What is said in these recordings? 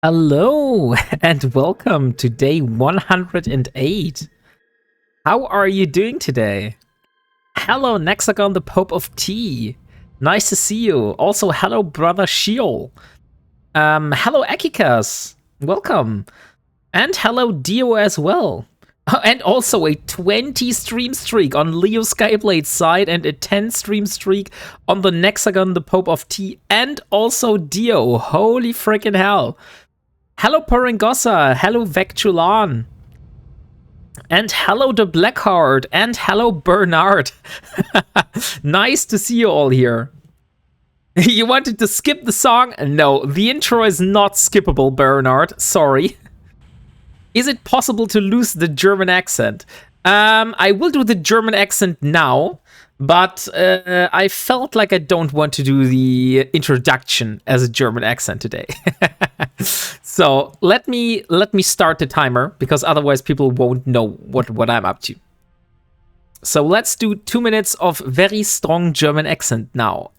Hello and welcome to day 108. How are you doing today? Hello, Nexagon, the Pope of Tea. Nice to see you. Also, hello, Brother Sheol. Hello, Akikas. Welcome. And hello, Dio as well. And also a 20 stream streak on Leo Skyblade's side and a 10 stream streak on the Nexagon, the Pope of Tea, and also Dio. Holy freaking hell. Hello, Poringosa. Hello, Vectulan. And hello, the Blackheart. And hello, Bernard. Nice to see you all here. You wanted to skip the song? No, the intro is not skippable, Bernard. Sorry. Is it possible to lose the German accent? I will do the German accent now, but I felt like I don't want to do the introduction as a German accent today. So let me start the timer, because otherwise people won't know what I'm up to. So let's do 2 minutes of very strong German accent now.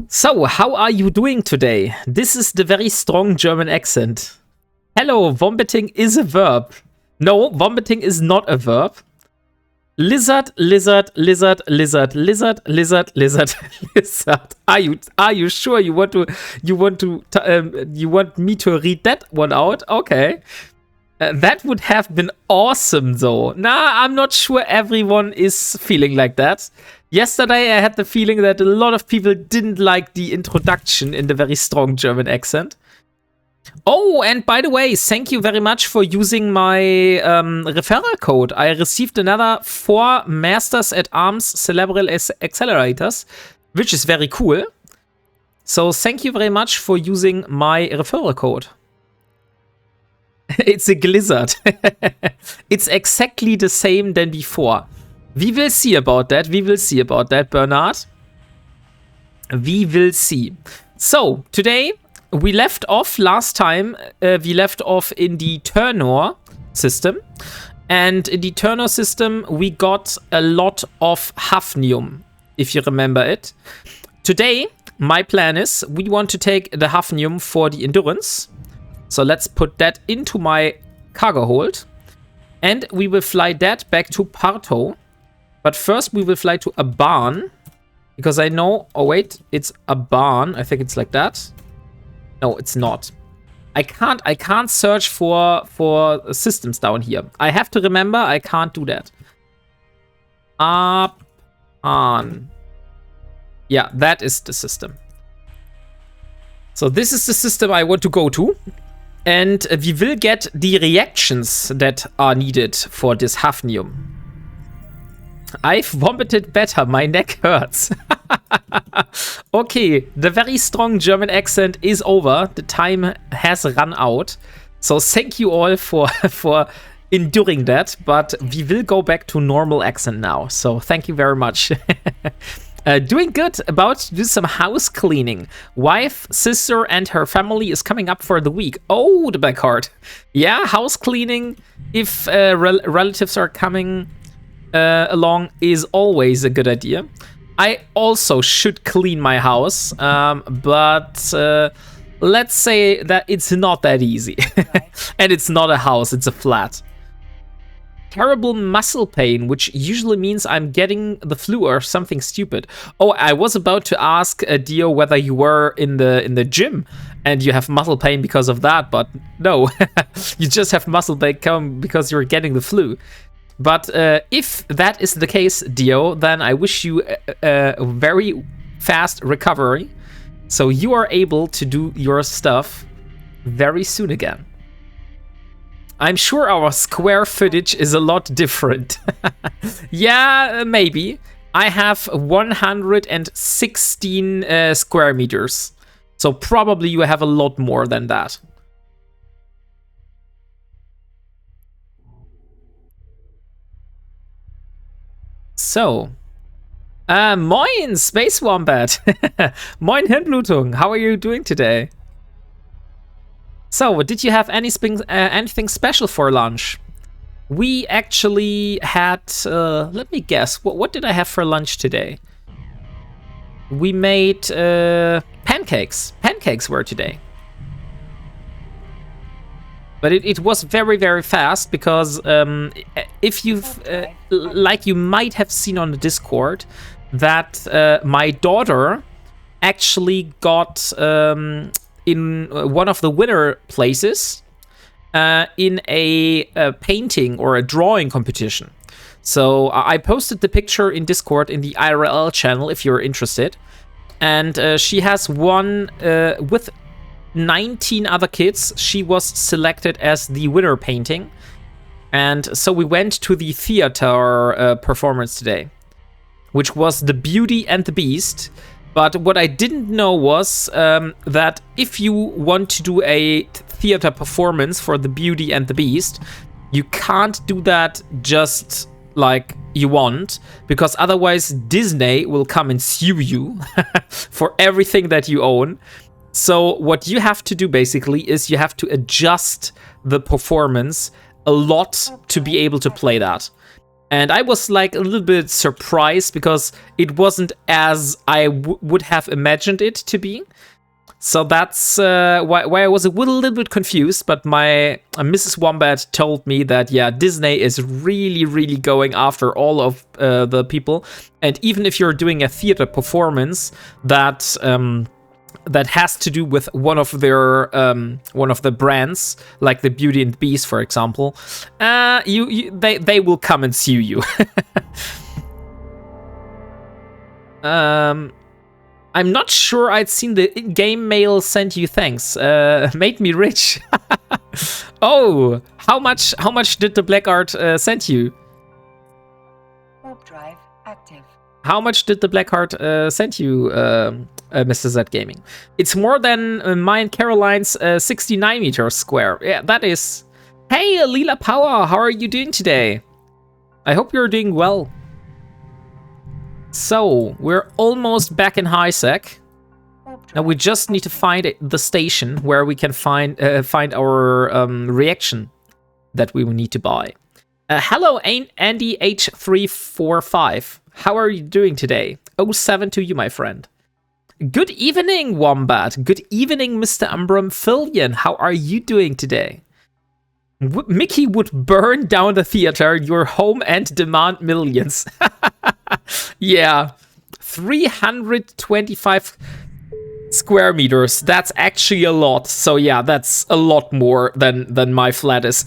So, how are you doing today? This is the very strong German accent. Hello, wombating is a verb. No, wombating is not a verb. Lizard, lizard, lizard, lizard, lizard, lizard, lizard, lizard. Are you sure you want me to read that one out? Okay. That would have been awesome, though. Nah, I'm not sure everyone is feeling like that. Yesterday, I had the feeling that a lot of people didn't like the introduction in the very strong German accent. Oh, and by the way, thank you very much for using my referral code. I received another 4 Masters at Arms Cerebral Accelerators, which is very cool. So thank you very much for using my referral code. It's a Glizzard. It's exactly the same than before. We will see about that. We will see about that, Bernard. We will see. So, today, we left off last time. We left off in the Turnor system. And in the Turnor system, we got a lot of hafnium, if you remember it. Today, my plan is we want to take the hafnium for the endurance. So let's put that into my cargo hold. And we will fly that back to Parto. But first we will fly to a barn. Because I know... Oh, wait. It's a barn. I think it's like that. No, it's not. I can't search for systems down here. I have to remember I can't do that. Up on. Yeah, that is the system. So this is the system I want to go to. And we will get the reactions that are needed for this hafnium. I've vomited better, my neck hurts. Okay, the very strong German accent is over. The time has run out. So thank you all for enduring that. But we will go back to normal accent now. So thank you very much. Doing good, about to do some house cleaning. Wife, sister, and her family is coming up for the week. Oh, the back heart. Yeah, house cleaning, if relatives are coming along, is always a good idea. I also should clean my house, but let's say that it's not that easy. And it's not a house, it's a flat. Terrible muscle pain, which usually means I'm getting the flu or something stupid. Oh, I was about to ask Dio whether you were in the gym and you have muscle pain because of that, but no, you just have muscle pain because you're getting the flu. But if that is the case, Dio, then I wish you a very fast recovery, so you are able to do your stuff very soon again. I'm sure our square footage is a lot different. Yeah, maybe. I have 116 square meters. So probably you have a lot more than that. So. Moin, Space Wombat. Moin, Hirnblutung. How are you doing today? So, did you have anything special for lunch? We actually had, let me guess, what did I have for lunch today? We made pancakes. pancakes were today. But it was very, very fast because if you've, like you might have seen on the Discord, that my daughter actually got in one of the winner places in a painting or a drawing competition. So I posted the picture in Discord in the IRL channel if you're interested. And she has won with 19 other kids. She was selected as the winner painting. And so we went to the theater performance today, which was The Beauty and the Beast. But what I didn't know was that if you want to do a theater performance for The Beauty and the Beast, you can't do that just like you want, because otherwise Disney will come and sue you for everything that you own. So what you have to do basically is you have to adjust the performance a lot to be able to play that. And I was like a little bit surprised because it wasn't as I would have imagined it to be. So that's why I was a little bit confused. But my Mrs. Wombat told me that, yeah, Disney is really, really going after all of the people. And even if you're doing a theater performance that that has to do with one of the brands, like the Beauty and the Beast, for example, they will come and sue you. I'm not sure I'd seen the in-game mail sent you thanks. Made me rich. Oh, how much did the Black Art send you? Warp drive active. How much did the Black Art send you, Mr. Z Gaming? It's more than mine Caroline's 69 meters square. Yeah, that is. Hey, Leela Power, how are you doing today? I hope you're doing well. So, we're almost back in high sec. Now we just need to find the station where we can find our reaction that we will need to buy. Hello, Andy H345. How are you doing today? 07 to you, my friend. Good evening, Wombat. Good evening, Mr. Umbramphilion. How are you doing today? Mickey would burn down the theater, your home, and demand millions. Yeah, 325 square meters. That's actually a lot. So yeah, that's a lot more than my flat is.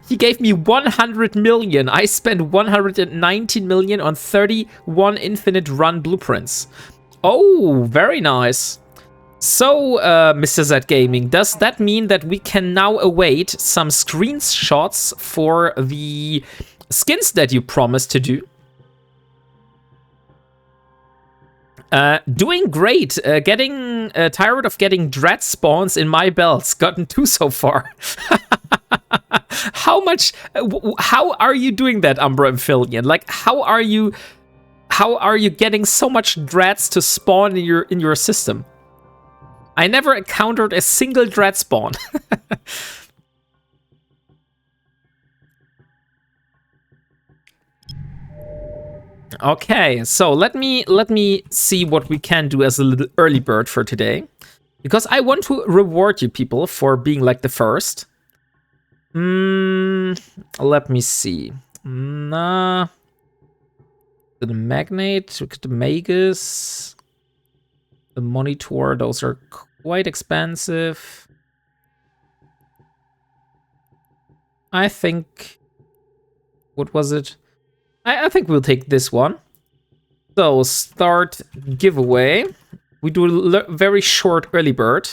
He gave me 100 million. I spent 119 million on 31 infinite run blueprints. Oh, very nice. So, Mr. Z Gaming, does that mean that we can now await some screenshots for the skins that you promised to do? Doing great. Getting tired of getting dread spawns in my belts. Gotten 2 so far. How are you doing that, Umbramphilion? Like, how are you getting so much dreads to spawn in your system? I never encountered a single dread spawn. Okay, so let me see what we can do as a little early bird for today, because I want to reward you people for being like the first. Let me see. The Magnate, the Magus, the Monitor, those are quite expensive. I think, what was it? I think we'll take this one. So, start giveaway. We do a very short early bird.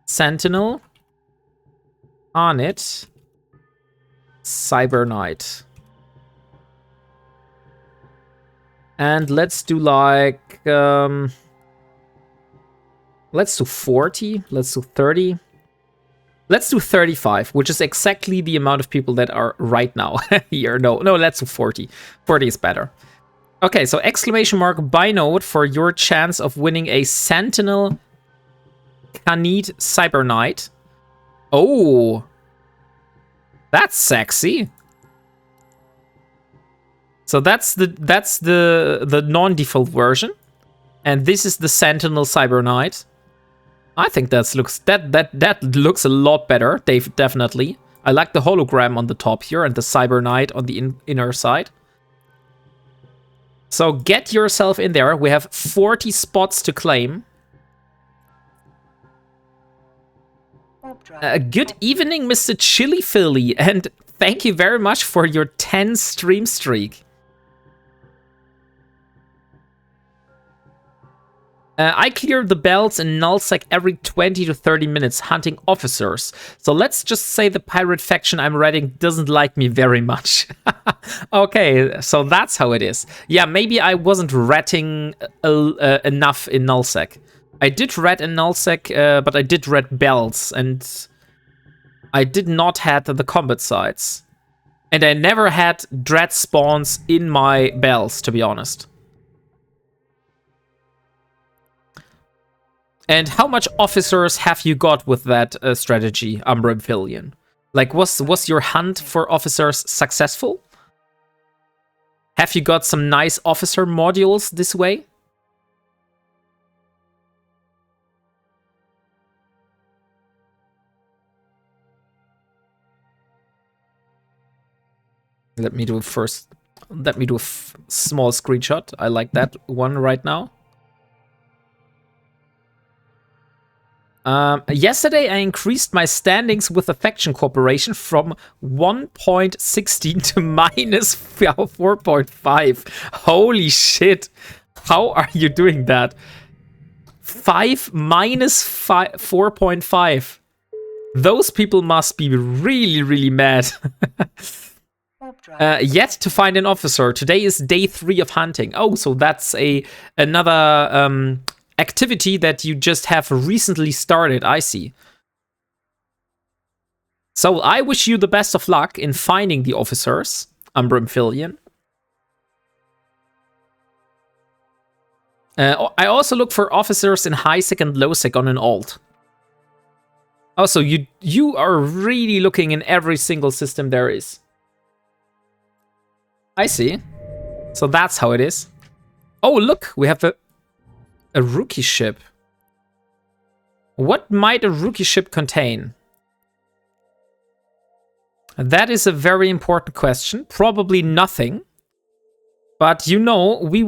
Sentinel. On it. Cyber Knight. And let's do like... let's do 40. Let's do 30. Let's do 35, which is exactly the amount of people that are right now here. No, let's do 40. 40 is better. Okay, so exclamation mark buy node for your chance of winning a Sentinel Khanid Cyber Knight. Oh, that's sexy. So that's the non-default version, and this is the Sentinel Cyber Knight. I think that looks a lot better, Dave, definitely. I like the hologram on the top here and the Cyber Knight on the inner side. So get yourself in there. We have 40 spots to claim. Good evening, Mr. Chili Philly, and thank you very much for your 10 stream streak. I clear the bells in nullsec every 20 to 30 minutes hunting officers. So let's just say the pirate faction I'm raiding doesn't like me very much. Okay, so that's how it is. Yeah, maybe I wasn't ratting enough in nullsec. I did rat in nullsec, but I did rat bells, and I did not have the combat sites. And I never had dread spawns in my bells, to be honest. And how much officers have you got with that strategy, Umbrimphilian? Like, was your hunt for officers successful? Have you got some nice officer modules this way? Let me do a small screenshot. I like that one right now. Yesterday, I increased my standings with the faction corporation from 1.16 to minus 4.5. Holy shit. How are you doing that? 5 minus 4.5. Those people must be really, really mad. Yet to find an officer. Today is day 3 of hunting. Oh, so that's another activity that you just have recently started. I see. So I wish you the best of luck in finding the officers, Umbrimphilian. I also look for officers in high sec and low sec on an alt. Also, you are really looking in every single system there is. I see. So that's how it is. Oh, look, we have a rookie ship. What might a rookie ship contain? That is a very important question. Probably nothing. But you know, we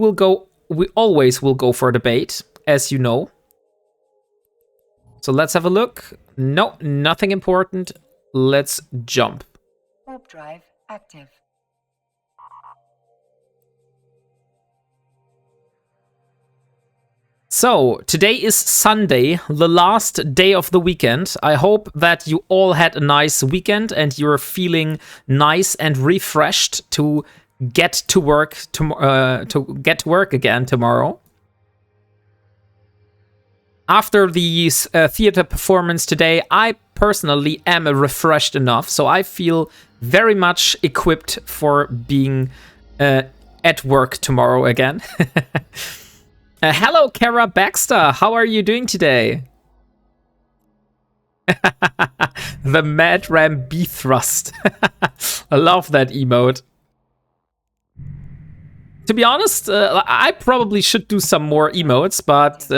always will go for debate, as you know. So let's have a look. No, nothing important. Let's jump. Warp drive active. So, today is Sunday, the last day of the weekend. I hope that you all had a nice weekend and you're feeling nice and refreshed to get to work again tomorrow. After the theater performance today, I personally am refreshed enough, so I feel very much equipped for being at work tomorrow again. Hello, Kara Baxter. How are you doing today? The Mad Ram B thrust. I love that emote. To be honest, I probably should do some more emotes, but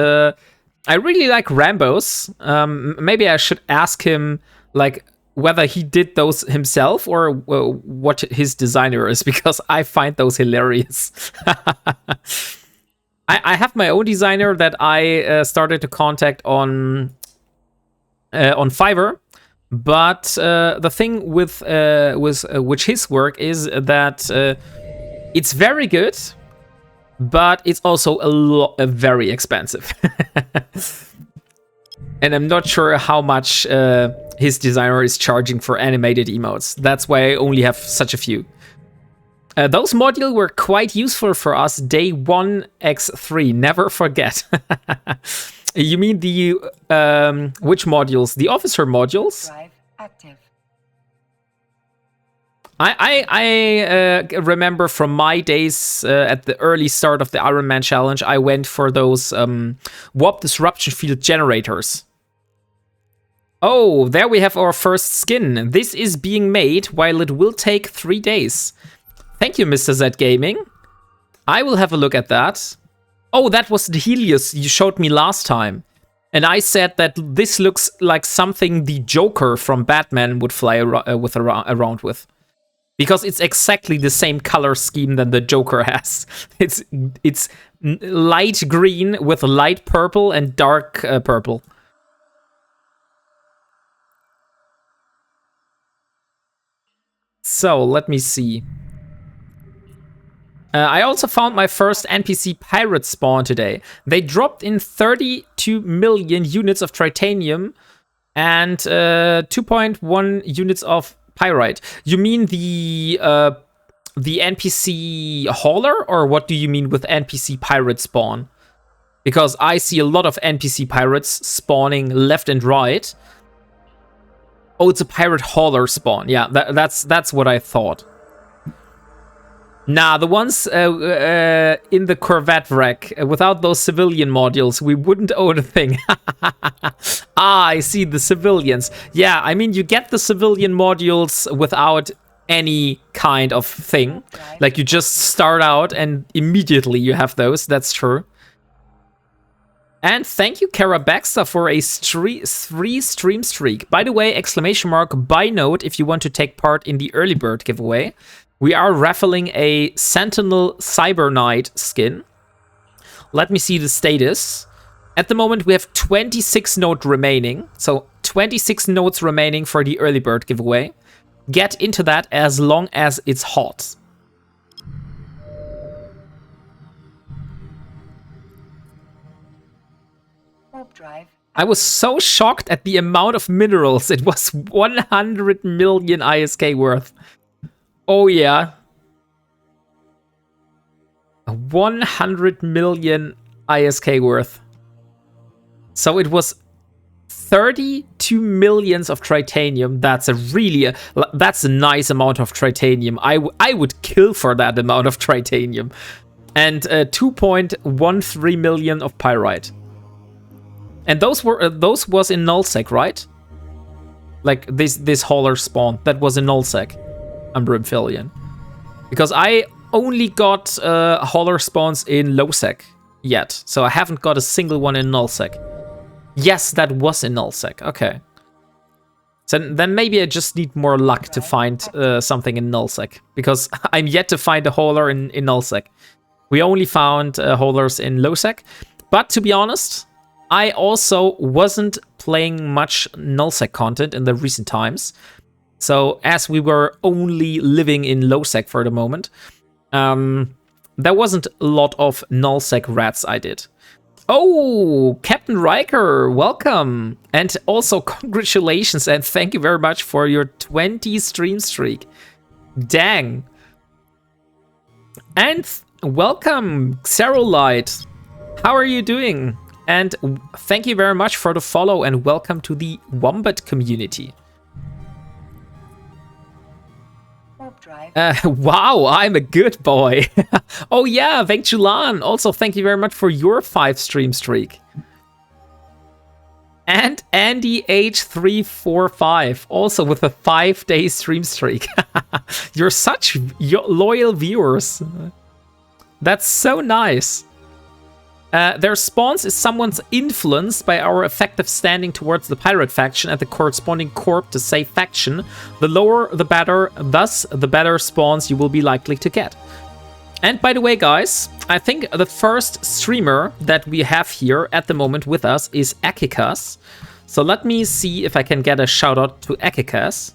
I really like Rambo's. Maybe I should ask him, like, whether he did those himself or what his designer is, because I find those hilarious. I have my own designer that I started to contact on Fiverr, but the thing with which his work is that it's very good, but it's also very expensive. And I'm not sure how much his designer is charging for animated emotes. That's why I only have such a few. Those modules were quite useful for us day 1x3. Never forget. You mean the which modules? The officer modules? Drive active. I remember from my days at the early start of the Ironman challenge, I went for those warp disruption field generators. Oh, there we have our first skin. This is being made while it will take 3 days. Thank you, Mr. Z Gaming. I will have a look at that. Oh, that was the Helios you showed me last time. And I said that this looks like something the Joker from Batman would fly around with. Because it's exactly the same color scheme that the Joker has. It's light green with light purple and dark purple. So, let me see. I also found my first NPC pirate spawn today. They dropped in 32 million units of titanium and 2.1 units of pyrite. You mean the NPC hauler, or what do you mean with NPC pirate spawn? Because I see a lot of NPC pirates spawning left and right. Oh, it's a pirate hauler spawn. Yeah, that's what I thought. Nah, the ones in the Corvette wreck, without those civilian modules, we wouldn't own a thing. I see the civilians. Yeah, I mean, you get the civilian modules without any kind of thing. Like, you just start out and immediately you have those. That's true. And thank you, Kara Baxter, for a 3 stream streak. By the way, exclamation mark, buy note if you want to take part in the early bird giveaway. We are raffling a Sentinel Cyber Knight skin. Let me see the status. At the moment, we have 26 nodes remaining. So 26 nodes remaining for the early bird giveaway. Get into that as long as it's hot. Warp drive. I was so shocked at the amount of minerals. It was 100 million ISK worth. Oh yeah. 100 million ISK worth. So it was 32 millions of titanium. That's that's a nice amount of titanium. I would kill for that amount of titanium. And 2.13 million of pyrite. And those was in nullsec, right? Like this hauler spawn that was in nullsec. Under Amphibian. Because I only got hauler spawns in lowsec yet. So I haven't got a single one in nullsec. Yes, that was in nullsec. Okay. So then maybe I just need more luck to find something in nullsec. Because I'm yet to find a hauler in nullsec. We only found haulers in lowsec. But to be honest, I also wasn't playing much nullsec content in the recent times. So, as we were only living in lowsec for the moment, there wasn't a lot of nullsec rats I did. Oh, Captain Riker, welcome! And also congratulations and thank you very much for your 20 stream streak. Dang! And welcome, Xerolite! How are you doing? And thank you very much for the follow and welcome to the Wombat community. Wow, I'm a good boy. Oh yeah, Weng Chulan. Also, thank you very much for your 5 stream streak. And Andy H345, also with a 5-day stream streak. You're such loyal viewers. That's so nice. Their response is someone's influenced by our effective standing towards the pirate faction and the corresponding corp to safe faction. The lower, the better. Thus, the better spawns you will be likely to get. And by the way, guys, I think the first streamer that we have here at the moment with us is Akikas. So let me see if I can get a shout out to Akikas.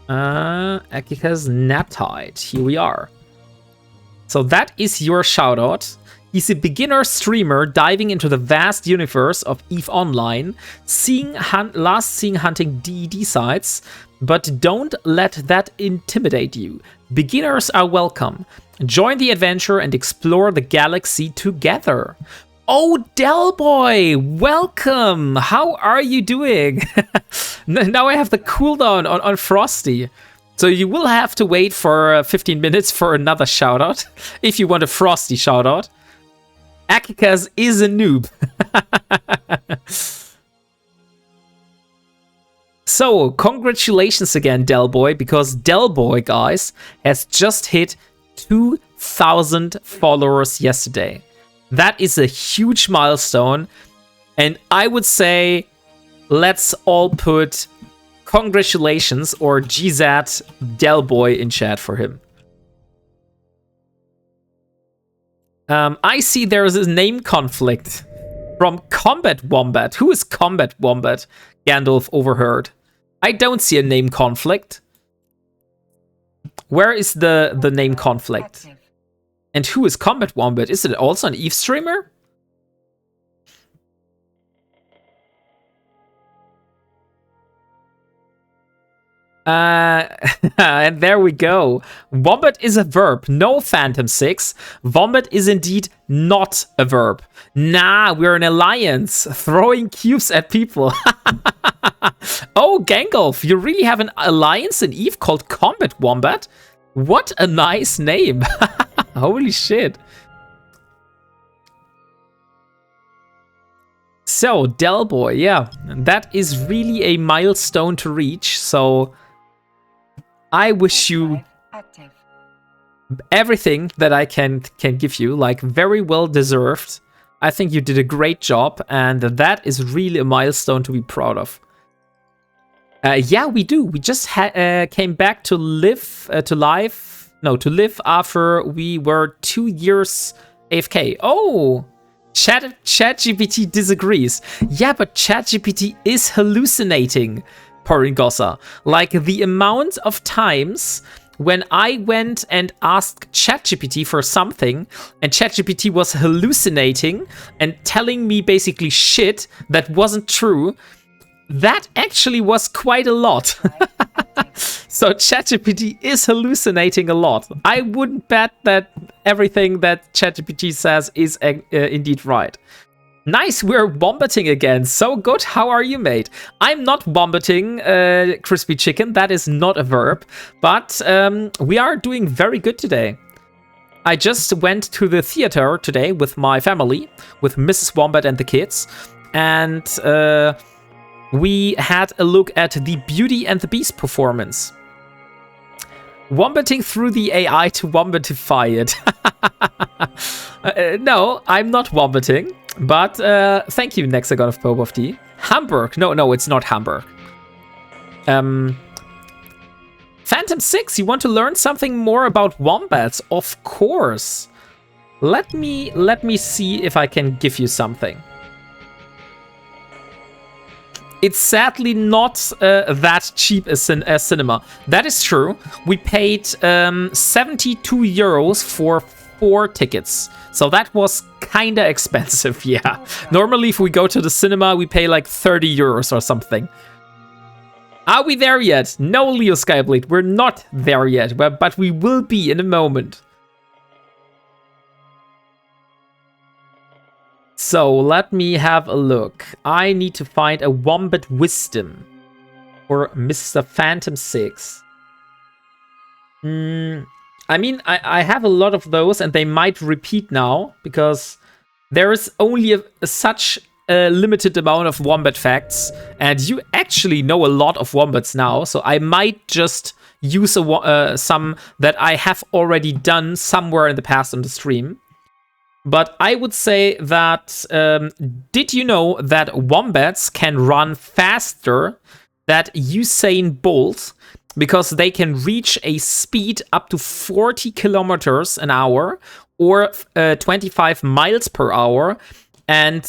Akikas Naptide. Here we are. So that is your shoutout. He's a beginner streamer diving into the vast universe of EVE Online, seeing hunting DED sites, but don't let that intimidate you. Beginners are welcome. Join the adventure and explore the galaxy together. Oh, Delboy, welcome! How are you doing? Now I have the cooldown on Frosty. So you will have to wait for 15 minutes for another shoutout, if you want a Frosty shoutout. Akikas is a noob. So, congratulations again, Delboy, because Delboy, guys, has just hit 2,000 followers yesterday. That is a huge milestone. And I would say, let's all put congratulations or GZ Delboy in chat for him. I see there is a name conflict from Combat Wombat. Who is Combat Wombat? Gandalf overheard. I don't see a name conflict. Where is the name conflict? Active. And who is Combat Wombat? Is it also an Eve streamer? And there we go. Wombat is a verb. No, Phantom 6. Wombat is indeed not a verb. Nah, we're an alliance. Throwing cubes at people. Oh, Gangolf, you really have an alliance in Eve called Combat Wombat? What a nice name. Holy shit. So, Delboy, yeah. That is really a milestone to reach, so I wish you Active. everything that I can give you, like very well deserved. I think you did a great job, and that is really a milestone to be proud of. Yeah, we do. We just came back to live after we were 2 years AFK. Oh, ChatGPT disagrees. Yeah, but ChatGPT is hallucinating, Poringosa. Like the amount of times when I went and asked ChatGPT for something, and ChatGPT was hallucinating and telling me basically shit that wasn't true, that actually was quite a lot. So ChatGPT is hallucinating a lot. I wouldn't bet that everything that ChatGPT says is indeed right. Nice, we're wombating again. So good. How are you, mate? I'm not wombating, crispy chicken. That is not a verb. But we are doing very good today. I just went to the theater today with my family, with Mrs. Wombat and the kids. And we had a look at the Beauty and the Beast performance. Wombating through the AI to wombatify it. No, I'm not wombating. But thank you, Nexagon of Pope of Tea. Hamburg. No, it's not Hamburg. Phantom 6, you want to learn something more about wombats? Of course. Let me see if I can give you something. It's sadly not that cheap as cinema. That is true. We paid 72 euros for 4 tickets. So that was kinda expensive, yeah. Normally if we go to the cinema, we pay like 30 euros or something. Are we there yet? No, Leo Skyblade, we're not there yet, but we will be in a moment. So let me have a look. I need to find a Wombat Wisdom for Mr. Phantom 6. I mean, I have a lot of those, and they might repeat now, because there is only such a limited amount of Wombat facts, and you actually know a lot of Wombats now, so I might just use some that I have already done somewhere in the past on the stream. But I would say that, did you know that wombats can run faster than Usain Bolt? Because they can reach a speed up to 40 kilometers an hour or 25 miles per hour. And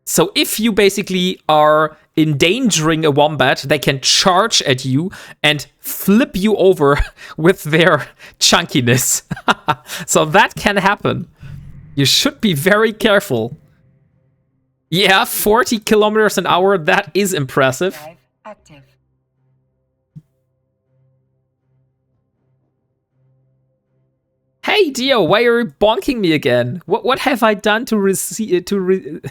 so if you basically are endangering a wombat, they can charge at you and flip you over with their chunkiness. So that can happen. You should be very careful. Yeah, 40 kilometers an hour, that is impressive. Drive active. Hey Dio, why are you bonking me again? What have I done to to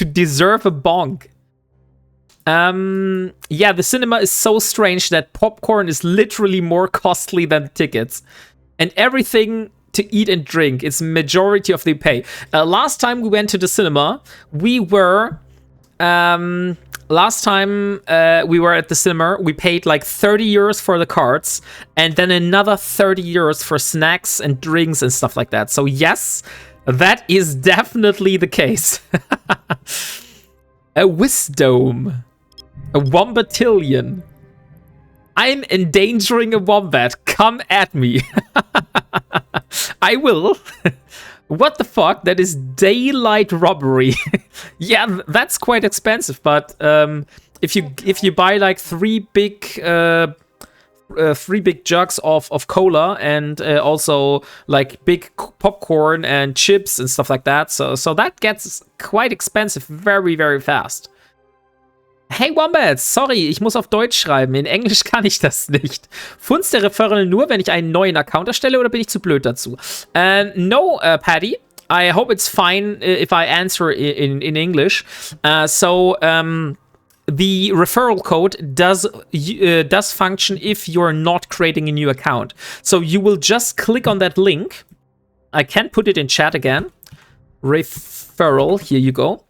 deserve a bonk? Yeah, the cinema is so strange that popcorn is literally more costly than tickets. And everything to eat and drink is majority of the pay. Last time we went to the cinema, we were at the cinema, we paid like 30 euros for the cards and then another 30 euros for snacks and drinks and stuff like that. So yes, That is definitely the case. A wisdom. A wombatillion. I'm endangering a wombat. Come at me. I will. What the fuck? That is daylight robbery. Yeah, that's quite expensive, but if you buy like three big jugs of cola and also like big popcorn and chips and stuff like that, so that gets quite expensive very, very fast. Hey Wombats, sorry, ich muss auf Deutsch schreiben. In Englisch kann ich das nicht. Funzt der Referral nur, wenn ich einen neuen Account erstelle, oder bin ich zu blöd dazu? No, Patty. I hope it's fine if I answer in English. The referral code does function if you're not creating a new account. So you will just click on that link. I can put it in chat again. Referral, here you go.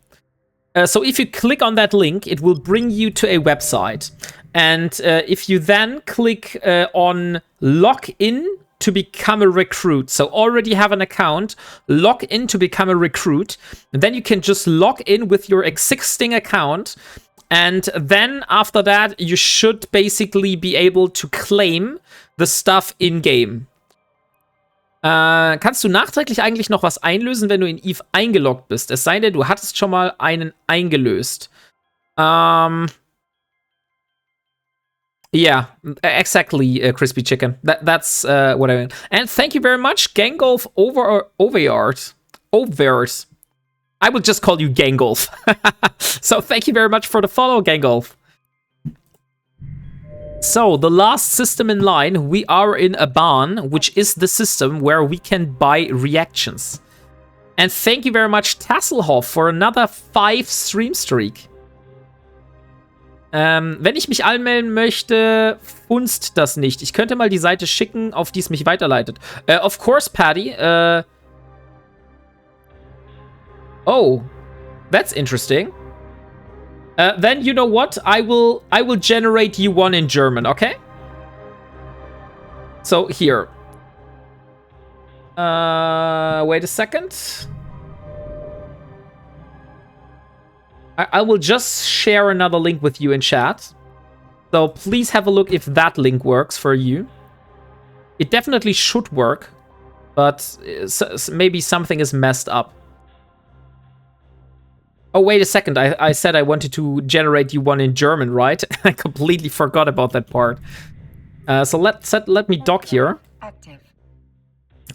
So if you click on that link, it will bring you to a website. And if you then click on log in to become a recruit, so already have an account, log in to become a recruit, and then you can just log in with your existing account. And then after that, you should basically be able to claim the stuff in-game. Kannst du nachträglich eigentlich noch was einlösen, wenn du in Eve eingeloggt bist? Es sei denn, du hattest schon mal einen eingelöst. Yeah, exactly, Crispy Chicken. That's what I mean. And thank you very much, Gangolf Overyard. I will just call you Gangolf. So thank you very much for the follow, Gangolf. So, the last system in line, we are in a barn, which is the system where we can buy reactions. And thank you very much, Tasselhoff, for another 5 stream streak. Wenn ich mich anmelden möchte, funzt das nicht. Ich könnte mal die Seite schicken, auf die es mich weiterleitet. Of course, Patty. Oh, that's interesting. Then you know what? I will generate you one in German, okay? So here. Wait a second. I will just share another link with you in chat. So please have a look if that link works for you. It definitely should work, but maybe something is messed up. Oh, wait a second. I said I wanted to generate you one in German, right? I completely forgot about that part. So let me dock here. Active.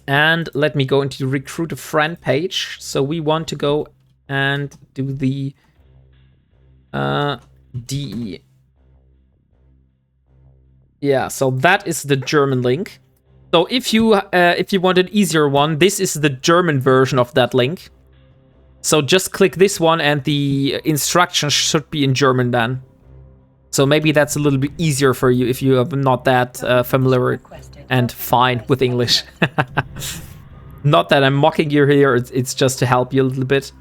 And let me go into the recruit a friend page. So we want to go and do the DE. Yeah, so that is the German link. So if you want an easier one, this is the German version of that link. So just click this one and the instructions should be in German then. So maybe that's a little bit easier for you if you are not that familiar and fine with English. Not that I'm mocking you here, it's just to help you a little bit.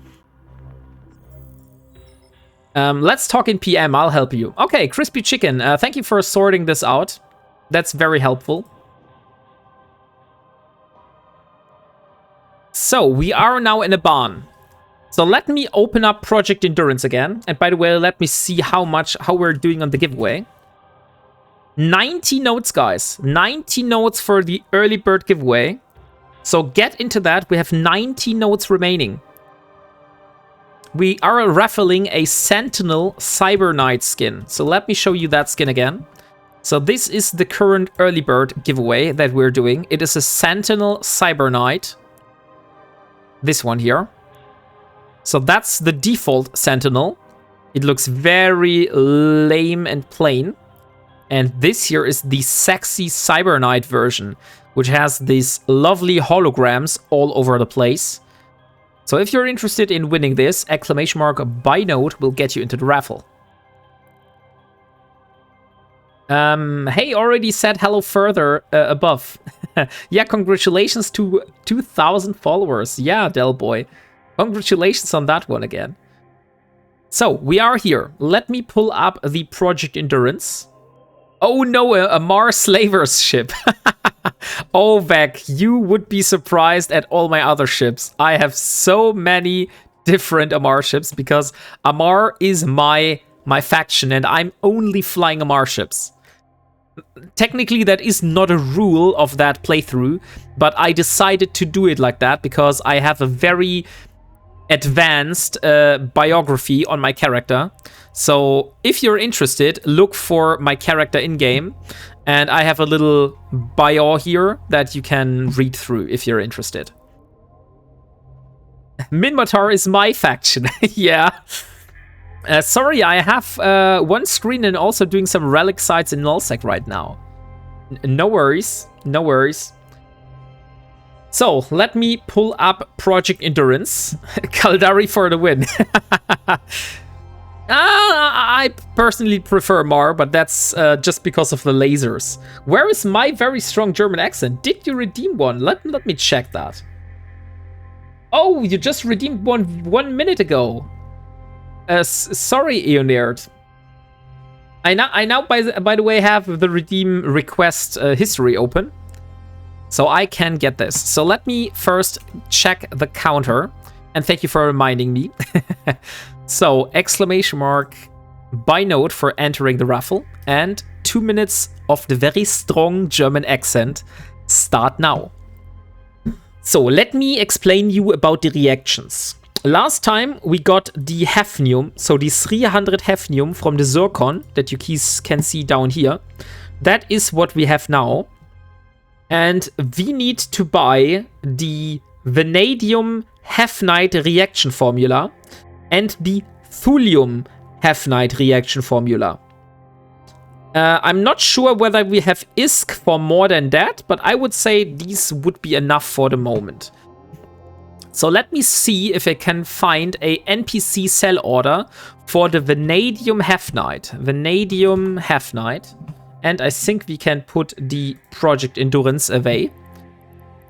Let's talk in PM, I'll help you. Okay, Crispy Chicken, thank you for sorting this out. That's very helpful. So, we are now in a barn. So let me open up Project Endurance again. And by the way, let me see how we're doing on the giveaway. 90 notes, guys. 90 notes for the early bird giveaway. So get into that. We have 90 notes remaining. We are raffling a Sentinel Cyber Knight skin. So let me show you that skin again. So this is the current early bird giveaway that we're doing. It is a Sentinel Cyber Knight. This one here. So that's the default Sentinel. It looks very lame and plain. And this here is the sexy Cyber Knight version, which has these lovely holograms all over the place. So if you're interested in winning this, exclamation mark buy note will get you into the raffle. Hey, already said hello further above. Yeah, congratulations to 2,000 followers. Yeah, Del Boy. Congratulations on that one again. So, we are here. Let me pull up the Project Endurance. Oh no, a Mars Slavers ship. Oh, Vec, you would be surprised at all my other ships. I have so many different Amar ships because Amar is my faction and I'm only flying Amar ships. Technically, that is not a rule of that playthrough, but I decided to do it like that because I have a very advanced biography on my character. So if you're interested, look for my character in-game, and I have a little bio here that you can read through if you're interested. Minmatar is my faction. Yeah. Sorry, I have one screen and also doing some relic sites in nullsec right now. No worries, no worries. So, let me pull up Project Endurance. Kaldari for the win. I personally prefer Mar, but that's just because of the lasers. Where is my very strong German accent? Did you redeem one? Let me check that. Oh, you just redeemed one 1 minute ago. Sorry, Eonerd. I now by the way have the redeem request history open, so I can get this. So let me first check the counter, and thank you for reminding me. So exclamation mark by note for entering the raffle, and 2 minutes of the very strong German accent start now. So let me explain you about the reactions. Last time we got the hafnium, so the 300 hafnium from the zircon that you can see down here. That is what we have now. And we need to buy the vanadium hafnite reaction formula and the thulium hafnite reaction formula. I'm not sure whether we have ISK for more than that, but I would say these would be enough for the moment. So let me see if I can find a NPC sell order for the vanadium hafnite. Vanadium hafnite. And I think we can put the Project Endurance away.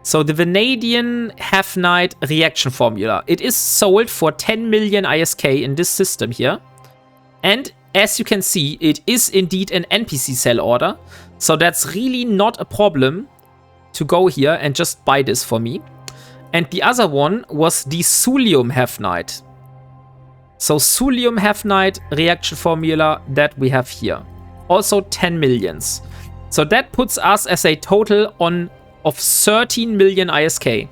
So the vanadium hafnite reaction formula. It is sold for 10 million ISK in this system here. And as you can see, it is indeed an NPC sell order. So that's really not a problem to go here and just buy this for me. And the other one was the thulium hafnite. So thulium hafnite reaction formula that we have here. Also 10 millions. So that puts us as a total of 13 million ISK,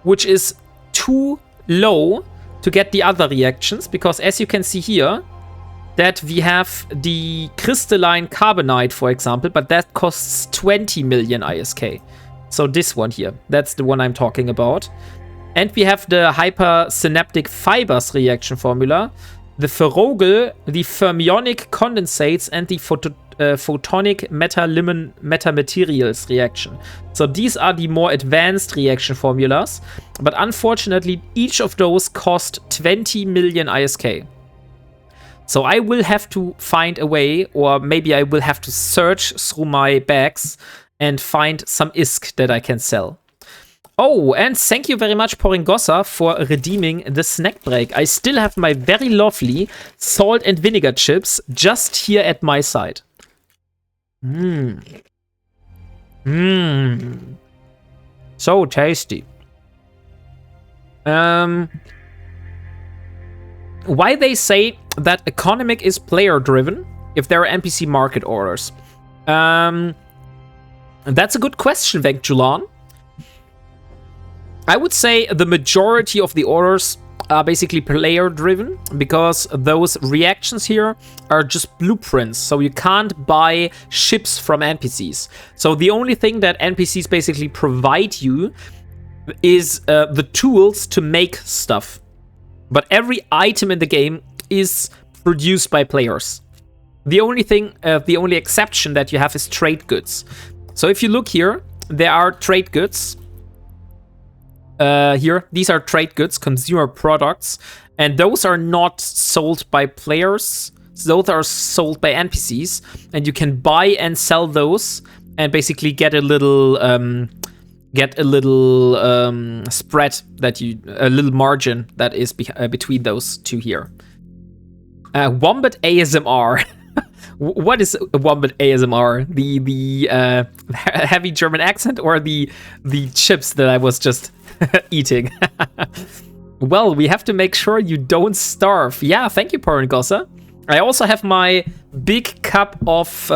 which is too low to get the other reactions, because as you can see here, that we have the crystalline carbonite, for example, but that costs 20 million ISK. So this one here, that's the one I'm talking about. And we have the hypersynaptic fibers reaction formula, the ferrogel, the fermionic condensates, and the photonic metamaterials reaction. So these are the more advanced reaction formulas, but unfortunately each of those cost 20 million ISK. So I will have to find a way, or maybe I will have to search through my bags and find some ISK that I can sell. Oh, and thank you very much, Poringosa, for redeeming the snack break. I still have my very lovely salt and vinegar chips just here at my side. So tasty. Why they say that economic is player driven if there are NPC market orders? That's a good question, Vengjulan. I would say the majority of the orders are basically player driven, because those reactions here are just blueprints, so you can't buy ships from NPCs. So the only thing that NPCs basically provide you is the tools to make stuff. But every item in the game is produced by players. The only thing, the only exception that you have is trade goods. So if you look here, there are trade goods. Here, these are trade goods, consumer products, and those are not sold by players. Those are sold by NPCs, and you can buy and sell those, and basically get a little spread that a little margin that is between those two here. Wombat ASMR. What is Wombat ASMR? The heavy German accent or the chips that I was just eating? Well, we have to make sure you don't starve. Yeah, thank you, Porengosa. I also have my big cup of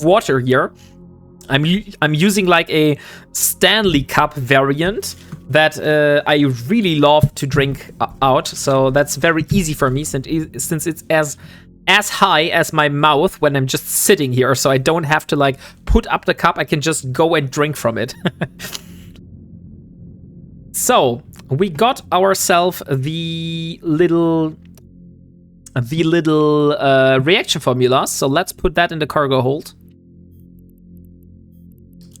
water here. I'm using like a Stanley Cup variant that I really love to drink out. So that's very easy for me since it's as high as my mouth when I'm just sitting here. So I don't have to like put up the cup. I can just go and drink from it. So we got ourselves the little reaction formulas. So let's put that in the cargo hold.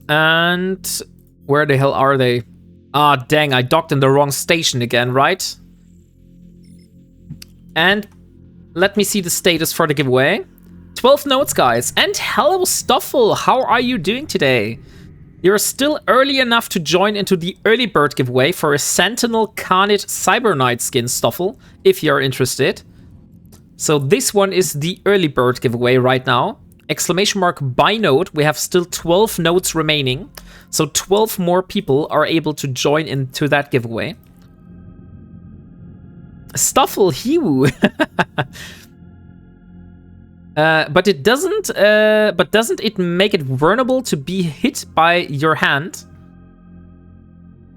And where the hell are they? Ah, dang, I docked in the wrong station again, right? And let me see the status for the giveaway. 12 notes, guys. And hello, Stoffel. How are you doing today? You're still early enough to join into the early bird giveaway for a Sentinel Carnate Cyber Knight skin, Stoffel, if you're interested. So this one is the early bird giveaway right now. Exclamation mark by note. We have still 12 notes remaining. So 12 more people are able to join into that giveaway. Stoffel Hiu. But doesn't it make it vulnerable to be hit by your hand?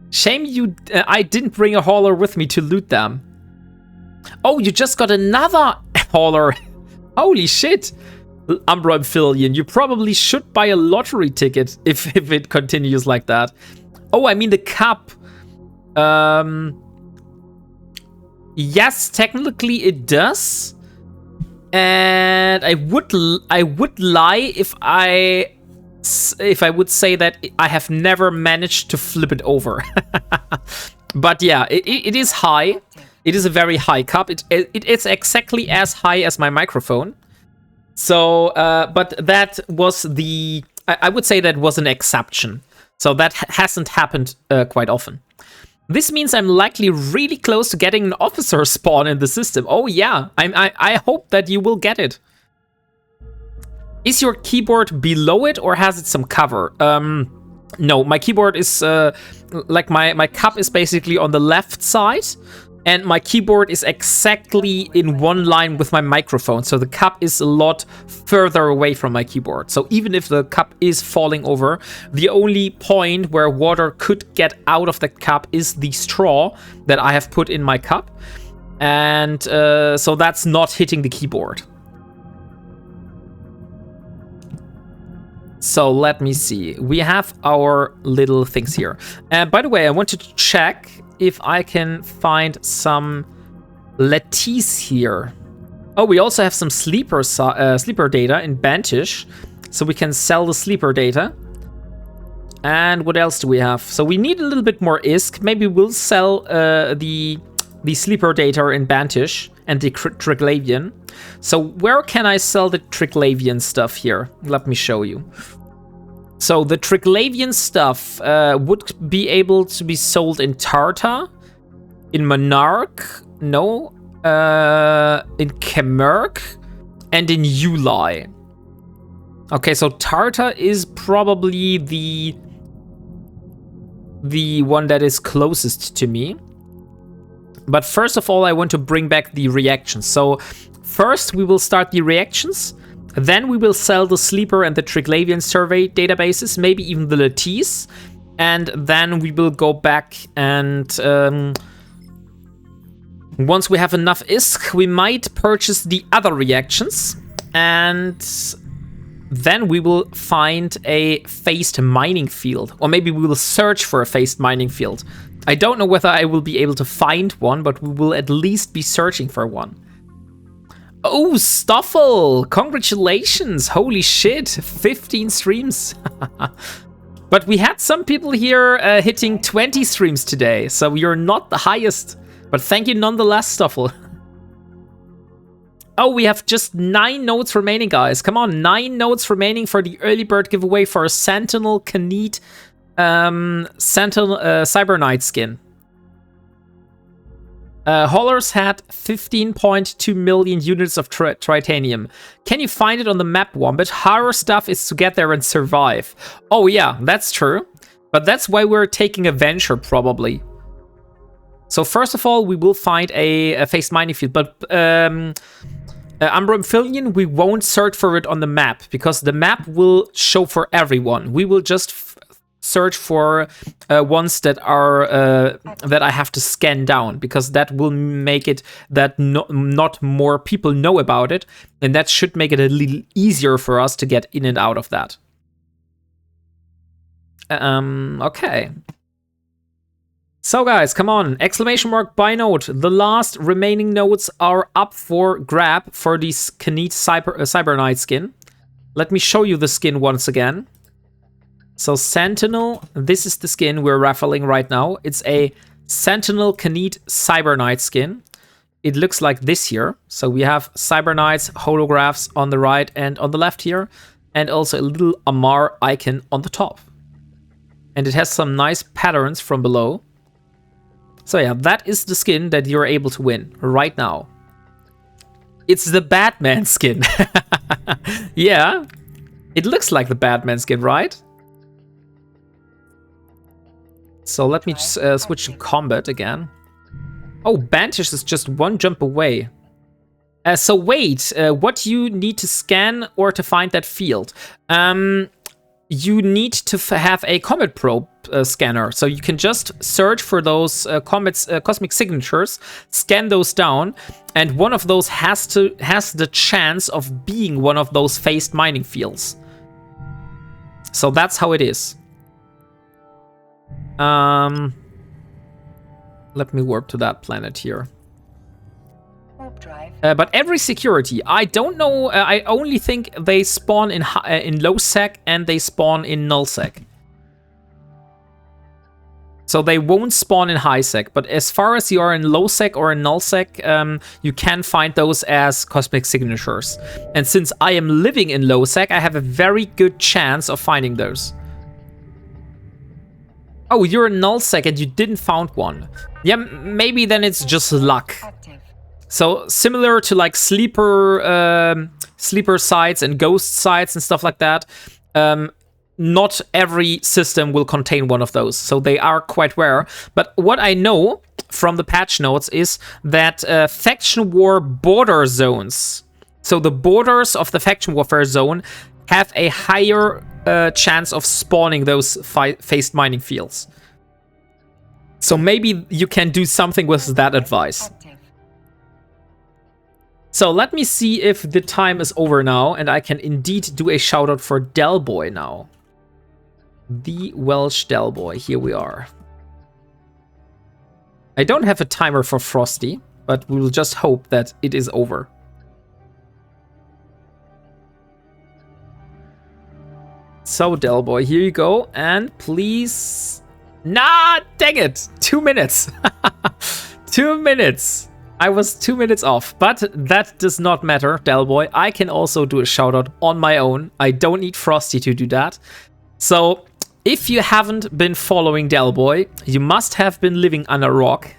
Shame you I didn't bring a hauler with me to loot them. Oh, you just got another hauler. Holy shit. Umbra Amphibian, you probably should buy a lottery ticket if it continues like that. Oh, I mean the cup. Yes, technically it does. And I would lie if I would say that I have never managed to flip it over. But yeah, it is high. It is a very high cup. It's exactly as high as my microphone. So, but that was I would say that was an exception. So that hasn't happened quite often. This means I'm likely really close to getting an officer spawn in the system. Oh yeah, I hope that you will get it. Is your keyboard below it or has it some cover? No, my keyboard is like my cup is basically on the left side. And my keyboard is exactly in one line with my microphone. So the cup is a lot further away from my keyboard. So even if the cup is falling over, the only point where water could get out of the cup is the straw that I have put in my cup. And so that's not hitting the keyboard. So let me see. We have our little things here. By the way, I wanted to check if I can find some lattice here. Oh, we also have some sleeper data in Bantish, so we can sell the sleeper data. And what else do we have? So we need a little bit more ISK. Maybe we'll sell the sleeper data in Bantish and the Triglavian. So where can I sell the Triglavian stuff here? Let me show you. So the Triglavian stuff would be able to be sold in Tarta, in Monarch, no, in Kemerk, and in Ulai. Okay, so Tarta is probably the one that is closest to me. But first of all, I want to bring back the reactions. So first we will start the reactions. Then we will sell the Sleeper and the Triglavian survey databases, maybe even the Lattice. And then we will go back and once we have enough ISK, we might purchase the other reactions. And then we will find a phased mining field. Or maybe we will search for a phased mining field. I don't know whether I will be able to find one, but we will at least be searching for one. Oh, Stoffel! Congratulations! Holy shit! 15 streams! But we had some people here hitting 20 streams today, so you're not the highest. But thank you nonetheless, Stoffel. Oh, we have just 9 notes remaining, guys. Come on, 9 notes remaining for the early bird giveaway for a Sentinel Canete Sentinel Cyber Knight skin. Haulers had 15.2 million units of titanium. Can you find it on the map, Wombat? Harder stuff is to get there and survive. Oh yeah, that's true. But that's why we're taking a venture, probably. So first of all, we will find a phased mining field. But Amphibian, we won't search for it on the map, because the map will show for everyone. We will just search for ones that are that I have to scan down, because that will make it that not more people know about it, and that should make it a little easier for us to get in and out of that. Okay. So guys, come on, exclamation mark buy node. The last remaining nodes are up for grab for this Khaneet Cyber Knight skin. Let me show you the skin once again. So Sentinel, this is the skin we're raffling right now. It's a Sentinel Khaneet Cyber Knight skin. It looks like this here. So we have Cyber Knights holographs on the right and on the left here, and also a little Amar icon on the top. And it has some nice patterns from below. So yeah, that is the skin that you're able to win right now. It's the Batman skin. Yeah, it looks like the Batman skin, right? So let me switch to combat again. Oh, Bantish is just one jump away. So wait, what you need to scan or to find that field? You need to have a Comet Probe scanner. So you can just search for those cosmic signatures, scan those down, and one of those has the chance of being one of those phased mining fields. So that's how it is. Let me warp to that planet here. But every security, I don't know. I only think they spawn in low sec and they spawn in null sec. So they won't spawn in high sec. But as far as you are in low sec or in null sec, you can find those as cosmic signatures. And since I am living in low sec, I have a very good chance of finding those. Oh, you're in null sec and you didn't found one. Yeah, maybe then it's just luck. So similar to like sleeper sites and ghost sites and stuff like that, not every system will contain one of those. So they are quite rare. But what I know from the patch notes is that faction war border zones, so the borders of the faction warfare zone, have a higher chance of spawning those phased mining fields. So maybe you can do something with that advice. So let me see if the time is over now, and I can indeed do a shout out for Delboy now. The Welsh Delboy, here we are. I don't have a timer for Frosty, but we will just hope that it is over. So Delboy, here you go, and please... Nah, dang it! 2 minutes! 2 minutes! I was 2 minutes off, but that does not matter, Delboy. I can also do a shoutout on my own. I don't need Frosty to do that. So, if you haven't been following Delboy, you must have been living under a rock.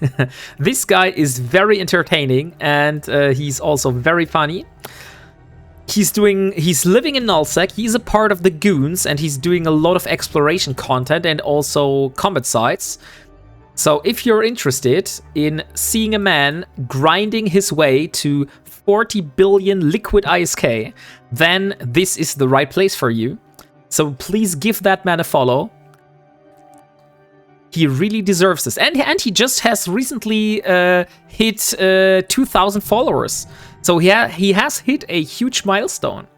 This guy is very entertaining, and he's also very funny. He's living in nullsec. He's a part of the Goons, and he's doing a lot of exploration content and also combat sites. So if you're interested in seeing a man grinding his way to 40 billion liquid ISK, then this is the right place for you. So please give that man a follow. He really deserves this. And he just has recently hit 2,000 followers. So he has hit a huge milestone.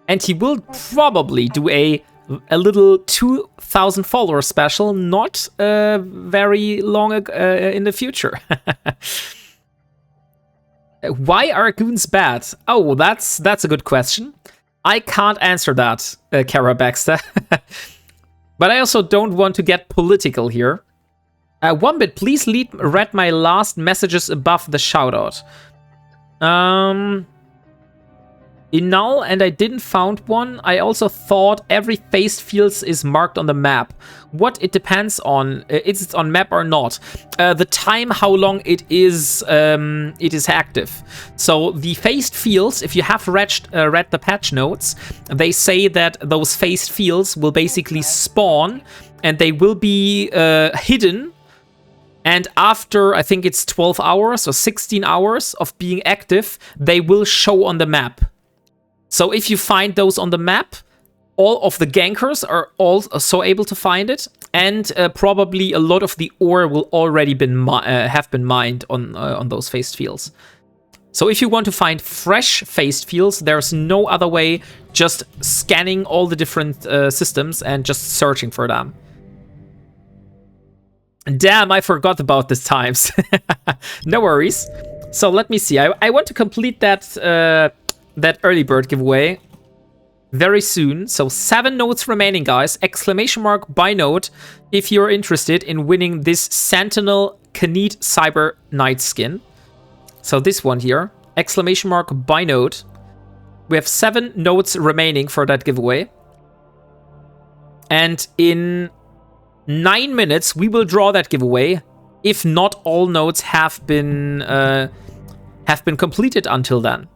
And he will probably do a little 2,000 follower special not very long in the future. Why are goons bad? Oh, that's a good question. I can't answer that, Kara Baxter. But I also don't want to get political here. Wombat, please read my last messages above the shoutout. in null, and I didn't found one. I also thought every phased fields is marked on the map. What it depends on, is it on map or not? The time, how long it is active. So the phased fields, if you have read the patch notes, they say that those phased fields will basically spawn and they will be hidden. And after, I think it's 12 hours or 16 hours of being active, they will show on the map. So if you find those on the map, all of the gankers are also able to find it, and probably a lot of the ore will already have been mined on those phased fields. So if you want to find fresh phased fields, there's no other way, just scanning all the different systems and just searching for them. Damn, I forgot about these times. No worries. So let me see. I want to complete that early bird giveaway very soon. So 7 nodes remaining, guys. Exclamation mark by node if you're interested in winning this Sentinel Khaneet Cyber Knight skin. So this one here. Exclamation mark by node. We have 7 nodes remaining for that giveaway. And in 9 minutes, we will draw that giveaway. If not all nodes have been completed until then.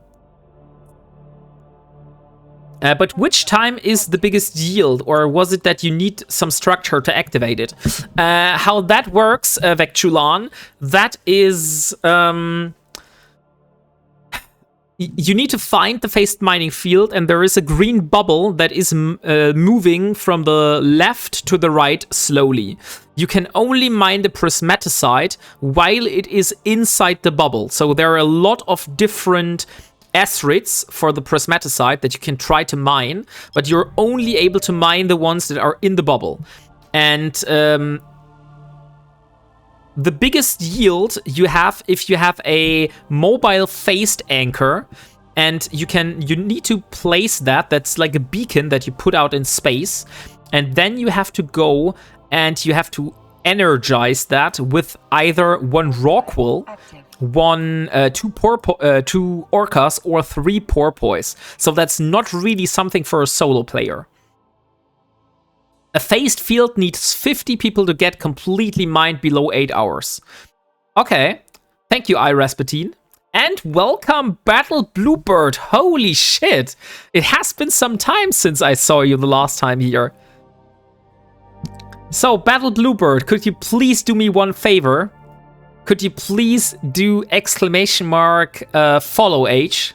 But which time is the biggest yield, or was it that you need some structure to activate it? How that works, Vecchulan, that is... you need to find the phased mining field, and there is a green bubble that is moving from the left to the right slowly. You can only mine the prismaticide while it is inside the bubble. So there are a lot of different acids for the prismaticide that you can try to mine, but you're only able to mine the ones that are in the bubble. And the biggest yield you have if you have a mobile phased anchor, and you need to place that's like a beacon that you put out in space, and then you have to go and you have to energize that with either 1 Rockwell, 2 orcas, or 3 porpoise. So that's not really something for a solo player. A phased field needs 50 people to get completely mined below 8 hours. Okay. Thank you, iRasputin. And welcome, Battle Bluebird. Holy shit. It has been some time since I saw you the last time here. So, Battle Bluebird, could you please do me one favor? Could you please do exclamation mark follow H?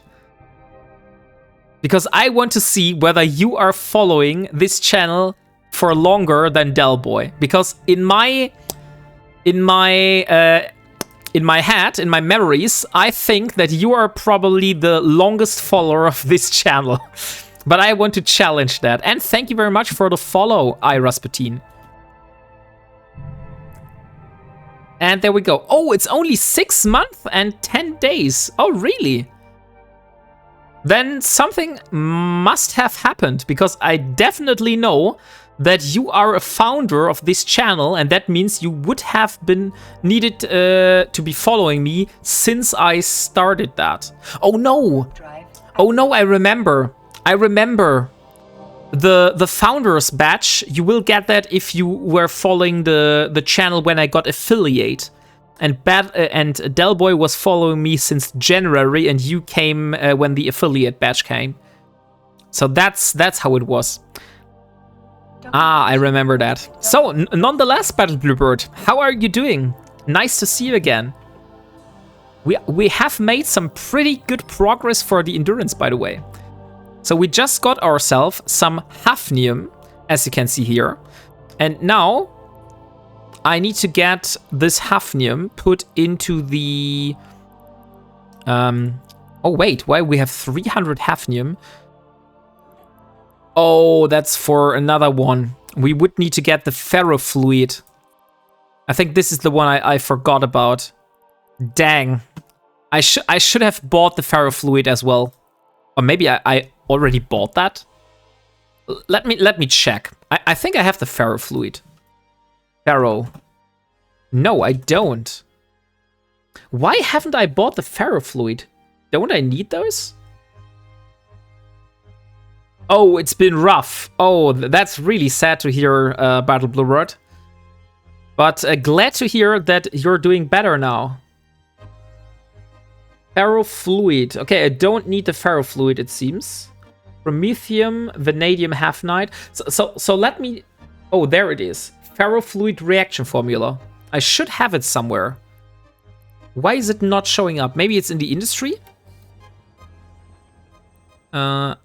Because I want to see whether you are following this channel for longer than Delboy. Because in my head, in my memories, I think that you are probably the longest follower of this channel. But I want to challenge that. And thank you very much for the follow, iRasputin. And there we go. Oh, it's only 6 months and 10 days. Oh, really? Then something must have happened, because I definitely know that you are a founder of this channel, and that means you would have been needed to be following me since I started that. Oh no! Oh no, I remember. The founders badge, you will get that if you were following the channel when I got affiliate. And Delboy was following me since January, and you came when the affiliate badge came. So that's how it was. Ah, I remember that. So, nonetheless, Battle Bluebird, how are you doing? Nice to see you again. We have made some pretty good progress for the endurance, by the way. So we just got ourselves some hafnium, as you can see here. And now I need to get this hafnium put into the... oh wait, why we have 300 hafnium? Oh, that's for another one. We would need to get the ferrofluid. I think this is the one I forgot about. Dang. I should have bought the ferrofluid as well. Or maybe I already bought that. Let me check. I think I have the ferrofluid. Ferro. No, I don't. Why haven't I bought the ferrofluid? Don't I need those? Oh, it's been rough. Oh, that's really sad to hear, Battle Bluebird. But glad to hear that you're doing better now. Ferrofluid. Okay, I don't need the ferrofluid, it seems. Promethium, vanadium half-night. So let me... Oh, there it is. Ferrofluid reaction formula. I should have it somewhere. Why is it not showing up? Maybe it's in the industry?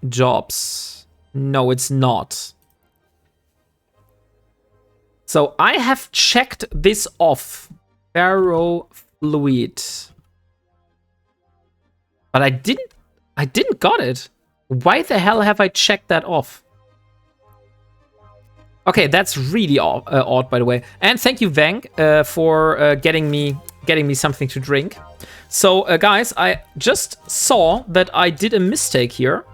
Jobs. No, it's not. So I have checked this off. Ferrofluid. But I didn't got it. Why the hell have I checked that off? Okay, that's really odd, by the way. And thank you, Vang, for getting me something to drink. So, guys, I just saw that I did a mistake here.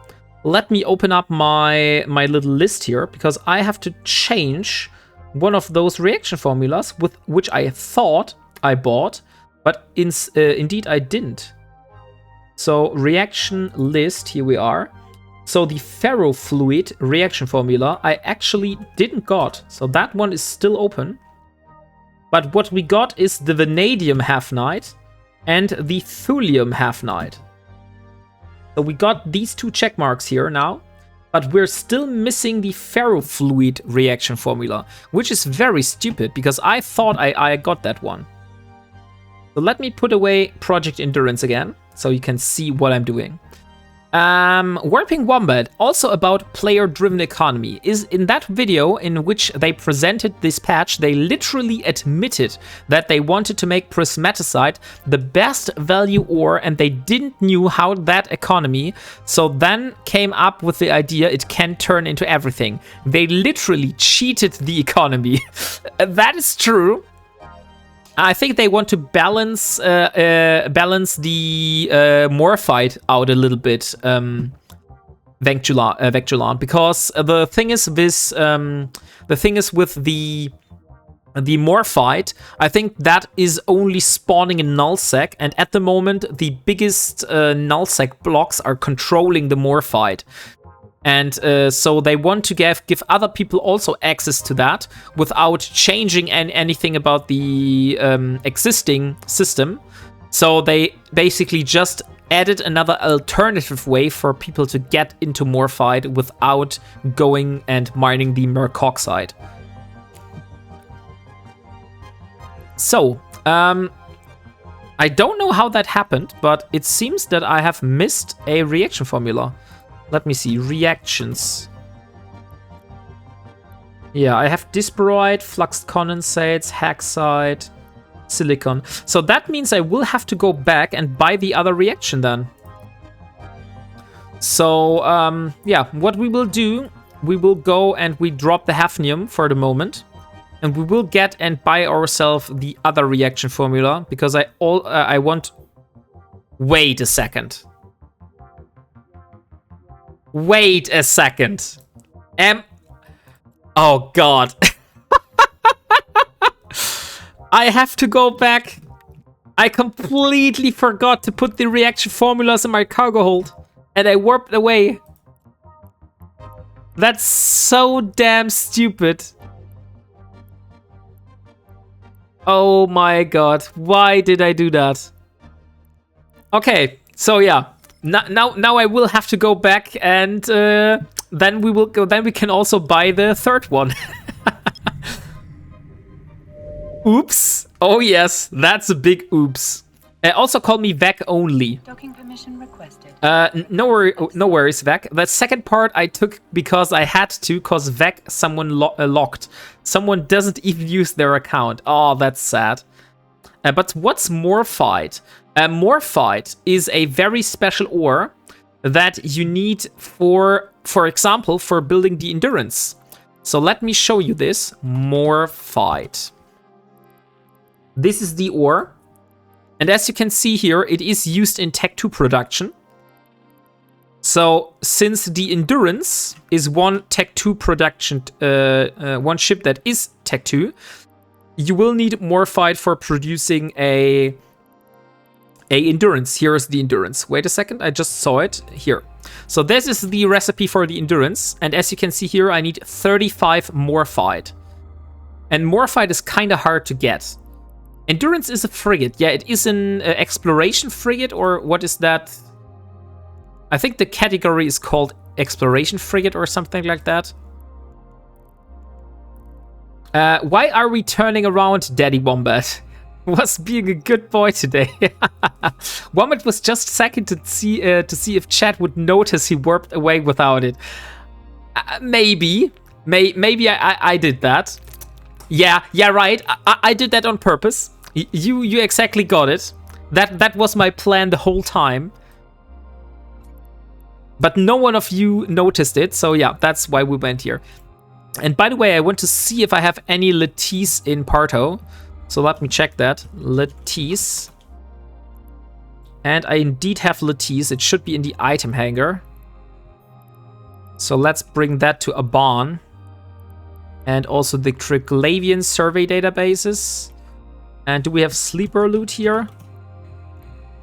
Let me open up my little list here, because I have to change one of those reaction formulas with which I thought I bought, but indeed I didn't. So, reaction list, here we are. So the ferrofluid reaction formula I actually didn't got. So that one is still open. But what we got is the vanadium half-night and the thulium half-night. So we got these two check marks here now. But we're still missing the ferrofluid reaction formula, which is very stupid because I thought I got that one. So let me put away Project Endurance again so you can see what I'm doing. WarpingWombat, also about player-driven economy, is in that video in which they presented this patch, they literally admitted that they wanted to make prismaticide the best value ore and they didn't knew how that economy, so then came up with the idea it can turn into everything. They literally cheated the economy. That is true. I think they want to balance the Morphite out a little bit, Vectulan, because the thing is with the Morphite, I think that is only spawning in nullsec, and at the moment the biggest nullsec blocks are controlling the Morphite. And so they want to give other people also access to that without changing anything about the existing system. So they basically just added another alternative way for people to get into Morphite without going and mining the mercoxide. So, I don't know how that happened, but it seems that I have missed a reaction formula. Let me see, reactions. Yeah, I have dysperite, fluxed condensates, haxite, silicon. So that means I will have to go back and buy the other reaction then. So, yeah, what we will do, we will go and we drop the hafnium for the moment. And we will get and buy ourselves the other reaction formula, because I want... Wait a second. Wait a second. Oh god. I have to go back. I completely forgot to put the reaction formulas in my cargo hold. And I warped away. That's so damn stupid. Oh my god. Why did I do that? Okay, so yeah. Now I will have to go back, and then we will go. Then we can also buy the third one. Oops! Oh yes, that's a big oops. Also call me Vec only. Docking permission requested. No worries, Vec. The second part I took because I had to, cause Vec someone locked. Someone doesn't even use their account. Oh, that's sad. But what's Morphite? Morphite is a very special ore that you need for example, for building the endurance. So let me show you this. Morphite. This is the ore. And as you can see here, it is used in Tech 2 production. So since the endurance is one Tech 2 production, one ship that is Tech 2, you will need Morphite for producing a A endurance. Here is the endurance. Wait a second, I just saw it here. So this is the recipe for the endurance. And as you can see here, I need 35 morphite. And morphite is kind of hard to get. Endurance is a frigate. Yeah, it is an exploration frigate, or what is that? I think the category is called exploration frigate or something like that. Why are we turning around, Daddy Wombat? Was being a good boy today. Wombat was just checking to see if chat would notice he warped away without it. Maybe I did that. Yeah, right. I did that on purpose. You exactly got it. That was my plan the whole time. But no one of you noticed it, so yeah, that's why we went here. And by the way, I want to see if I have any Lattice in Parto. So let me check that. Lattice. And I indeed have Lattice. It should be in the item hanger. So let's bring that to Aban. And also the Triglavian survey databases. And do we have sleeper loot here?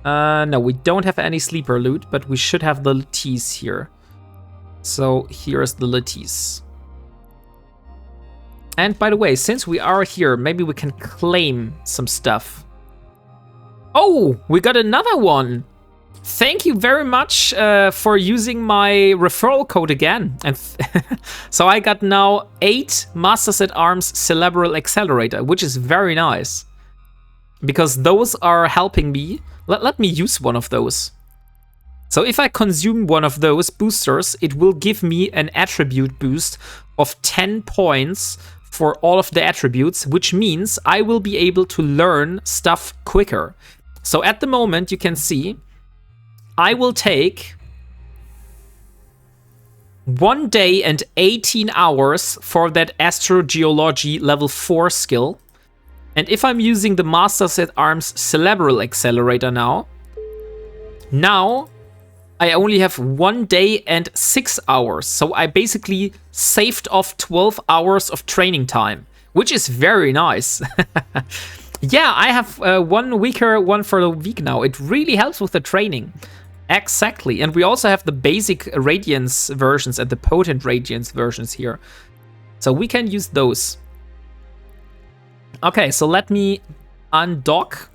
No, we don't have any sleeper loot, but we should have the Lattice here. So here's the Lattice. And by the way, since we are here, maybe we can claim some stuff. Oh, we got another one. Thank you very much for using my referral code again. And so I got now 8 Masters at Arms Cerebral Accelerator, which is very nice. Because those are helping me. Let me use one of those. So if I consume one of those boosters, it will give me an attribute boost of 10 points for all of the attributes, which means I will be able to learn stuff quicker. So at the moment, you can see, I will take 1 day and 18 hours for that astrogeology level 4 skill. And if I'm using the Masters at Arms Cerebral Accelerator now I only have 1 day and 6 hours. So I basically saved off 12 hours of training time, which is very nice. Yeah, I have one weaker one for the week now. It really helps with the training. Exactly. And we also have the basic Radiance versions and the potent Radiance versions here. So we can use those. Okay, so let me undock.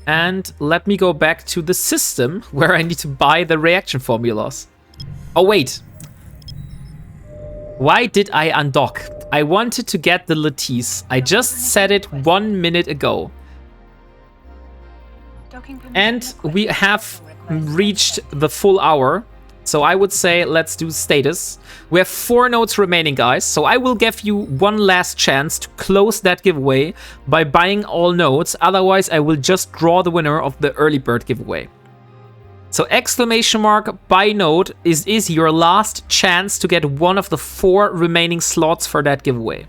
And let me go back to the system where I need to buy the reaction formulas. Oh, wait. Why did I undock? I wanted to get the Lattice. I just said it 1 minute ago. And we have reached the full hour. So I would say let's do status. We have 4 nodes remaining, guys. So I will give you one last chance to close that giveaway by buying all nodes. Otherwise, I will just draw the winner of the early bird giveaway. So exclamation mark buy node is your last chance to get one of the 4 remaining slots for that giveaway.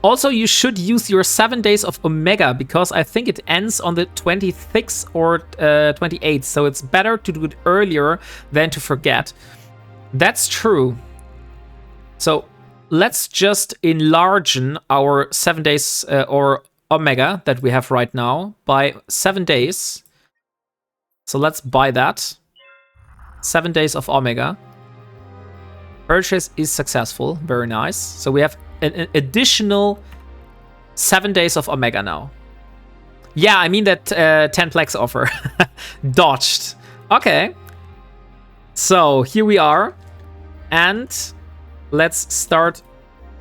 Also, you should use your 7 days of Omega, because I think it ends on the 26th or 28th. So it's better to do it earlier than to forget. That's true. So let's just enlarge our 7 days or Omega that we have right now by 7 days. So let's buy that. 7 days of Omega. Purchase is successful. Very nice. So we have an additional 7 days of Omega now. Yeah, I mean that 10 plex offer. Dodged. Okay. So here we are. And let's start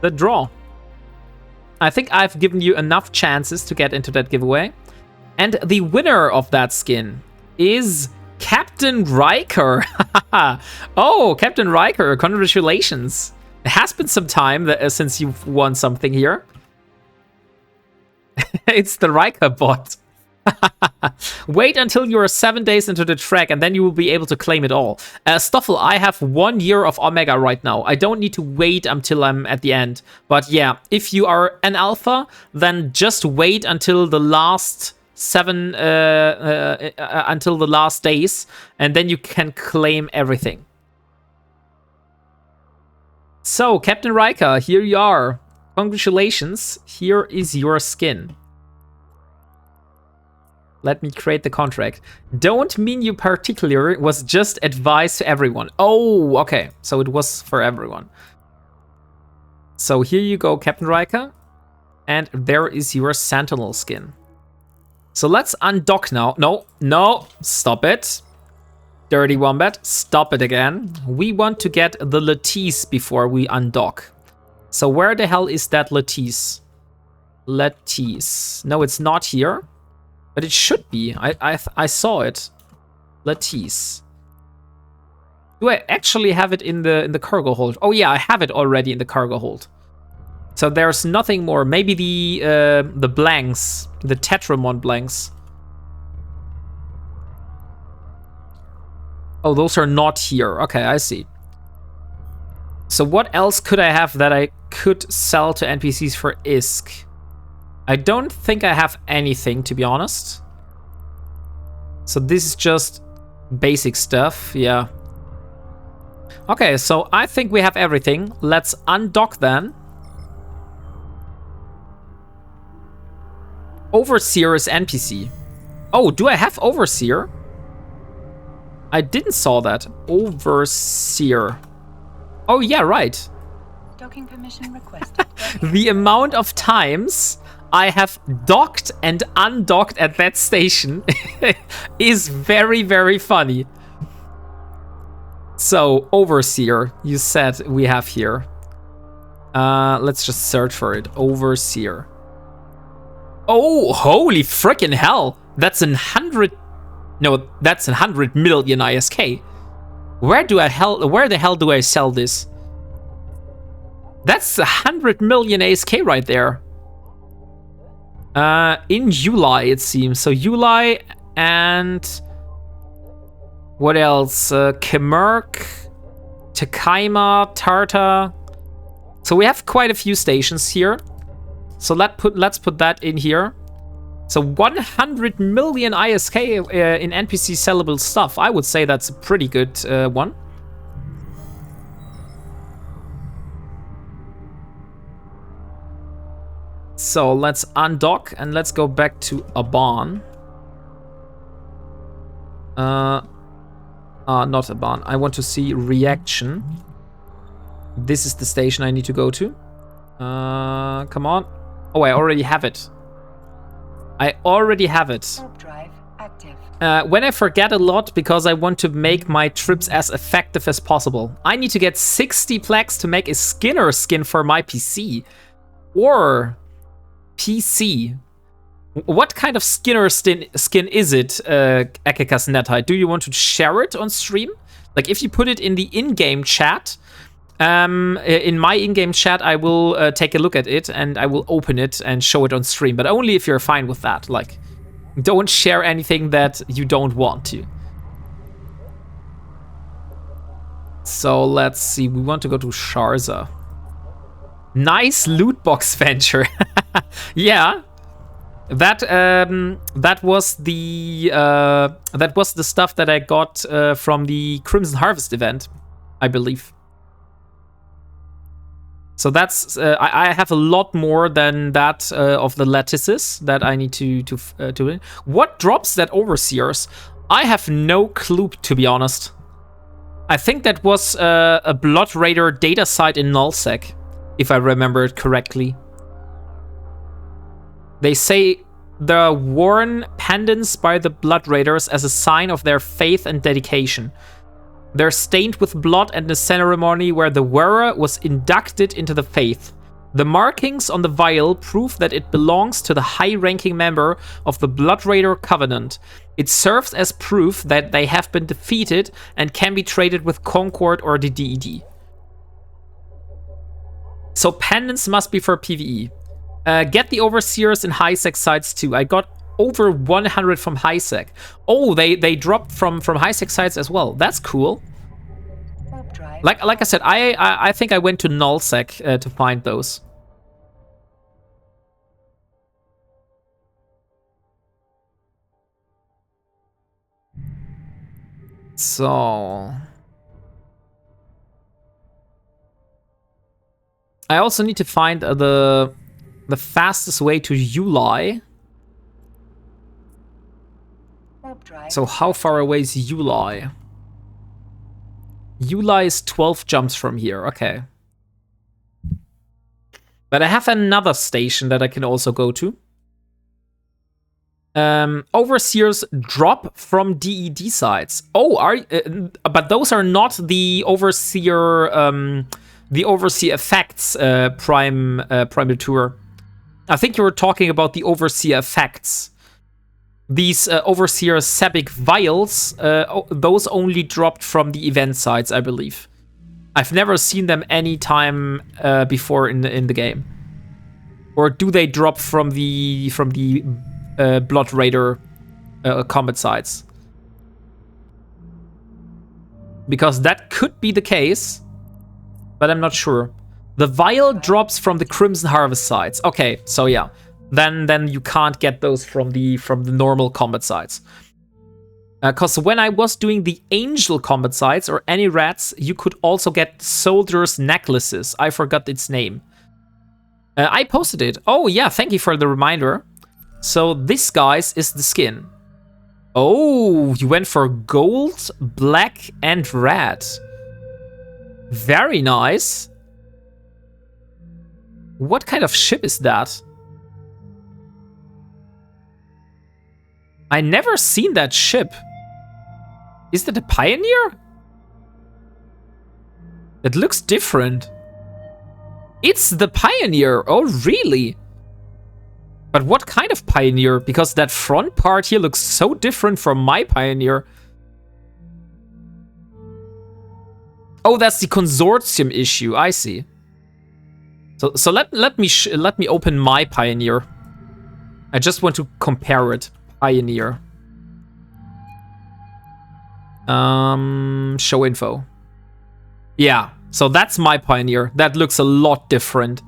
the draw. I think I've given you enough chances to get into that giveaway. And the winner of that skin is Captain Riker. Oh, Captain Riker, congratulations. It has been some time since you've won something here. It's the Riker bot. Wait until you're 7 days into the track and then you will be able to claim it all. Stoffel, I have 1 year of Omega right now. I don't need to wait until I'm at the end. But yeah, if you are an alpha, then just wait until the last until the last days, and then you can claim everything. So, Captain Riker, here you are. Congratulations. Here is your skin. Let me create the contract. Don't mean you particular, was just advice to everyone. Oh, okay. So it was for everyone. So here you go, Captain Riker. And there is your Sentinel skin. So let's undock now. No, stop it. Dirty Wombat, stop it again. We want to get the Lattice before we undock. So where the hell is that Lattice? Lattice. No, it's not here. But it should be. I saw it. Lattice. Do I actually have it in the cargo hold? Oh yeah, I have it already in the cargo hold. So there's nothing more. Maybe the blanks, the Tetramon blanks. Oh, those are not here. Okay, I see. So what else could I have that I could sell to NPCs for ISK? I don't think I have anything, to be honest. So this is just basic stuff, yeah. Okay, so I think we have everything. Let's undock then. Overseer is NPC. Oh, do I have Overseer? I didn't saw that. Overseer. Oh yeah, right. Docking permission requested. The amount of times I have docked and undocked at that station is very, very funny. So, Overseer, you said we have here. Let's just search for it. Overseer. Oh, holy freaking hell. That's 100... No, that's 100 million ISK. Where the hell do I sell this? That's 100 million ASK right there. In July, it seems. So July and... What else? Kemerk, Takaima, Tarta. So we have quite a few stations here. So let's put that in here. So 100 million ISK in NPC sellable stuff. I would say that's a pretty good one. So let's undock and let's go back to Aban. Not Aban. I want to see reaction. This is the station I need to go to. Come on. Oh, I already have it. I already have it. Warp drive active. When I forget a lot because I want to make my trips as effective as possible. I need to get 60 plaques to make a Skinner skin for my PC. Or PC. What kind of Skinner skin is it, Ekekas Netai? Do you want to share it on stream? Like, if you put it in the in-game chat, in my in-game chat, I will take a look at it and I will open it and show it on stream. But only if you're fine with that. Like, don't share anything that you don't want to. So, let's see. We want to go to Sharza. Nice loot box venture. Yeah. That was the stuff that I got from the Crimson Harvest event, I believe. So that's I have a lot more than that of the lattices that I need to win. What drops that Overseers? I have no clue, to be honest. I think that was a Blood Raider data site in Nullsec, if I remember it correctly. They say they're worn pendants by the Blood Raiders as a sign of their faith and dedication. They're stained with blood at the ceremony where the wearer was inducted into the faith. The markings on the vial prove that it belongs to the high-ranking member of the Blood Raider Covenant. It serves as proof that they have been defeated and can be traded with Concord or the DED. So pendants must be for PvE. Get the Overseers in high-sec sites too. I got over 100 from high-sec. Oh, they dropped from high-sec sites as well. That's cool. Like I said, I think I went to nullsec to find those. So I also need to find the fastest way to Uli. warp drive. So how far away is Yulai? Yulai is 12 jumps from here. Okay. But I have another station that I can also go to. Overseers drop from DED sites. Oh, but those are not the overseer effects primal tour. I think you were talking about the overseer effects. These overseer Sebic vials, those only dropped from the event sites, I believe. I've never seen them any time before in the game. Or do they drop from the Blood Raider combat sites? Because that could be the case, but I'm not sure. The vial drops from the Crimson Harvest sites. Okay, so yeah. Then you can't get those from the normal combat sites. Because when I was doing the Angel combat sites or any rats, you could also get soldiers' necklaces. I forgot its name. I posted it. Oh yeah, thank you for the reminder. So this, guys, is the skin. Oh, you went for gold, black, and red. Very nice. What kind of ship is that? I never seen that ship. Is that a Pioneer? It looks different. It's the Pioneer. Oh, really? But what kind of Pioneer? Because that front part here looks so different from my Pioneer. Oh, that's the consortium issue. I see. So let me open my Pioneer. I just want to compare it. Pioneer. Show info. Yeah, so that's my Pioneer. That looks a lot different.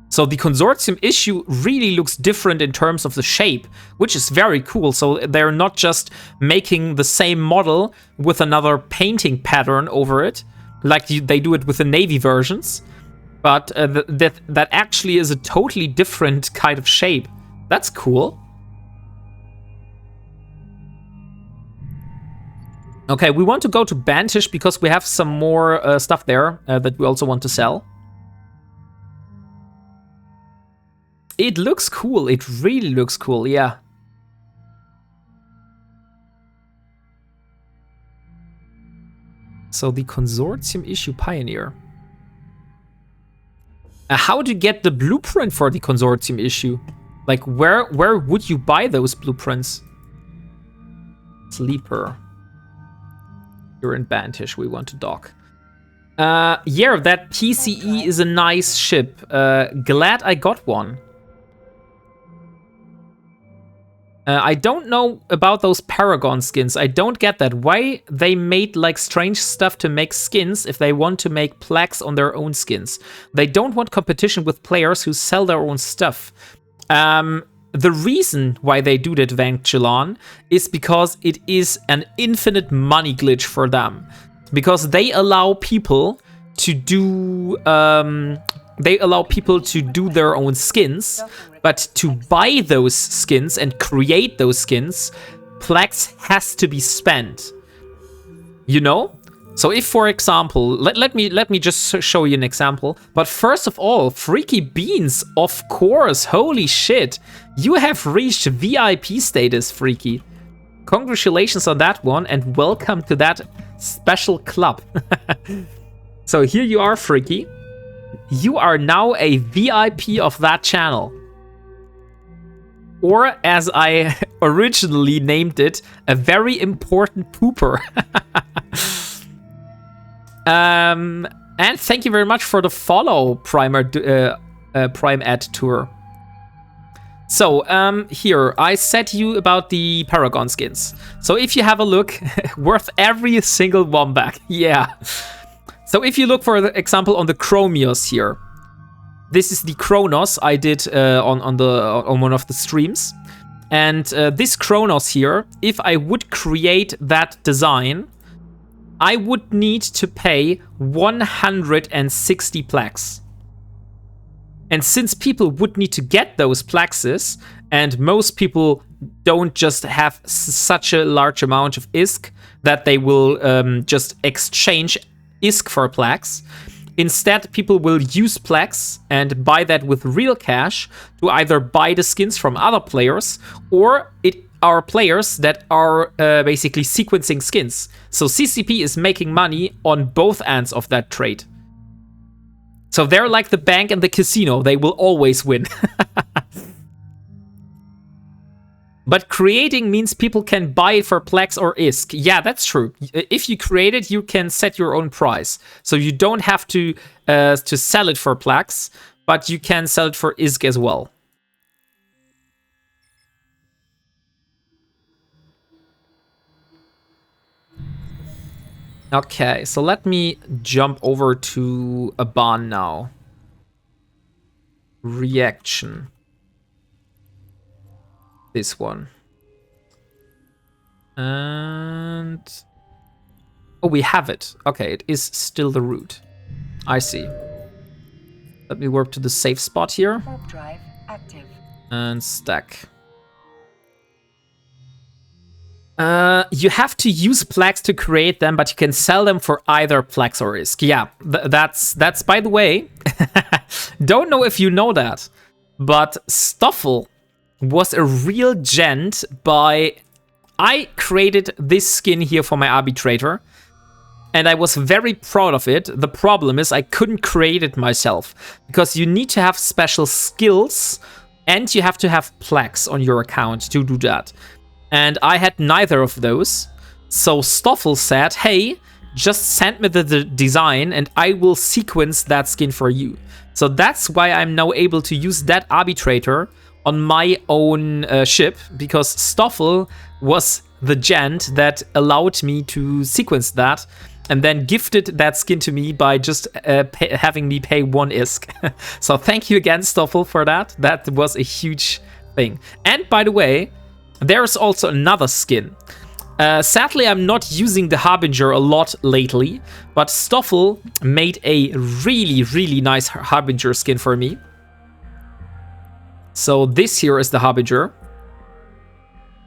So the consortium issue really looks different in terms of the shape, which is very cool. So they're not just making the same model with another painting pattern over it, like they do it with the Navy versions, but that actually is a totally different kind of shape. That's cool. Okay, we want to go to Bantish because we have some more stuff there that we also want to sell. It looks cool. It really looks cool, yeah. So the consortium issue Pioneer. How do you get the blueprint for the consortium issue? Like, where would you buy those blueprints? Sleeper. You're in Bantish, we want to dock. Yeah, that PCE is a nice ship. Glad I got one. I don't know about those Paragon skins. I don't get that. Why they made like strange stuff to make skins if they want to make plaques on their own skins. They don't want competition with players who sell their own stuff. The reason why they do that, Vangchelan, is because it is an infinite money glitch for them. Because they allow people to do their own skins, but to buy those skins and create those skins, plaques has to be spent. You know? So if, for example, let me just show you an example. But first of all, Freaky Beans, of course, holy shit. You have reached VIP status, Freaky. Congratulations on that one, and welcome to that special club. So here you are, Freaky. You are now a VIP of that channel. Or, as I originally named it, a very important pooper. And thank you very much for the follow, Prime Ad Tour. So, here, I said you about the Paragon skins. So if you have a look, worth every single one back. Yeah. So if you look, for example, on the Chromios here. This is the Kronos I did on one of the streams. And this Kronos here, if I would create that design, I would need to pay 160 plaques. And since people would need to get those plaques, And most people don't just have such a large amount of ISK that they will just exchange ISK for Plex. Instead, people will use Plex and buy that with real cash to either buy the skins from other players, or it are players that are basically sequencing skins. So CCP is making money on both ends of that trade. So they're like the bank and the casino. They will always win. But creating means people can buy it for Plex or ISK. Yeah, that's true. If you create it, you can set your own price. So you don't have to sell it for Plex, but you can sell it for ISK as well. Okay, so let me jump over to a barn now. Reaction. This one. And... oh, we have it. Okay, it is still the root. I see. Let me warp to the safe spot here. Warp drive active. And stack. You have to use Plex to create them, but you can sell them for either Plex or ISK. Yeah, that's by the way. Don't know if you know that, but Stoffel was a real gent by... I created this skin here for my arbitrator, and I was very proud of it. The problem is I couldn't create it myself, because you need to have special skills, and you have to have Plex on your account to do that. And I had neither of those. So Stoffel said, hey, just send me the design and I will sequence that skin for you. So that's why I'm now able to use that arbitrator on my own ship, because Stoffel was the gent that allowed me to sequence that and then gifted that skin to me by just having me pay 1 ISK. So thank you again, Stoffel, for that. That was a huge thing. And by the way, there's also another skin. Sadly, I'm not using the Harbinger a lot lately, but Stoffel made a really, really nice Harbinger skin for me. So this here is the Harbinger.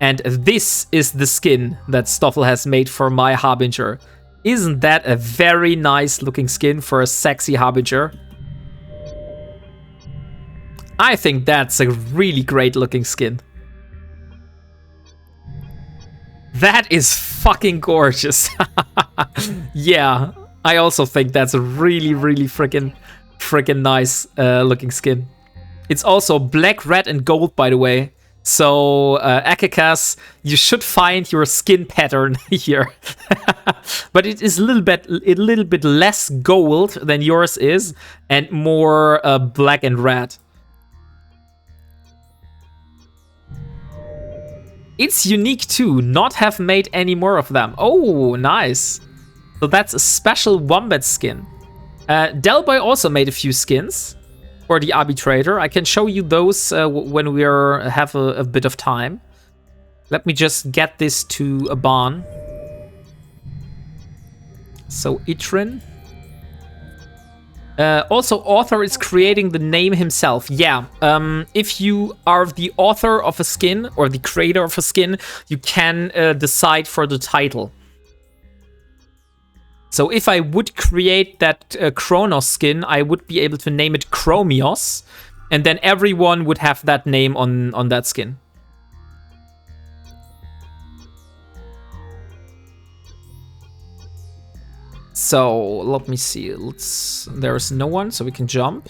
And this is the skin that Stoffel has made for my Harbinger. Isn't that a very nice looking skin for a sexy Harbinger? I think that's a really great looking skin. That is fucking gorgeous. Yeah, I also think that's a really, really freaking nice looking skin. It's also black, red, and gold, by the way. So, Akakas, you should find your skin pattern here. But it is a little bit less gold than yours is, and more black and red. It's unique too, not have made any more of them. Oh, nice. So that's a special wombat skin. Delboy also made a few skins for the arbitrator. I can show you those when we have a bit of time. Let me just get this to a barn. So Itrin. Also, author is creating the name himself. Yeah, if you are the author of a skin or the creator of a skin, you can decide for the title. So if I would create that Kronos skin, I would be able to name it Chromios, and then everyone would have that name on that skin. So let me see. There's no one, so we can jump.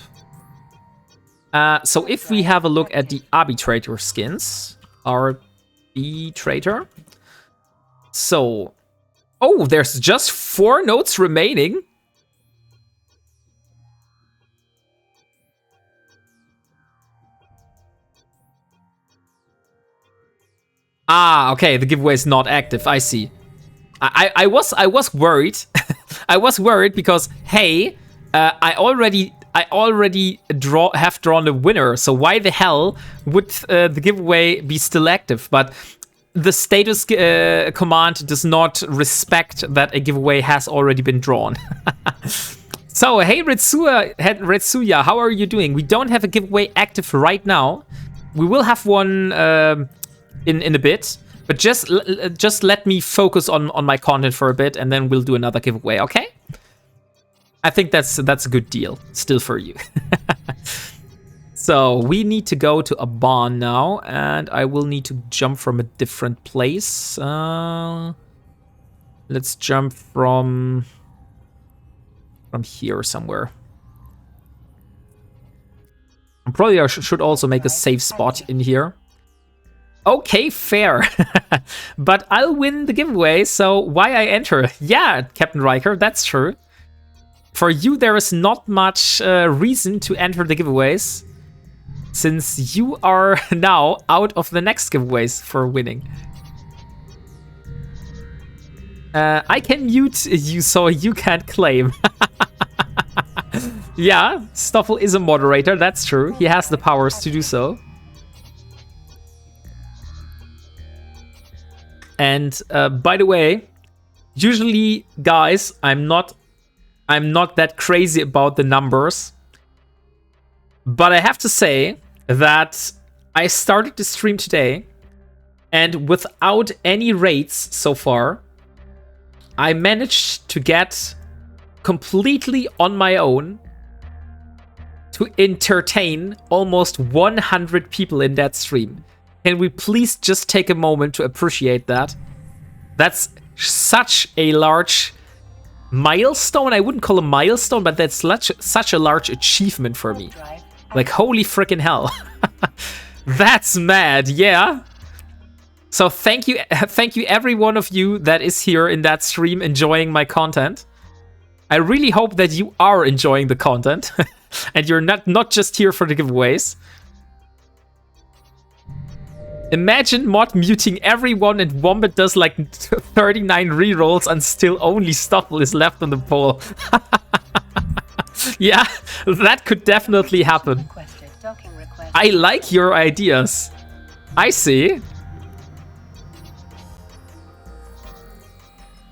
So if we have a look at the arbitrator skins, arbitrator. So, oh, there's just 4 notes remaining. Ah, okay, the giveaway is not active. I see. I was worried. I was worried because, hey, I already have drawn a winner. So why the hell would the giveaway be still active? But the status command does not respect that a giveaway has already been drawn. So, hey, Retsuya, how are you doing? We don't have a giveaway active right now. We will have one in a bit, but just let me focus on my content for a bit, and then we'll do another giveaway, okay? I think that's a good deal still for you. So we need to go to a barn now, and I will need to jump from a different place. Let's jump from here somewhere. Probably I should also make a safe spot in here. Okay, fair. But I'll win the giveaway, so why I enter? Yeah, Captain Riker, that's true. For you, there is not much reason to enter the giveaways, since you are now out of the next giveaways for winning. I can mute you so you can't claim. Yeah, Stoffel is a moderator, that's true. He has the powers to do so. And by the way, usually, guys, I'm not that crazy about the numbers. But I have to say that I started the stream today, and without any raids so far, I managed to get completely on my own to entertain almost 100 people in that stream. Can we please just take a moment to appreciate that? That's such a large milestone. I wouldn't call it a milestone, but that's such a large achievement for me. Like, holy freaking hell. That's mad, yeah. So thank you every one of you that is here in that stream enjoying my content. I really hope that you are enjoying the content and you're not just here for the giveaways. Imagine mod muting everyone and Wombat does like 39 rerolls and still only Stoffel is left on the poll. Yeah, that could definitely happen. I like your ideas. I see.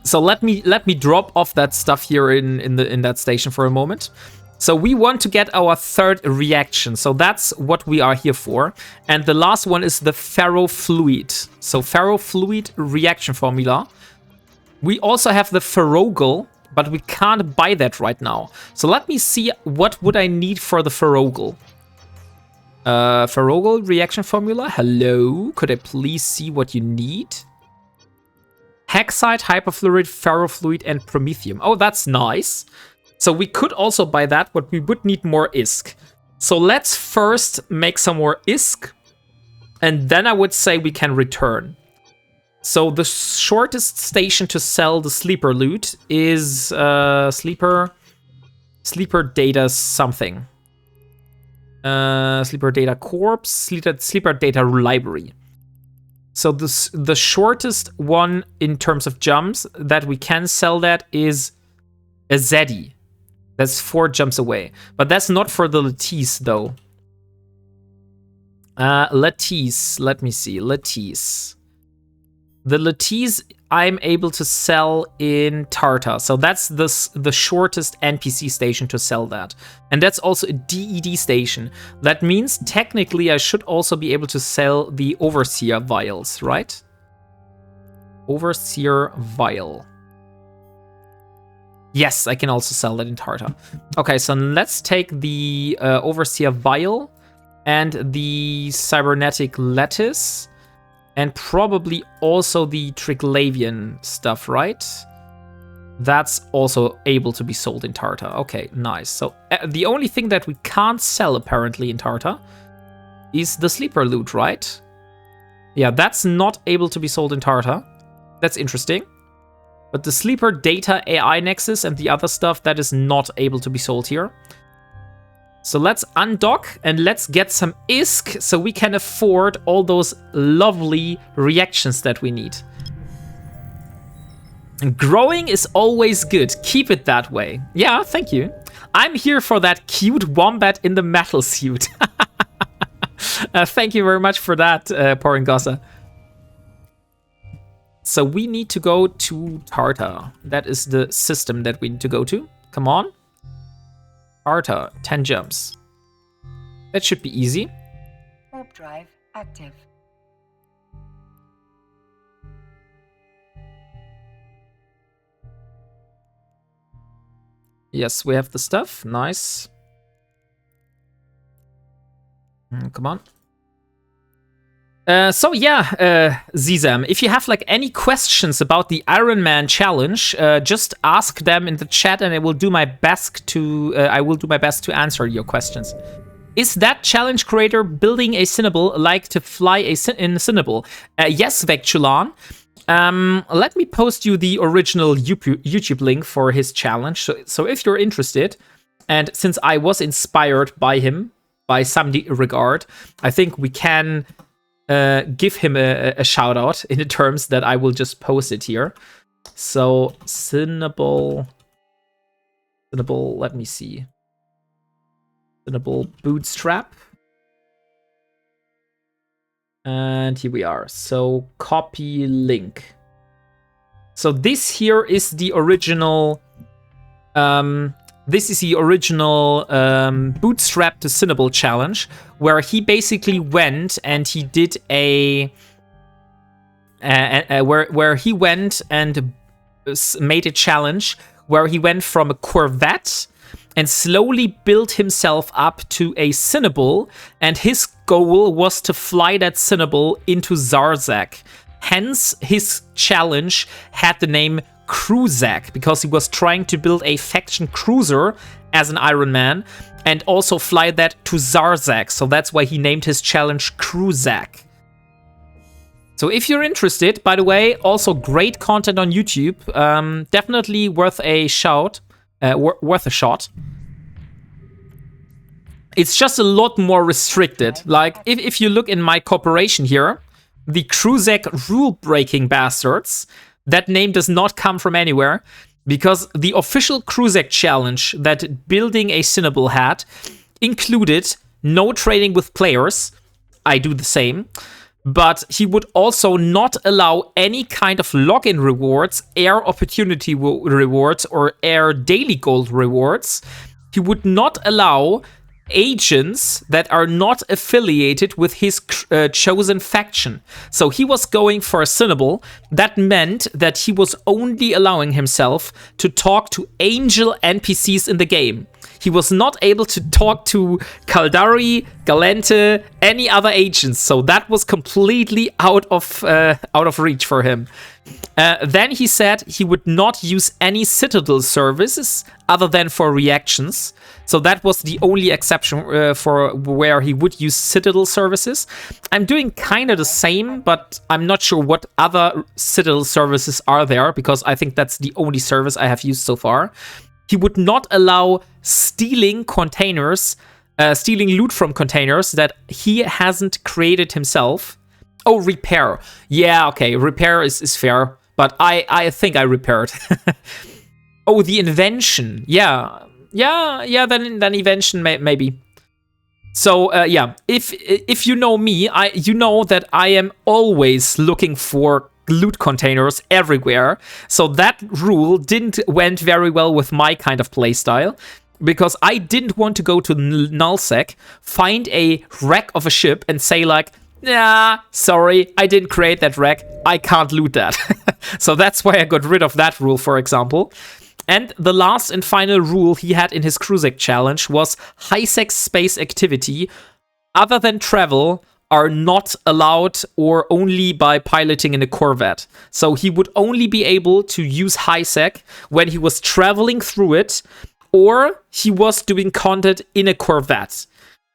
So let me drop off that stuff here in that station for a moment. So we want to get our third reaction. So that's what we are here for. And the last one is the ferrofluid. So ferrofluid reaction formula. We also have the ferrogal, but we can't buy that right now. So let me see what would I need for the ferrogal. Ferrogal reaction formula. Hello, could I please see what you need? Hexite, hyperfluid, ferrofluid, and promethium. Oh, that's nice. So we could also buy that, but we would need more ISK. So let's first make some more ISK, and then I would say we can return. So the shortest station to sell the sleeper loot is sleeper data something. Sleeper data corpse, sleeper data library. So the shortest one in terms of jumps that we can sell that is a Zeddy. That's 4 jumps away. But that's not for the Lattice, though. Lattice. Let me see. Lattice. The Lattice I'm able to sell in Tarta. So that's the shortest NPC station to sell that. And that's also a DED station. That means technically I should also be able to sell the Overseer vials, right? Overseer vial. Yes, I can also sell that in Tarta. Okay, so let's take the Overseer Vial and the Cybernetic Lattice and probably also the Triglavian stuff, right? That's also able to be sold in Tarta. Okay, nice. So the only thing that we can't sell apparently in Tarta is the Sleeper loot, right? Yeah, that's not able to be sold in Tarta. That's interesting. But the Sleeper Data AI Nexus and the other stuff, that is not able to be sold here. So let's undock and let's get some ISK so we can afford all those lovely reactions that we need. And growing is always good. Keep it that way. Yeah, thank you. I'm here for that cute wombat in the metal suit. Thank you very much for that, Poringosa. So we need to go to Tarta. That is the system that we need to go to. Come on. Tarta, 10 jumps. That should be easy. Warp drive active. Yes, we have the stuff. Nice. Come on. So yeah, Zizam, if you have like any questions about the Ironman challenge, just ask them in the chat, and I will do my best to answer your questions. Is that challenge creator building a Cinnable like to fly in a Cinnable? Yes, Vectulan. Let me post you the original YouTube link for his challenge. So if you're interested, and since I was inspired by him by some regard, I think we can give him a shout out in the terms that I will just post it here. So Cinnable, let me see. Cinnable Bootstrap. And here we are. So copy link. So this here is the original. This is the original Bootstrap to Cinnable challenge, where he basically went and he did where he went and made a challenge where he went from a Corvette and slowly built himself up to a Cinnable, and his goal was to fly that Cinnable into Zarzak. Hence, his challenge had the name Cruzak, because he was trying to build a faction cruiser as an Ironman and also fly that to Zarzak. So that's why he named his challenge Cruzak. So if you're interested, by the way, also great content on YouTube. Definitely worth a shot. It's just a lot more restricted. Like, if you look in my corporation here, the Cruzak rule-breaking bastards, that name does not come from anywhere, because the official Cruzak challenge that building a Cinnable had included no trading with players. I do the same. But he would also not allow any kind of login rewards, air opportunity rewards, or air daily gold rewards. He would not allow agents that are not affiliated with his chosen faction. So he was going for a Cinnable. That meant that he was only allowing himself to talk to angel NPCs in the game. He was not able to talk to Kaldari, Galente, any other agents. So that was completely out of reach for him. Then he said he would not use any Citadel services other than for reactions. So that was the only exception for where he would use Citadel services. I'm doing kind of the same, but I'm not sure what other Citadel services are there, because I think that's the only service I have used so far. He would not allow stealing containers, stealing loot from containers that he hasn't created himself. Oh, repair. Yeah, okay, repair is fair, but I think I repaired. Oh, the invention. Yeah, then invention maybe. So, yeah, if you know me, you know that I am always looking for loot containers everywhere. So that rule went very well with my kind of playstyle, because I didn't want to go to nullsec, find a wreck of a ship and say like, nah, sorry, I didn't create that wreck, I can't loot that. So that's why I got rid of that rule, for example. And the last and final rule he had in his Cruzak challenge was high-sec space activity other than travel are not allowed, or only by piloting in a Corvette. So he would only be able to use high-sec when he was traveling through it, or he was doing content in a Corvette.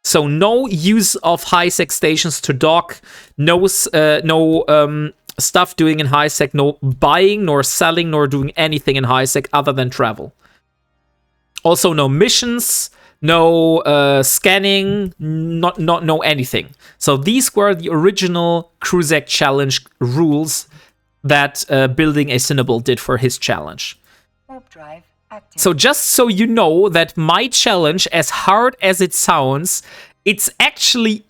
So no use of high-sec stations to dock, no stuff doing in high-sec, no buying, nor selling, nor doing anything in high-sec other than travel. Also no missions, no scanning, no anything. So these were the original Cruzak challenge rules that building a Cinnable did for his challenge. Warp drive active. So just so you know that my challenge, as hard as it sounds, it's actually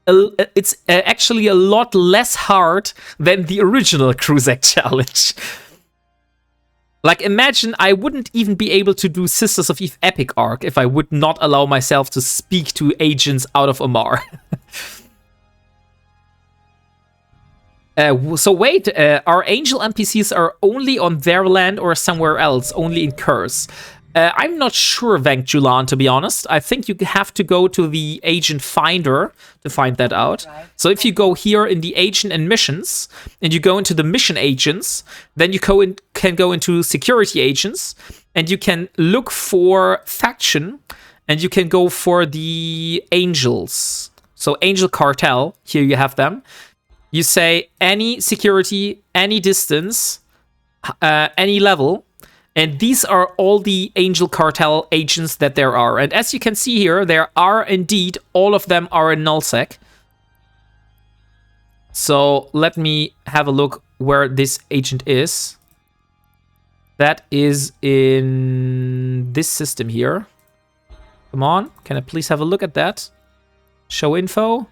a lot less hard than the original Cruzak challenge. Like, imagine I wouldn't even be able to do Sisters of Eve Epic Arc if I would not allow myself to speak to agents out of Omar. So wait, our angel NPCs are only on their land or somewhere else, only in Curse? I'm not sure, Vank Julan, to be honest. I think you have to go to the agent finder to find that out. So if you go here in the agent and missions, and you go into the mission agents, then you can go into security agents, and you can look for faction, and you can go for the angels. So angel cartel, here you have them. You say any security, any distance, any level, and these are all the Angel Cartel agents that there are. And as you can see here, there are indeed, all of them are in nullsec. So let me have a look where this agent is. That is in this system here. Come on, can I please have a look at that? Show info.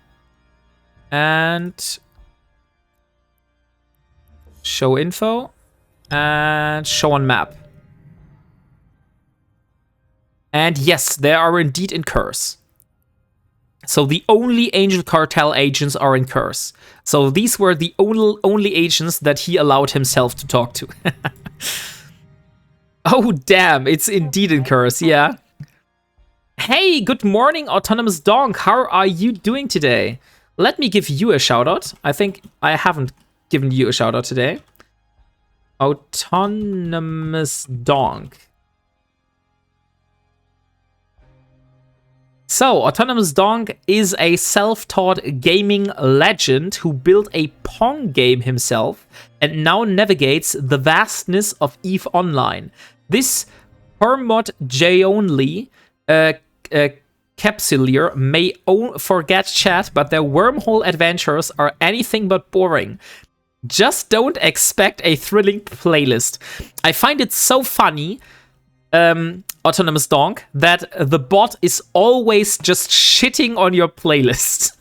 And show info. And show on map. And yes, they are indeed in Curse. So the only Angel Cartel agents are in Curse. So these were the only agents that he allowed himself to talk to. Oh, damn, it's indeed in Curse, yeah. Hey, good morning, Autonomous Donk. How are you doing today? Let me give you a shout out. I think I haven't given you a shout out today. Autonomous Donk. So, Autonomous Donk is a self-taught gaming legend who built a Pong game himself and now navigates the vastness of EVE Online. This Hermod J-only capsuleer may forget chat, but their wormhole adventures are anything but boring. Just don't expect a thrilling playlist. I find it so funny, Autonomous Donk, that the bot is always just shitting on your playlist.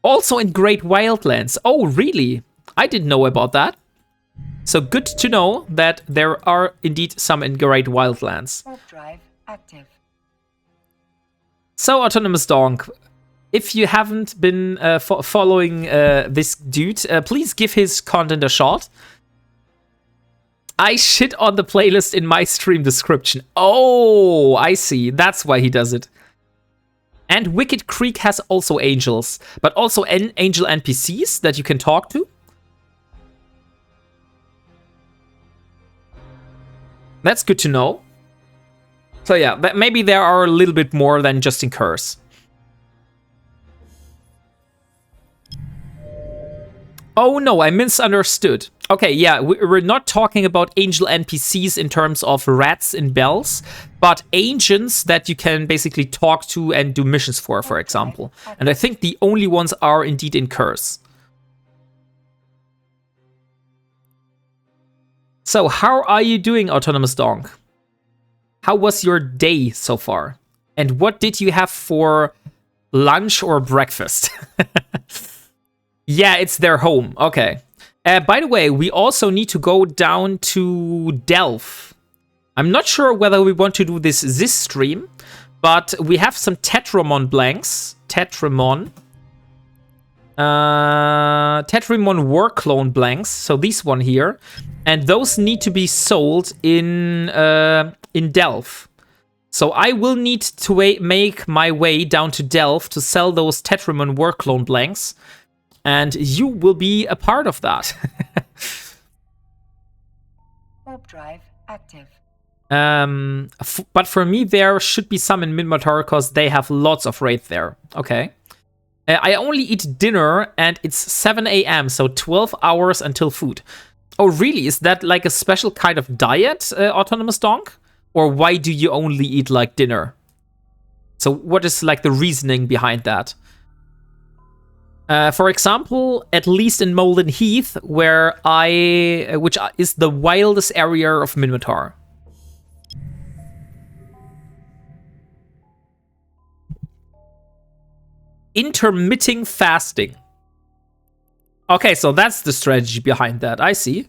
Also in Great Wildlands. Oh, really? I didn't know about that. So good to know that there are indeed some in Great Wildlands. Warp drive active. So, Autonomous Donk, if you haven't been following this dude, please give his content a shot. I shit on the playlist in my stream description. Oh, I see. That's why he does it. And Wicked Creek has also angels, but also angel NPCs that you can talk to. That's good to know. So yeah, maybe there are a little bit more than just in Curse. Oh no, I misunderstood. Okay, yeah, we're not talking about angel NPCs in terms of rats and bells, but agents that you can basically talk to and do missions for example. And I think the only ones are indeed in Curse. So, how are you doing, Autonomous Donk? How was your day so far? And what did you have for lunch or breakfast? Yeah, it's their home. Okay. By the way, we also need to go down to Delph. I'm not sure whether we want to do this stream, but we have some Tetramon blanks. Tetramon War Clone blanks. So these one here. And those need to be sold in Delph. So I will need to make my way down to Delph to sell those Tetramon War Clone blanks. And you will be a part of that. Warp drive active. But for me, there should be some in Minmatar because they have lots of raid there. Okay. I only eat dinner and it's 7 a.m. So 12 hours until food. Oh, really? Is that like a special kind of diet, Autonomous Donk? Or why do you only eat like dinner? So what is like the reasoning behind that? For example, at least in Molden Heath, which is the wildest area of Minmatar. Intermittent fasting. Okay, so that's the strategy behind that. I see.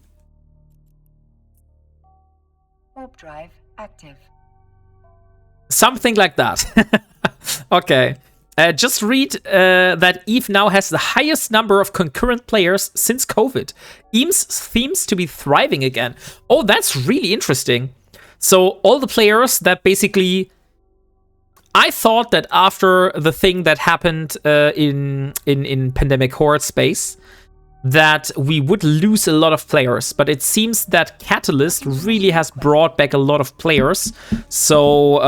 Warp drive active. Something like that. Okay. Just read that Eve now has the highest number of concurrent players since COVID. Seems to be thriving again. Oh, that's really interesting. So all the players that basically... I thought that after the thing that happened in Pandemic Horde space, that we would lose a lot of players. But it seems that Catalyst really has brought back a lot of players. So,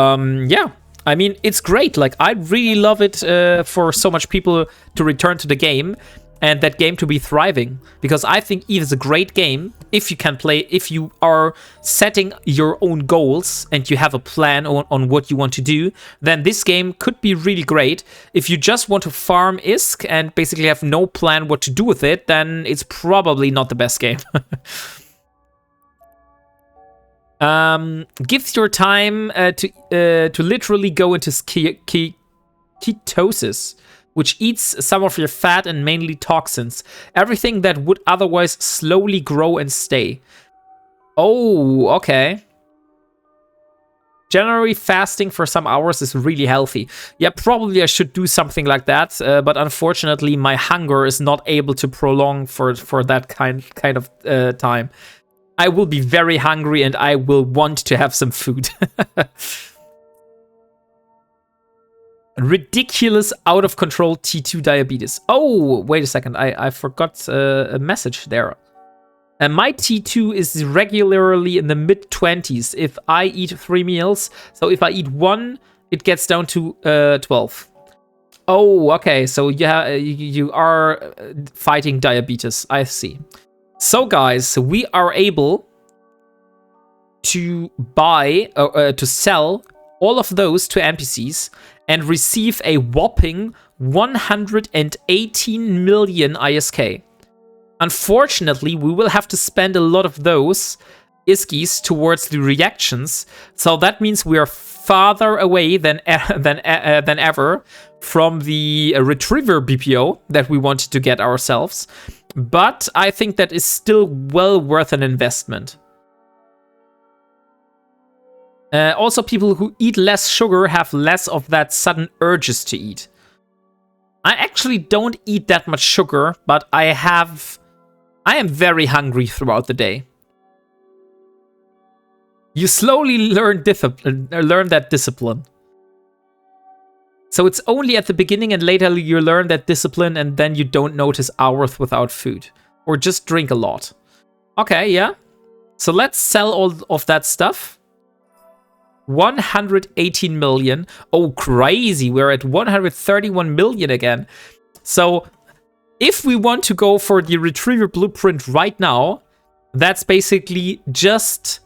yeah. I mean, it's great. Like, I really love it for so much people to return to the game and that game to be thriving. Because I think Eve is a great game if you can play, if you are setting your own goals and you have a plan on what you want to do, then this game could be really great. If you just want to farm ISK and basically have no plan what to do with it, then it's probably not the best game. Gives your time to literally go into ketosis, which eats some of your fat and mainly toxins. Everything that would otherwise slowly grow and stay. Oh, okay. Generally, fasting for some hours is really healthy. Yeah, probably I should do something like that, but unfortunately, my hunger is not able to prolong for that kind of time. I will be very hungry and I will want to have some food. Ridiculous, out of control T2 diabetes. Oh, wait a second. I forgot a message there. My T2 is regularly in the mid-20s if I eat 3 meals. So if I eat 1, it gets down to 12. Oh, okay. So yeah, you are fighting diabetes. I see. So guys, we are able to buy, to sell all of those to NPCs and receive a whopping 118 million ISK. Unfortunately, we will have to spend a lot of those ISKs towards the reactions, so that means we are farther away than ever from the retriever BPO that we wanted to get ourselves. But I think that is still well worth an investment. Also, people who eat less sugar have less of that sudden urges to eat. I actually don't eat that much sugar, but I am very hungry throughout the day. You slowly learn that discipline. So it's only at the beginning and later you learn that discipline and then you don't notice hours without food. Or just drink a lot. Okay, yeah. So let's sell all of that stuff. 118 million. Oh, crazy. We're at 131 million again. So if we want to go for the retriever blueprint right now, that's basically just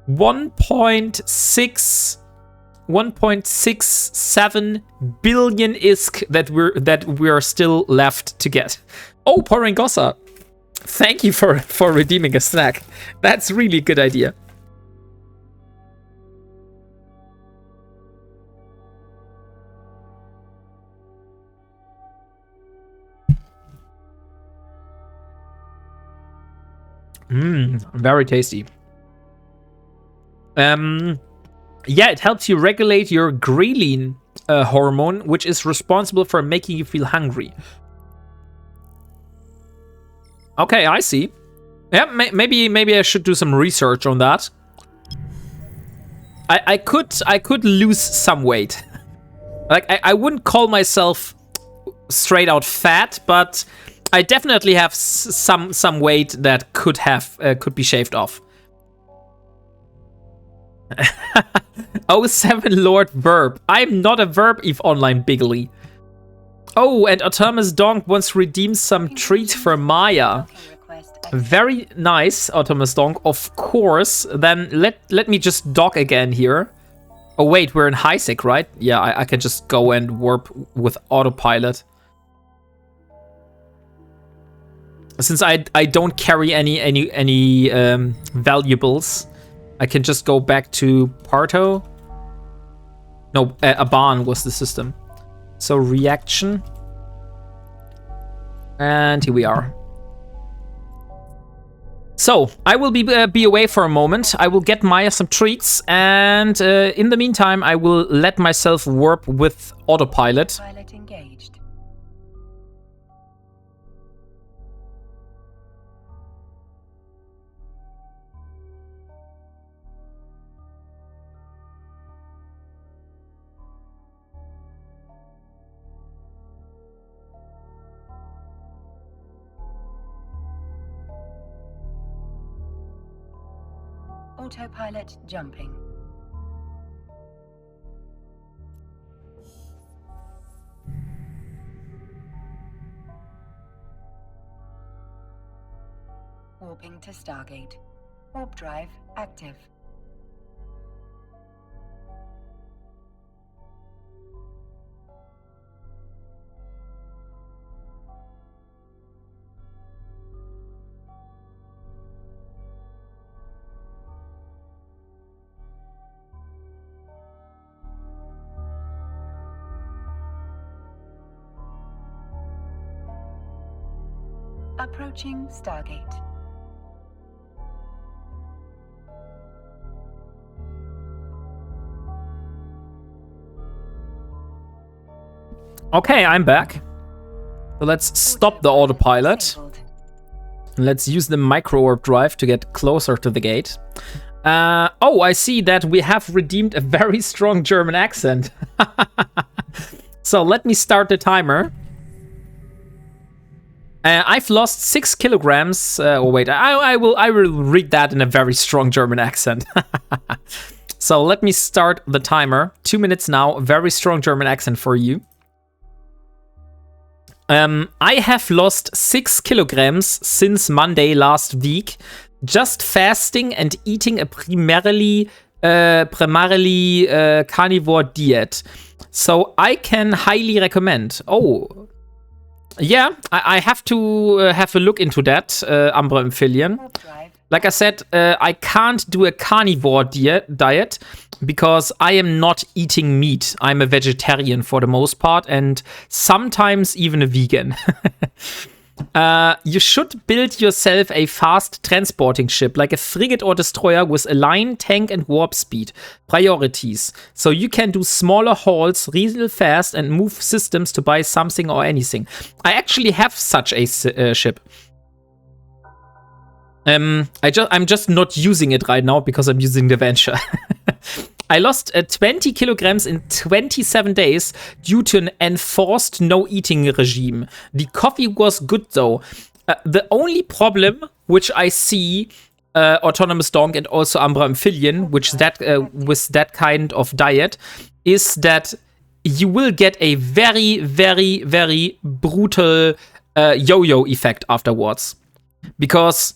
1.67 billion ISK that we're still left to get. Oh, Poringosa, thank you for redeeming a snack. That's really a good idea. Very tasty. Yeah, it helps you regulate your ghrelin hormone, which is responsible for making you feel hungry. Okay, I see. Yeah, maybe I should do some research on that. I could lose some weight. Like I wouldn't call myself straight out fat, but I definitely have some weight that could be shaved off. 07 Lord Verb. I'm not a Verb Eve Online Bigly. Oh, and Autonomous Donk wants to redeem some treat for Maya. Very nice, Autonomous Donk. Of course. Then let me just dock again here. Oh wait, we're in Highsec, right? Yeah, I can just go and warp with autopilot. Since I don't carry any valuables, I can just go back to Parto. No, Aban was the system. So reaction. And here we are. So, I will be away for a moment. I will get Maya some treats, and in the meantime, I will let myself warp with autopilot. Pilot engaged. Autopilot jumping. Warping to Stargate. Warp drive active. Approaching Stargate. Okay, I'm back. So let's stop the autopilot. Disabled. Let's use the micro warp drive to get closer to the gate. Oh, I see that we have redeemed a very strong German accent. So let me start the timer. I've lost 6 kilograms. Oh wait, I will read that in a very strong German accent. So let me start the timer. 2 minutes now. Very strong German accent for you. I have lost 6 kilograms since Monday last week, just fasting and eating a primarily carnivore diet. So I can highly recommend. Oh. Yeah, I have to have a look into that, Umbra Amphibian. Like I said, I can't do a carnivore diet because I am not eating meat. I'm a vegetarian for the most part and sometimes even a vegan. You should build yourself a fast transporting ship, like a frigate or destroyer with a line, tank, and warp speed. Priorities. So you can do smaller hauls real fast and move systems to buy something or anything. I actually have such a ship. I'm just not using it right now because I'm using the Venture. I lost 20 kilograms in 27 days due to an enforced no-eating regime. The coffee was good though. The only problem which I see, Autonomous Donk and also Umbra Amphibian, which that with that kind of diet, is that you will get a very, very, very brutal yo-yo effect afterwards. Because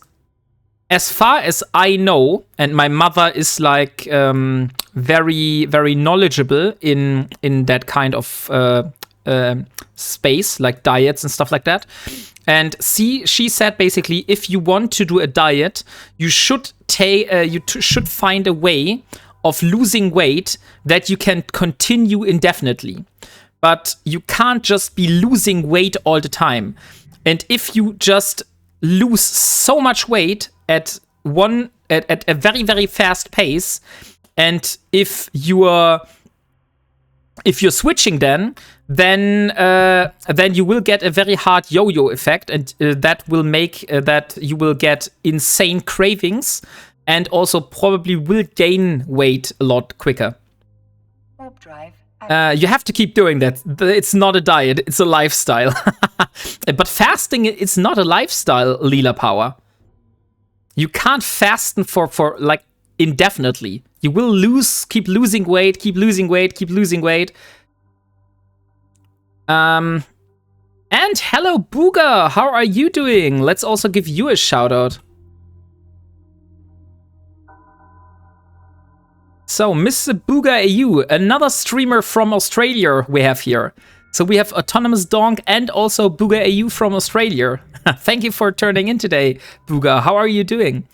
as far as I know, and my mother is like very, very knowledgeable in that kind of space, like diets and stuff like that. And she said basically, if you want to do a diet, you should should find a way of losing weight that you can continue indefinitely. But you can't just be losing weight all the time. And if you just lose so much weight at a very, very fast pace, and if you're switching then you will get a very hard yo-yo effect, and that will make that you will get insane cravings and also probably will gain weight a lot quicker. Warp drive. You have to keep doing that. It's not a diet, it's a lifestyle. But fasting, it's not a lifestyle, Lila Power. You can't fasten for like indefinitely. You will keep losing weight. And hello, Booga, how are you doing? Let's also give you a shout out. So, Mr. Booga AU, another streamer from Australia we have here. So we have Autonomous Donk and also Booga AU from Australia. Thank you for turning in today, Booga. How are you doing?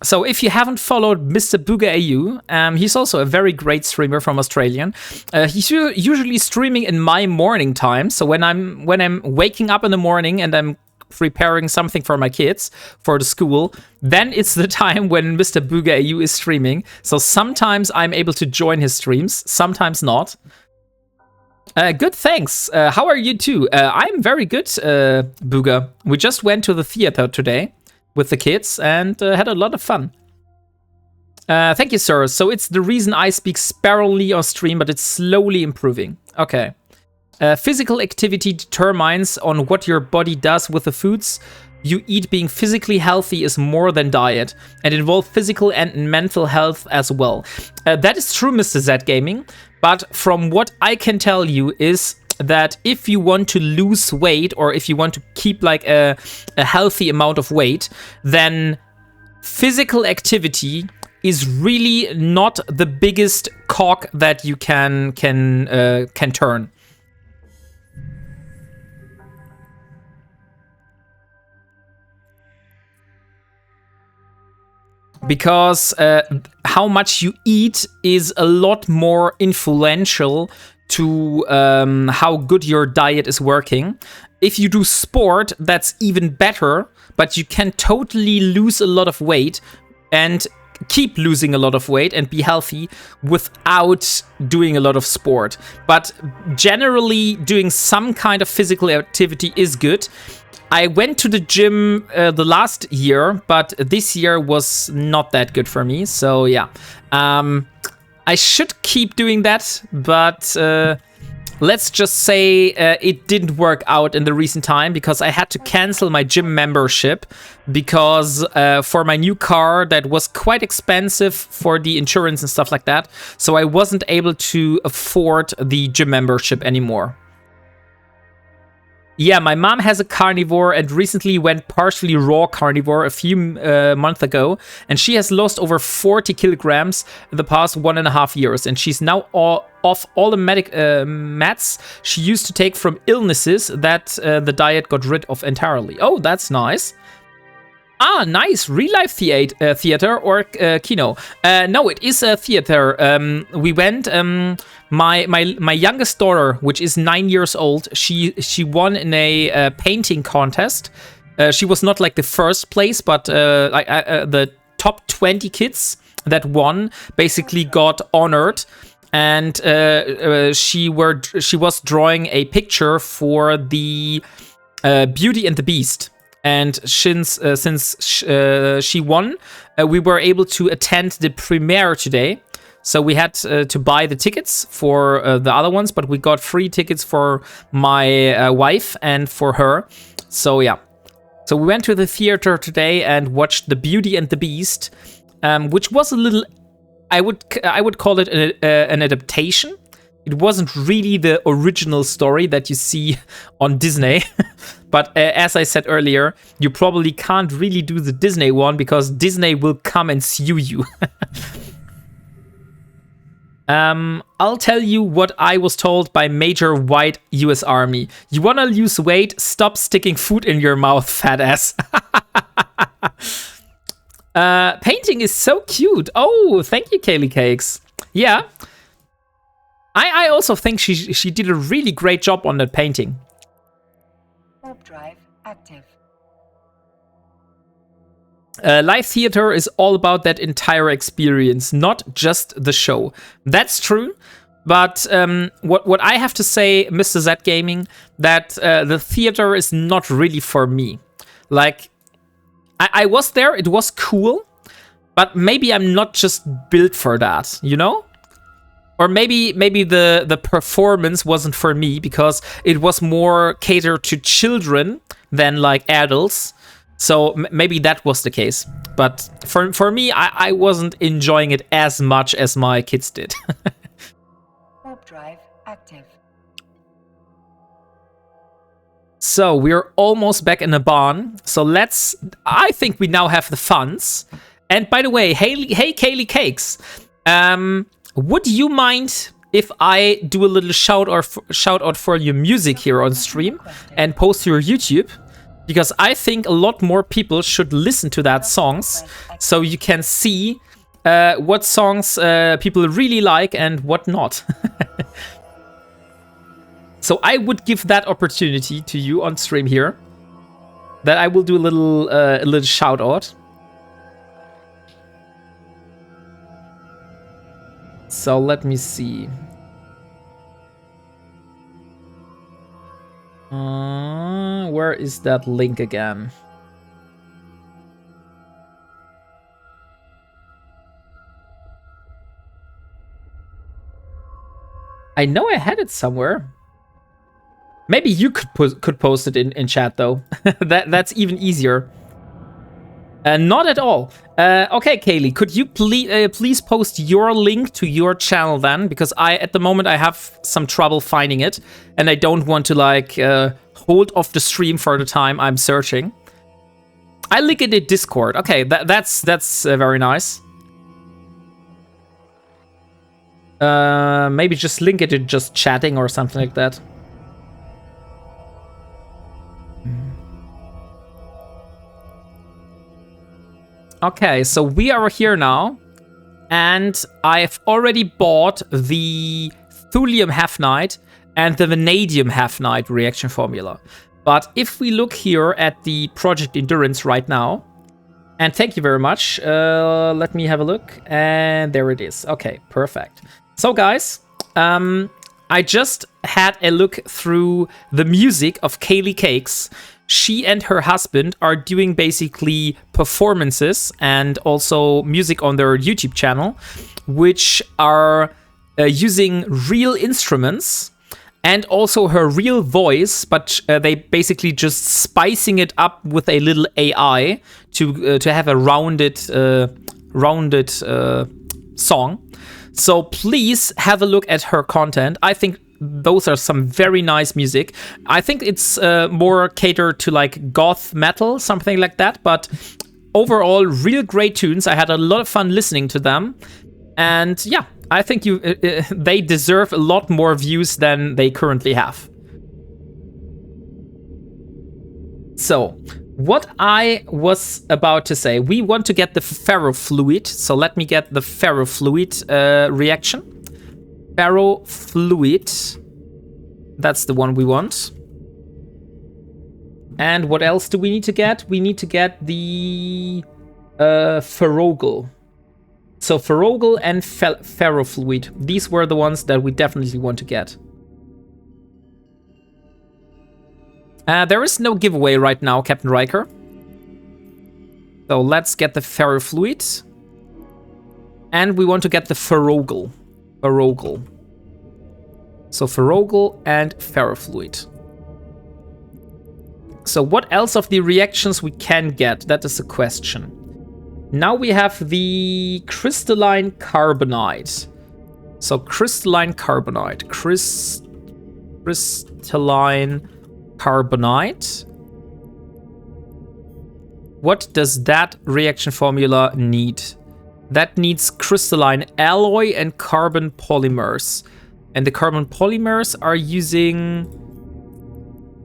So if you haven't followed Mr. Booga AU, he's also a very great streamer from Australia. He's usually streaming in my morning time. So when I'm waking up in the morning and I'm preparing something for my kids for the school, then it's the time when Mr. Booga AU is streaming. So sometimes I'm able to join his streams, sometimes not. Good, thanks. How are you too? I'm very good, Booga. We just went to the theater today with the kids and had a lot of fun. Thank you, sir. So it's the reason I speak sparingly on stream, but it's slowly improving. Okay. Physical activity determines on what your body does with the foods you eat. Being physically healthy is more than diet and involves physical and mental health as well. That is true, Mr. Z Gaming. But from what I can tell you is that if you want to lose weight or if you want to keep like a healthy amount of weight, then physical activity is really not the biggest cog that you can turn. Because how much you eat is a lot more influential to how good your diet is working. If you do sport, that's even better, but you can totally lose a lot of weight and keep losing a lot of weight and be healthy without doing a lot of sport. But generally, doing some kind of physical activity is good. I went to the gym the last year, but this year was not that good for me. So yeah, I should keep doing that, but let's just say it didn't work out in the recent time because I had to cancel my gym membership because for my new car that was quite expensive for the insurance and stuff like that. So I wasn't able to afford the gym membership anymore. Yeah, my mom has a carnivore and recently went partially raw carnivore a few months ago. And she has lost over 40 kilograms in the past 1.5 years. And she's now off all the meds she used to take from illnesses that the diet got rid of entirely. Oh, that's nice. Ah, nice. Real life theater or kino? No, it is a theater. We went. My youngest daughter, which is 9 years old, she won in a painting contest. She was not like the first place, but the top 20 kids that won basically got honored. And she was drawing a picture for the Beauty and the Beast. And since she won, we were able to attend the premiere today. So we had to buy the tickets for the other ones, but we got free tickets for my wife and for her. So yeah. So we went to the theater today and watched The Beauty and the Beast, which was a little, I would call it an adaptation. It wasn't really the original story that you see on Disney. But as I said earlier, you probably can't really do the Disney one because Disney will come and sue you. I'll tell you what I was told by Major White US Army. You wanna lose weight? Stop sticking food in your mouth, fat ass. Painting is so cute. Oh, thank you, Kaylee Cakes. Yeah. I also think she did a really great job on that painting. Warp drive active. Live theater is all about that entire experience, not just the show. That's true, but what I have to say, Mr. Z Gaming, that the theater is not really for me. Like, I was there, it was cool, but maybe I'm not just built for that, you know? Or maybe the performance wasn't for me because it was more catered to children than like adults. So maybe that was the case. But for me, I wasn't enjoying it as much as my kids did. Warp drive active. So we're almost back in the barn. So I think we now have the funds. And by the way, hey Kaylee Cakes. Would you mind if I do a little shout out for your music here on stream and post to your YouTube? Because I think a lot more people should listen to that songs, so you can see what songs people really like and what not. So I would give that opportunity to you on stream here. that I will do a little shout out. So let me see. Where is that link again? I know I had it somewhere. Maybe you could post it in chat though. That's even easier. Not at all. Okay, Kaylee, could you please post your link to your channel then? Because at the moment I have some trouble finding it, and I don't want to like hold off the stream for the time I'm searching. I link it in Discord. Okay, that's very nice. Maybe just link it in just chatting or something like that. Okay, so we are here now, and I've already bought the thulium half-night and the vanadium half-night reaction formula. But if we look here at the Project Endurance right now, and thank you very much, let me have a look, and there it is. Okay, perfect. So guys, I just had a look through the music of Kaylee Cakes. She and her husband are doing basically performances and also music on their YouTube channel, which are using real instruments and also her real voice, but they basically just spicing it up with a little AI to have a rounded song. So please have a look at her content. I think those are some very nice music. I think it's more catered to like goth metal, something like that. But overall, real great tunes. I had a lot of fun listening to them. And yeah, I think they deserve a lot more views than they currently have. So, what I was about to say, we want to get the ferrofluid. So let me get the ferrofluid reaction. Ferrofluid. That's the one we want. And what else do we need to get? We need to get the ferrogal. So ferrogal and ferrofluid. These were the ones that we definitely want to get. There is no giveaway right now, Captain Riker. So let's get the ferrofluid. And we want to get the ferrogal. So ferrogal and ferrofluid. So what else of the reactions we can get? That is the question. Now we have the crystalline carbonite. So crystalline carbonite. Crystalline carbonite. What does that reaction formula need? That needs crystalline alloy and carbon polymers. And the carbon polymers are using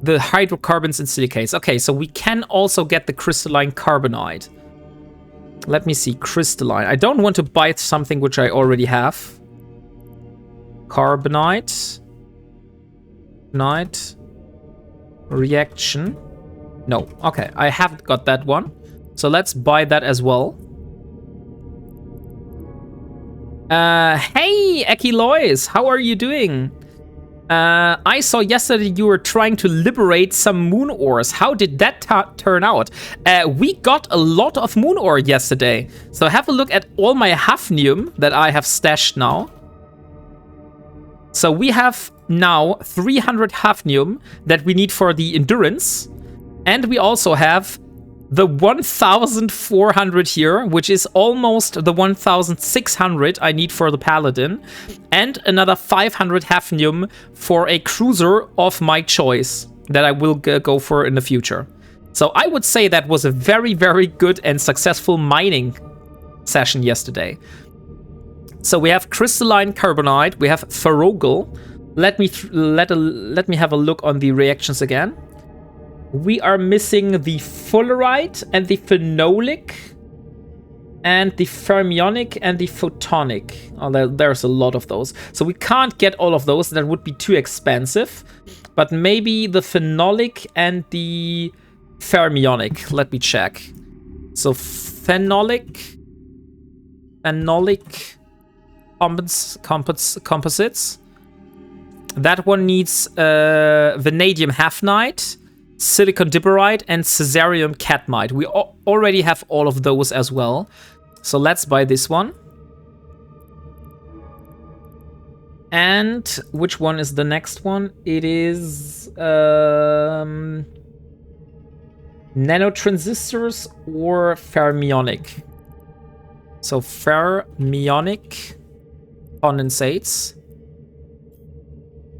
the hydrocarbons and silicates. Okay, so we can also get the crystalline carbonite. Let me see, crystalline. I don't want to buy something which I already have. Carbonite. Reaction. No, okay, I haven't got that one. So let's buy that as well. Hey, Eki Lois, how are you doing? I saw yesterday you were trying to liberate some moon ores. How did that turn out? We got a lot of moon ore yesterday. So have a look at all my hafnium that I have stashed now. So we have now 300 hafnium that we need for the endurance. And we also have the 1,400 here, which is almost the 1,600 I need for the Paladin. And another 500 hafnium for a cruiser of my choice that I will go for in the future. So I would say that was a very, very good and successful mining session yesterday. So we have crystalline carbonite, we have ferrogal. Let me have a look on the reactions again. We are missing the fullerite and the phenolic and the fermionic and the photonic. Oh, there's a lot of those. So we can't get all of those. That would be too expensive. But maybe the phenolic and the fermionic. Let me check. So phenolic composites. That one needs vanadium hafnite, silicon diborite, and caesarium cadmite. We already have all of those as well. So let's buy this one. And which one is the next one? It is nanotransistors or fermionic. So fermionic condensates.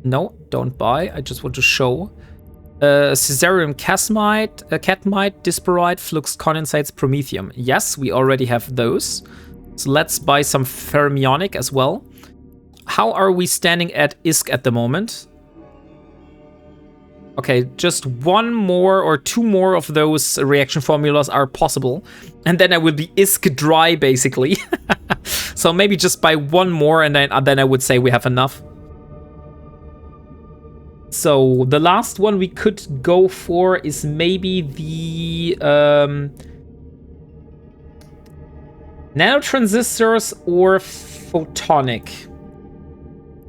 No, don't buy. I just want to show. Caesarium cadmite, disparite, flux condensates, promethium. Yes, we already have those. So let's buy some fermionic as well. How are we standing at ISK at the moment? Okay, just one more or two more of those reaction formulas are possible. And then I will be ISK dry, basically. So maybe just buy one more and then I would say we have enough. So the last one we could go for is maybe the nanotransistors or photonic.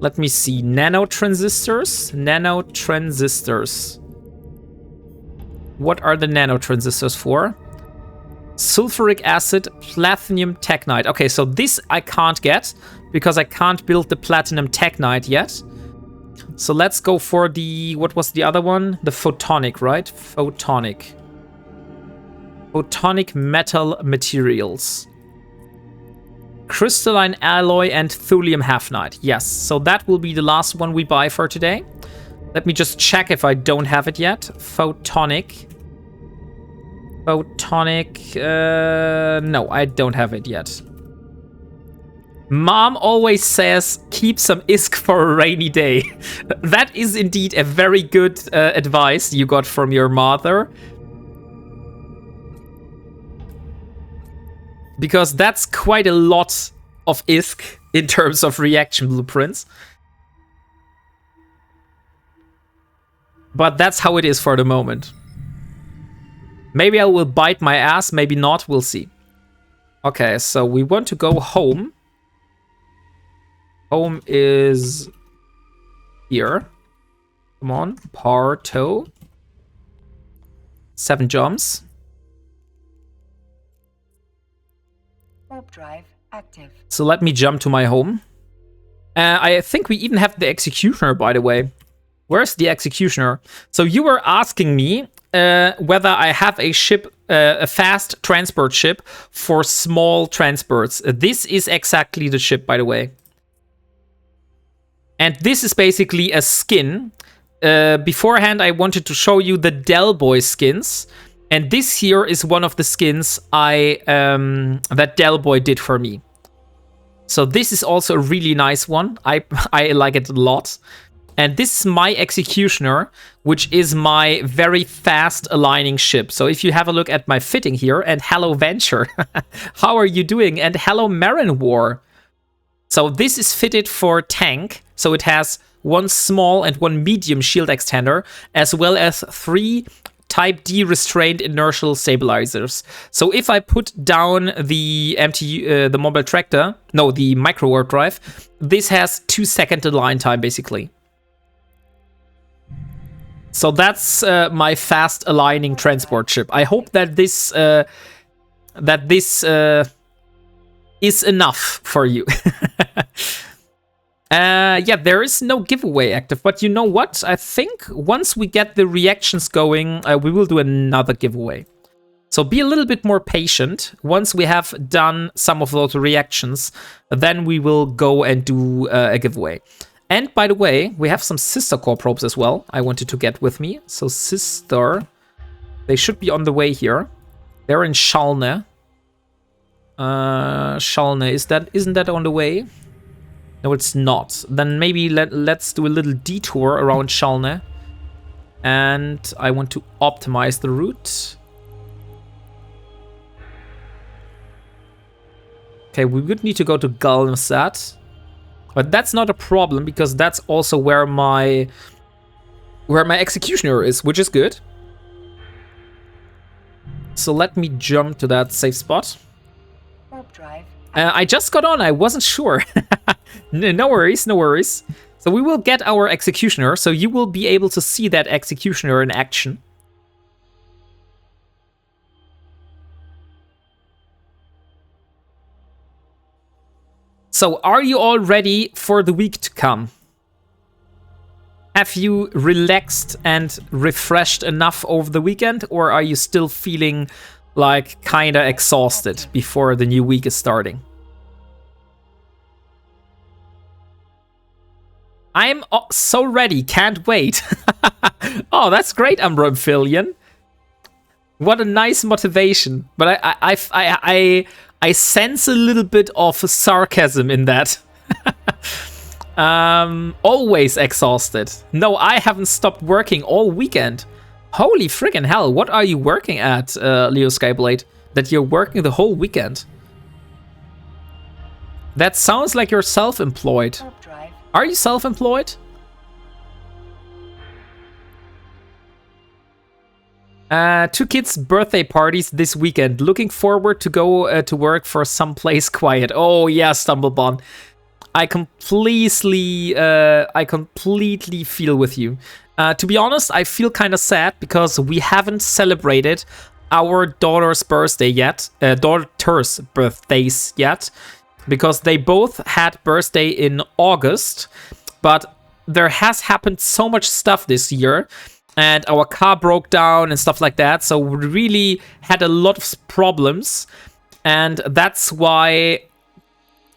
Let me see. Nanotransistors. What are the nanotransistors for? Sulfuric acid, platinum technite. Okay, so this I can't get because I can't build the platinum technite yet. So let's go for the, what was the other one? The photonic, right? Photonic metal materials. Crystalline alloy and thulium hafnite. Yes, so that will be the last one we buy for today. Let me just check if I don't have it yet. Photonic. No, I don't have it yet. Mom always says, keep some ISK for a rainy day. That is indeed a very good advice you got from your mother. Because that's quite a lot of ISK in terms of reaction blueprints. But that's how it is for the moment. Maybe I will bite my ass, maybe not, we'll see. Okay, so we want to go home. Home is here. Come on, Parto. 7 jumps. Warp drive active. So let me jump to my home. I think we even have the executioner, by the way. Where's the executioner? So you were asking me whether I have a ship, a fast transport ship for small transports. This is exactly the ship, by the way. And this is basically a skin. Beforehand, I wanted to show you the Del Boy skins. And this here is one of the skins that Del Boy did for me. So this is also a really nice one. I like it a lot. And this is my executioner, which is my very fast aligning ship. So if you have a look at my fitting here, and hello Venture, how are you doing? And hello Marin War. So this is fitted for tank. So it has one small and one medium shield extender, as well as 3 Type D restrained inertial stabilizers. So if I put down the the mobile tractor, no, the micro warp drive, this has 2-second align time basically. So that's my fast aligning transport ship. I hope that this is enough for you. Yeah, there is no giveaway active, but you know what? I think once we get the reactions going, we will do another giveaway. So be a little bit more patient. Once we have done some of those reactions, then we will go and do a giveaway. And by the way, we have some sister core probes as well I wanted to get with me. So sister, they should be on the way here. They're in Schalne. Schalne, isn't that on the way? No, it's not. Then maybe let's do a little detour around Schalne. And I want to optimize the route. Okay, we would need to go to Galmstadt. But that's not a problem, because that's also where my executioner is, which is good. so let me jump to that safe spot. Warp drive. I just got on, I wasn't sure. No worries, no worries. So we will get our executioner, so you will be able to see that executioner in action. So are you all ready for the week to come? Have you relaxed and refreshed enough over the weekend, or are you still feeling like kinda exhausted before the new week is starting? I'm so ready, can't wait. Oh, that's great, Amphibian. What a nice motivation. But I sense a little bit of sarcasm in that. Always exhausted. No, I haven't stopped working all weekend. Holy friggin' hell, what are you working at, Leo Skyblade? That you're working the whole weekend? That sounds like you're self-employed. Are you self-employed? Two kids' birthday parties this weekend. Looking forward to go to work for someplace quiet. Oh yeah, Stumblebon. I completely feel with you. To be honest, I feel kind of sad because we haven't celebrated our daughter's birthday yet. Daughters' birthdays yet. Because they both had birthday in August. But there has happened so much stuff this year. And our car broke down and stuff like that. So we really had a lot of problems. And that's why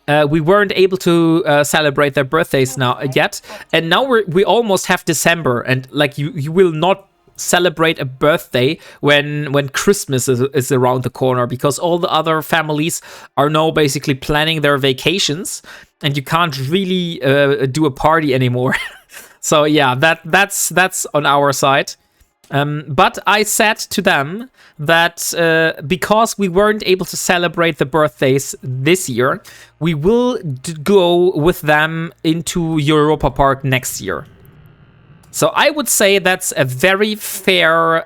we weren't able to celebrate their birthdays yet. And now we almost have December. And like you will not celebrate a birthday when Christmas is around the corner, because all the other families are now basically planning their vacations. And you can't really do a party anymore. So yeah, that's on our side. But I said to them that because we weren't able to celebrate the birthdays this year, we will go with them into Europa Park next year. So I would say that's a very fair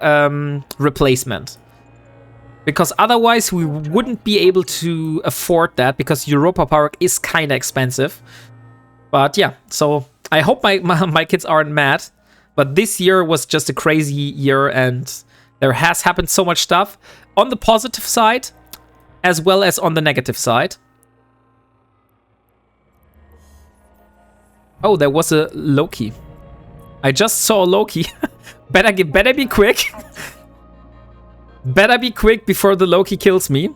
replacement. Because otherwise we wouldn't be able to afford that, because Europa Park is kind of expensive. But yeah, so I hope my kids aren't mad. But this year was just a crazy year, and there has happened so much stuff on the positive side as well as on the negative side. Oh, there was a Loki. I just saw Loki. better be quick. Better be quick before the Loki kills me.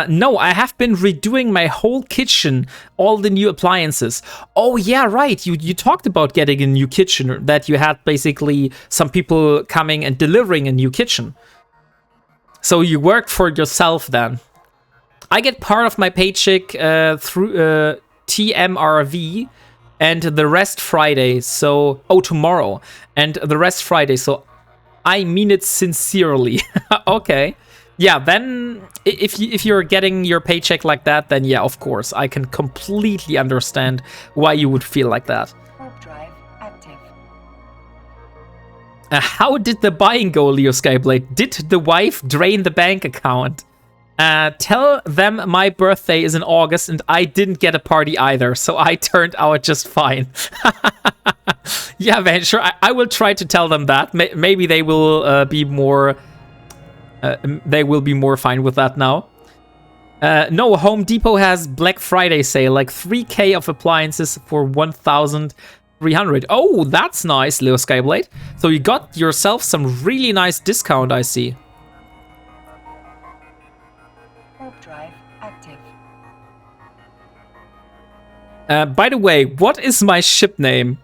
No, I have been redoing my whole kitchen, all the new appliances. Oh yeah, right. You talked about getting a new kitchen, that you had basically some people coming and delivering a new kitchen. So you worked for yourself then. I get part of my paycheck through TMRV and the rest Friday. So, tomorrow. And the rest Friday. So I mean it sincerely. Okay. Yeah, then if you're getting your paycheck like that, then yeah, of course, I can completely understand why you would feel like that. Warp drive active. How did the buying go, Leo Skyblade? Did the wife drain the bank account? Tell them my birthday is in August and I didn't get a party either, so I turned out just fine. Yeah, man, sure, I will try to tell them that. Maybe they will be more... they will be more fine with that now. No, Home Depot has Black Friday sale, like 3K of appliances for 1,300. Oh, that's nice, Leo Skyblade. So you got yourself some really nice discount, I see. Warp drive active. By the way, what is my ship name?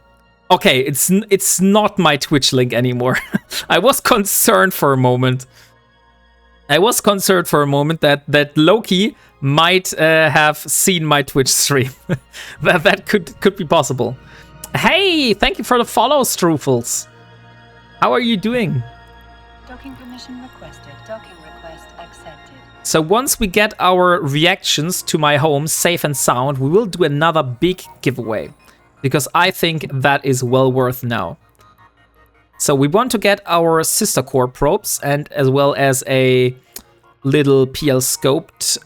Okay, it's not my Twitch link anymore. I was concerned for a moment. That Loki might have seen my Twitch stream. that could be possible. Hey, thank you for the follow, Strufels. How are you doing? Docking permission requested. Docking request accepted. So once we get our reactions to my home safe and sound, we will do another big giveaway. because I think that is well worth now. So we want to get our sister core probes and as well as a little PL scoped.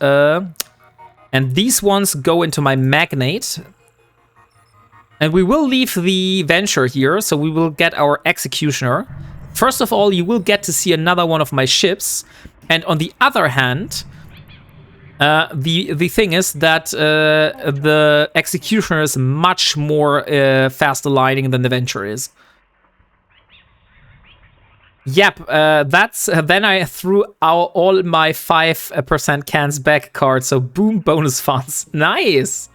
And these ones go into my magnate. And we will leave the Venture here, so we will get our Executioner. First of all, you will get to see another one of my ships. And on the other hand, the thing is that the Executioner is much more fast aligning than the Venture is. Yep, then I threw out all my 5% cans back cards, so boom, bonus funds. Nice!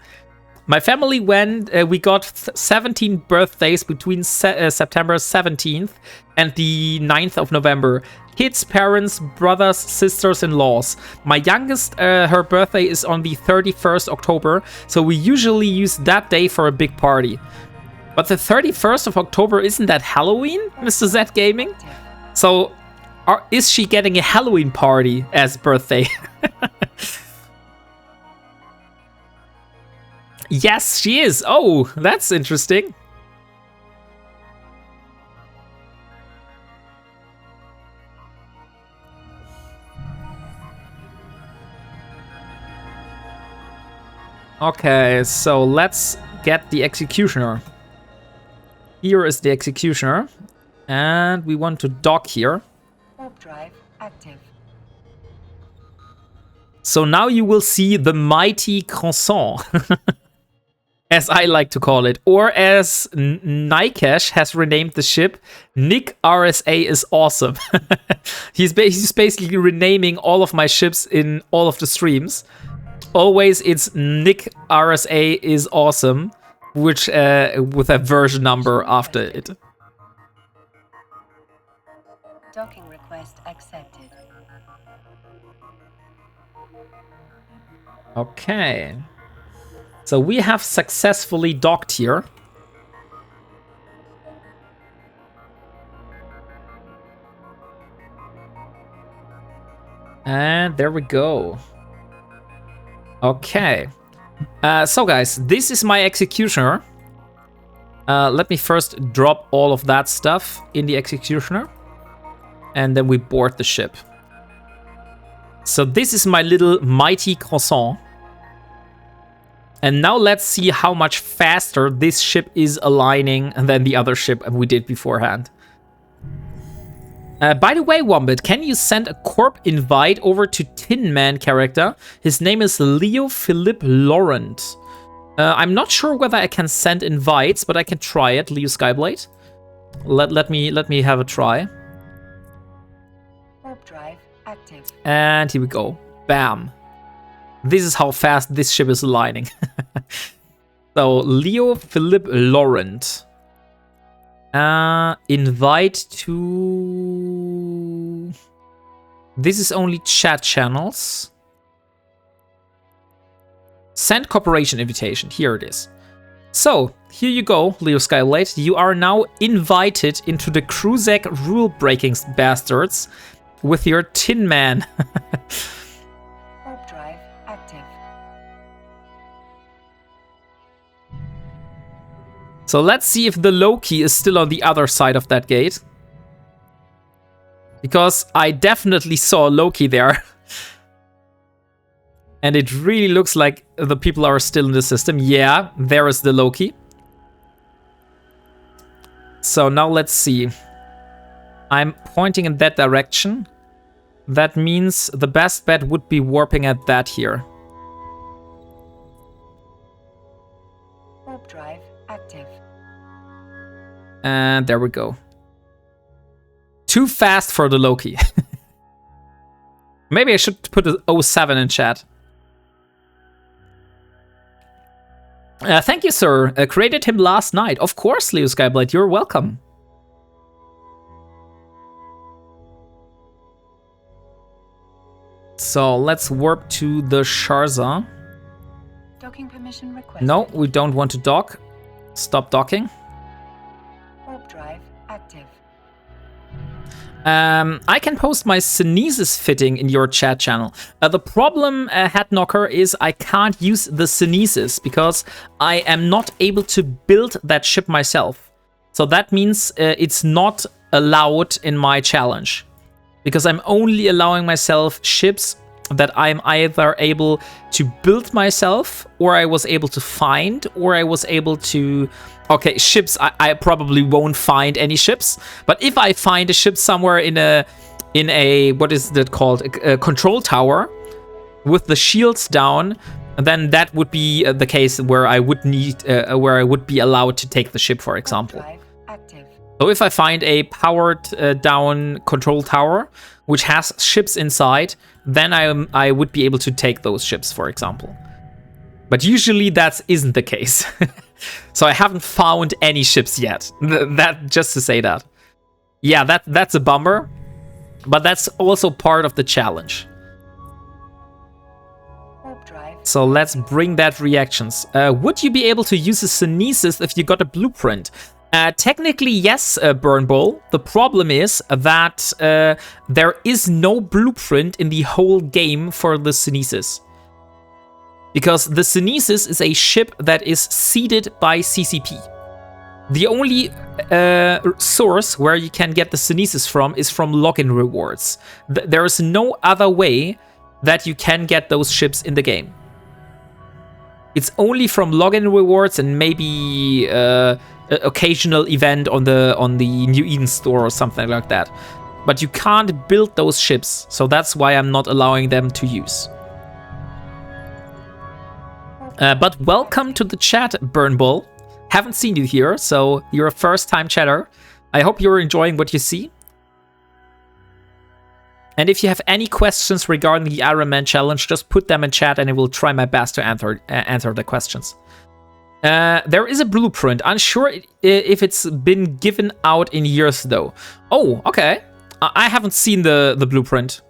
My family we got 17 birthdays between September 17th and the 9th of November. Kids, parents, brothers, sisters-in-laws. My youngest, her birthday is on the 31st October, so we usually use that day for a big party. But the 31st of October, isn't that Halloween, Mr. Z Gaming? So, is she getting a Halloween party as birthday? Yes, she is. Oh, that's interesting. Okay, so let's get the Executioner. Here is the Executioner. And we want to dock here. Warp drive active. So now you will see the mighty croissant. As I like to call it, or as Nikesh has renamed the ship, Nick RSA is awesome. He's basically renaming all of my ships in all of the streams. Always it's Nick RSA is awesome, which with a version number after it. Docking request accepted. Okay. So we have successfully docked here. And there we go. Okay. So guys, this is my Executioner. Let me first drop all of that stuff in the Executioner. And then we board the ship. So this is my little mighty croissant. And now let's see how much faster this ship is aligning than the other ship we did beforehand. By the way, Wombat, can you send a corp invite over to Tin Man character? His name is Leo Philippe Laurent. I'm not sure whether I can send invites, but I can try it, Leo Skyblade. Let me have a try. Warp drive active. And here we go. Bam. This is how fast this ship is aligning. So, Leo Philippe Laurent. Invite to... This is only chat channels. Send cooperation invitation. Here it is. So, here you go, Leo Skyblade. You are now invited into the Kruzak rule-breaking bastards with your Tin Man. Warp drive active. So let's see if the Loki is still on the other side of that gate. Because I definitely saw Loki there. And it really looks like the people are still in the system. Yeah, there is the Loki. So now let's see. I'm pointing in that direction. That means the best bet would be warping at that here. Warp drive active. And there we go. Too fast for the Loki. Maybe I should put a 07 in chat. Thank you, sir. Created him last night. Of course, Leo Skyblade, you're welcome. So let's warp to the Sharza. Docking permission requested. No, we don't want to dock. Stop docking. Warp drive active. I can post my Synesis fitting in your chat channel. The problem, Headknocker, is I can't use the Synesis because I am not able to build that ship myself. So that means it's not allowed in my challenge. Because I'm only allowing myself ships that I'm either able to build myself, or I was able to find, or I was able to... Okay, ships, I probably won't find any ships. But if I find a ship somewhere in a what is that called? A control tower with the shields down, then that would be the case where I would need, where I would be allowed to take the ship, for example. So if I find a powered down control tower, which has ships inside, then I would be able to take those ships, for example. But usually that isn't the case. So I haven't found any ships yet. That just to say that. Yeah, that's a bummer. But that's also part of the challenge. So let's bring that reactions. Would you be able to use a Synesis if you got a blueprint? Technically, yes, Burn Bull. The problem is that there is no blueprint in the whole game for the Synesis. Because the Synesis is a ship that is seeded by CCP. The only source where you can get the Synesis from is from login rewards. There is no other way that you can get those ships in the game. It's only from login rewards and maybe occasional event on the New Eden store or something like that. But you can't build those ships, so that's why I'm not allowing them to use. But welcome to the chat, Burn Bull. Haven't seen you here, so you're a first-time chatter. I hope you're enjoying what you see. And if you have any questions regarding the Ironman challenge, just put them in chat and I will try my best to answer the questions. There is a blueprint. Unsure if it's been given out in years, though. Oh, okay. I haven't seen the blueprint.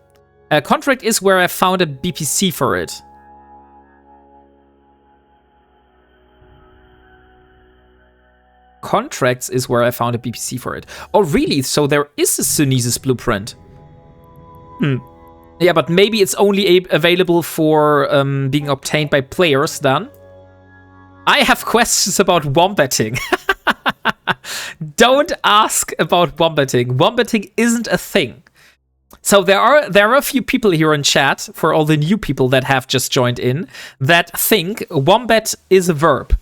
Contract is where I found a BPC for it. Contracts is where I found a BPC for it. Oh, really? So there is a Synesis blueprint. Yeah, but maybe it's only available for being obtained by players then. I have questions about wombating. Don't ask about wombating. Wombating isn't a thing. So there are a few people here in chat, for all the new people that have just joined in, that think wombat is a verb.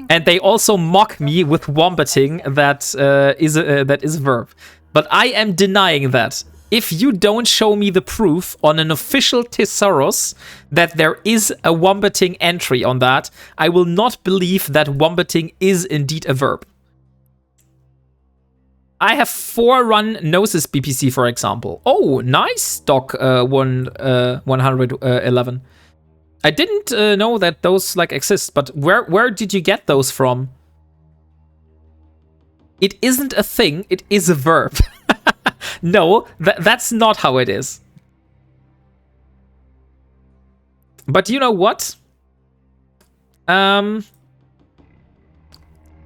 And they also mock me with wombating that is a verb. But I am denying that. If you don't show me the proof on an official thesaurus that there is a wombating entry on that, I will not believe that wombating is indeed a verb. I have 4 run Gnosis BPC, for example. Oh, nice, Doc 111. I didn't know that those like exist, but where did you get those from? It isn't a thing, it is a verb. No, that's not how it is. But you know what? Let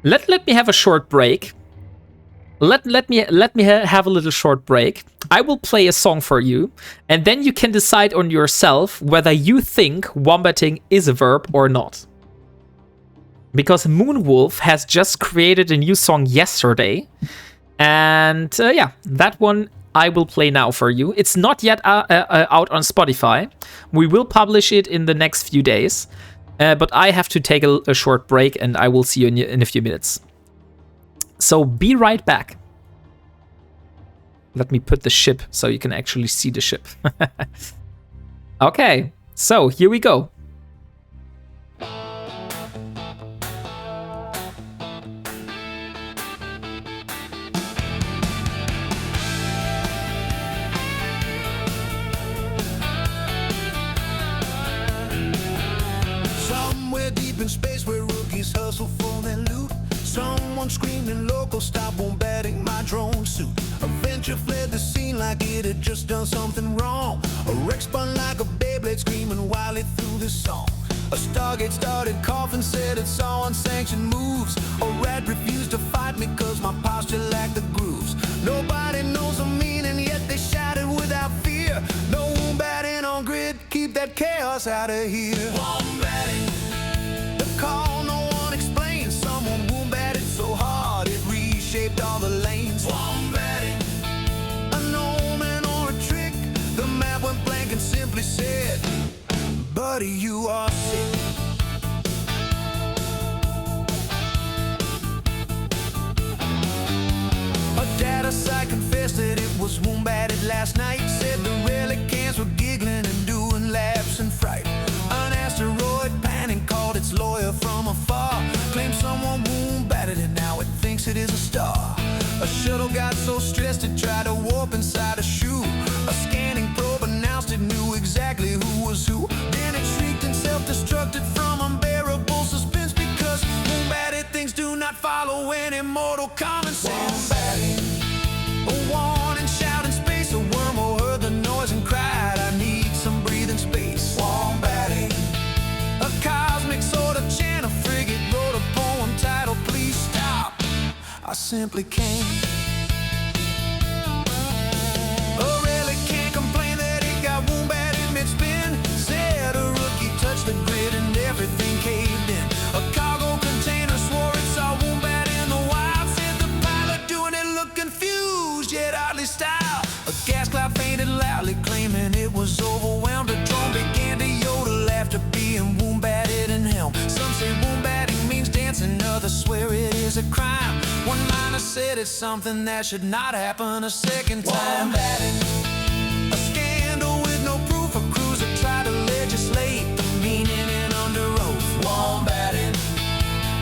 me have a short break. Let me have a little short break. I will play a song for you, and then you can decide on yourself whether you think wombating is a verb or not. Because Moonwolf has just created a new song yesterday, and yeah, that one I will play now for you. It's not yet out on Spotify. We will publish it in the next few days, but I have to take a short break, and I will see you in a few minutes. So be right back. Let me put the ship so you can actually see the ship. Okay, so here we go. Somewhere deep in space where rookies hustle for their loot. Someone screaming local, stop bombarding my drone suit. A venture fled the scene like it had just done something wrong. A wreck spun like a Beyblade screaming while it threw this song. A Stargate started coughing, said it saw unsanctioned moves. A rat refused to fight me cause my posture lacked the grooves. Nobody us out of here. Wombatting. The call no one explains. Someone wombatted so hard it reshaped all the lanes. Wombatting. An omen or a trick. The map went blank and simply said, buddy, you are sick. A data site confessed that it was wombatted last night. Said the relicants were giggling and doing laps in fright. An asteroid panic called its lawyer from afar. Claimed someone wombatted it, now it thinks it is a star. A shuttle got so stressed it tried to warp inside a shoe. A scanning probe announced it knew exactly who was who. Then it shrieked and self-destructed from unbearable suspense, because wombatted things do not follow any mortal common sense. Wombatting. A warning shout in space. A wormhole heard the noise and cried, I need some breathing space. Wombatting. A cosmic sort of chant. A frigate wrote a poem titled Please Stop, I Simply Can't. A relic can't complain that it got wombatted mid-spin. Said a rookie touched the grid and everything caved in. A cargo container swore it saw wombat in the wild. Said the pilot doing it looked confused yet oddly styled. A gas cloud fainted loudly claiming it was overwhelmed. A drone began to yodel after being wombatted in helm. Some say wombatting means dancing, others swear it is a crime. One miner said it's something that should not happen a second time. Wombatting. A scandal with no proof. A cruiser tried to legislate the meaning in under oath. Wombatting.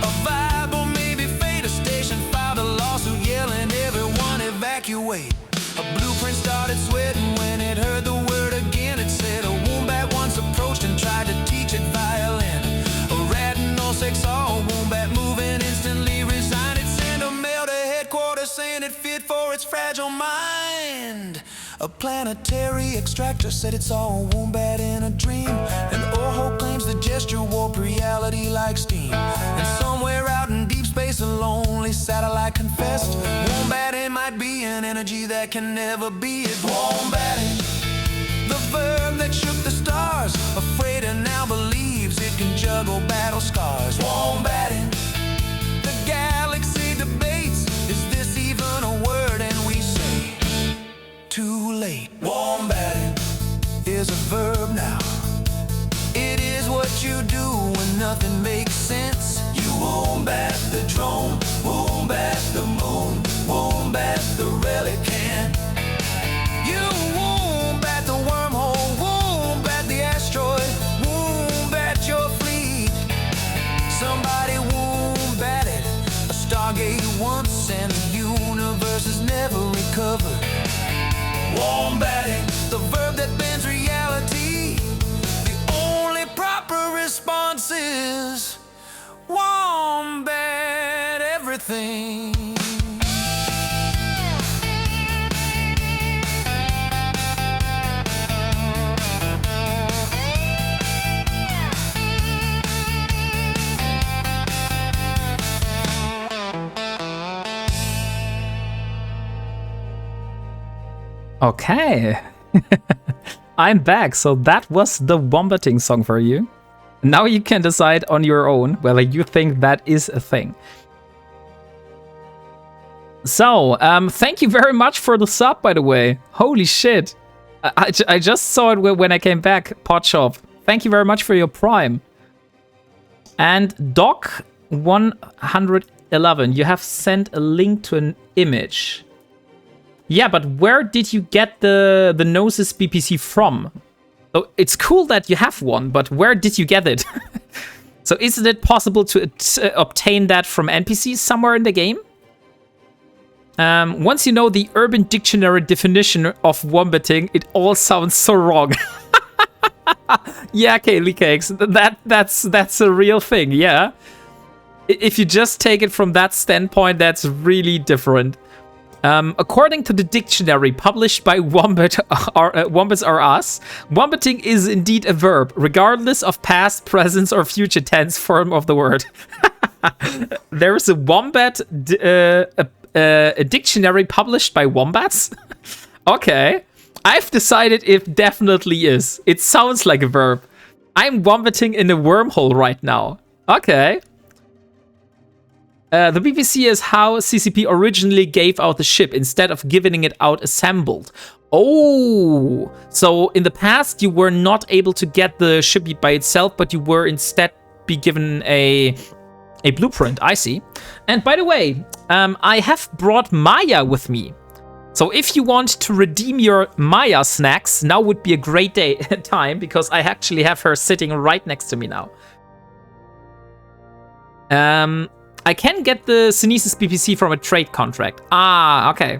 A vibe or maybe fate. A station filed a lawsuit yelling everyone evacuate. A blueprint started sweating when it heard the word again. It said a wombat once approached and tried to teach it violin. A rat and no sex all wombat moving instantly resigned. It sent a mail to headquarters saying it fit for its fragile mind. A planetary extractor said it's all wombat in a dream. And Orho claims the gesture warped reality like steam. And somewhere out in deep space a lonely satellite confessed wombatting might be an energy that can never be it. Wombatting. The verb that shook the stars, afraid and now believes it can juggle battle scars. Wombatting. The galaxy debates, is this even a word? And we say, too late. Wombatting is a verb now. It is what you do when nothing makes sense. You wombat the drone, wombat the moon, wombat the relicant. You wombat the wormhole, wombat the asteroid, wombat your fleet. Somebody wombatted a Stargate once and the universe has never recovered. Wombatting, the verb that bends reality. The only proper response is wombat everything. Okay. I'm back. So that was the wombating song for you. Now you can decide on your own whether you think that is a thing. So, thank you very much for the sub, by the way. Holy shit. I just saw it when I came back. Potshop. Thank you very much for your prime. And Doc111, you have sent a link to an image. Yeah, but where did you get the Gnosis BPC from? So it's cool that you have one, but where did you get it? So isn't it possible to obtain that from NPCs somewhere in the game? Once you know the Urban Dictionary definition of wombating, it all sounds so wrong. Yeah, Kaylee Cakes, that's a real thing, yeah. If you just take it from that standpoint, that's really different. According to the dictionary published by Wombats Are Us, wombating is indeed a verb, regardless of past, present, or future tense form of the word. There is a wombat, a dictionary published by Wombats? Okay. I've decided it definitely is. It sounds like a verb. I'm wombating in a wormhole right now. Okay. The BBC is how CCP originally gave out the ship instead of giving it out assembled. Oh, so in the past you were not able to get the ship by itself, but you were instead be given a blueprint. I see. And by the way, I have brought Maya with me. So if you want to redeem your Maya snacks, now would be a great time, because I actually have her sitting right next to me now. I can get the Synesis BBC from a trade contract. Ah, okay.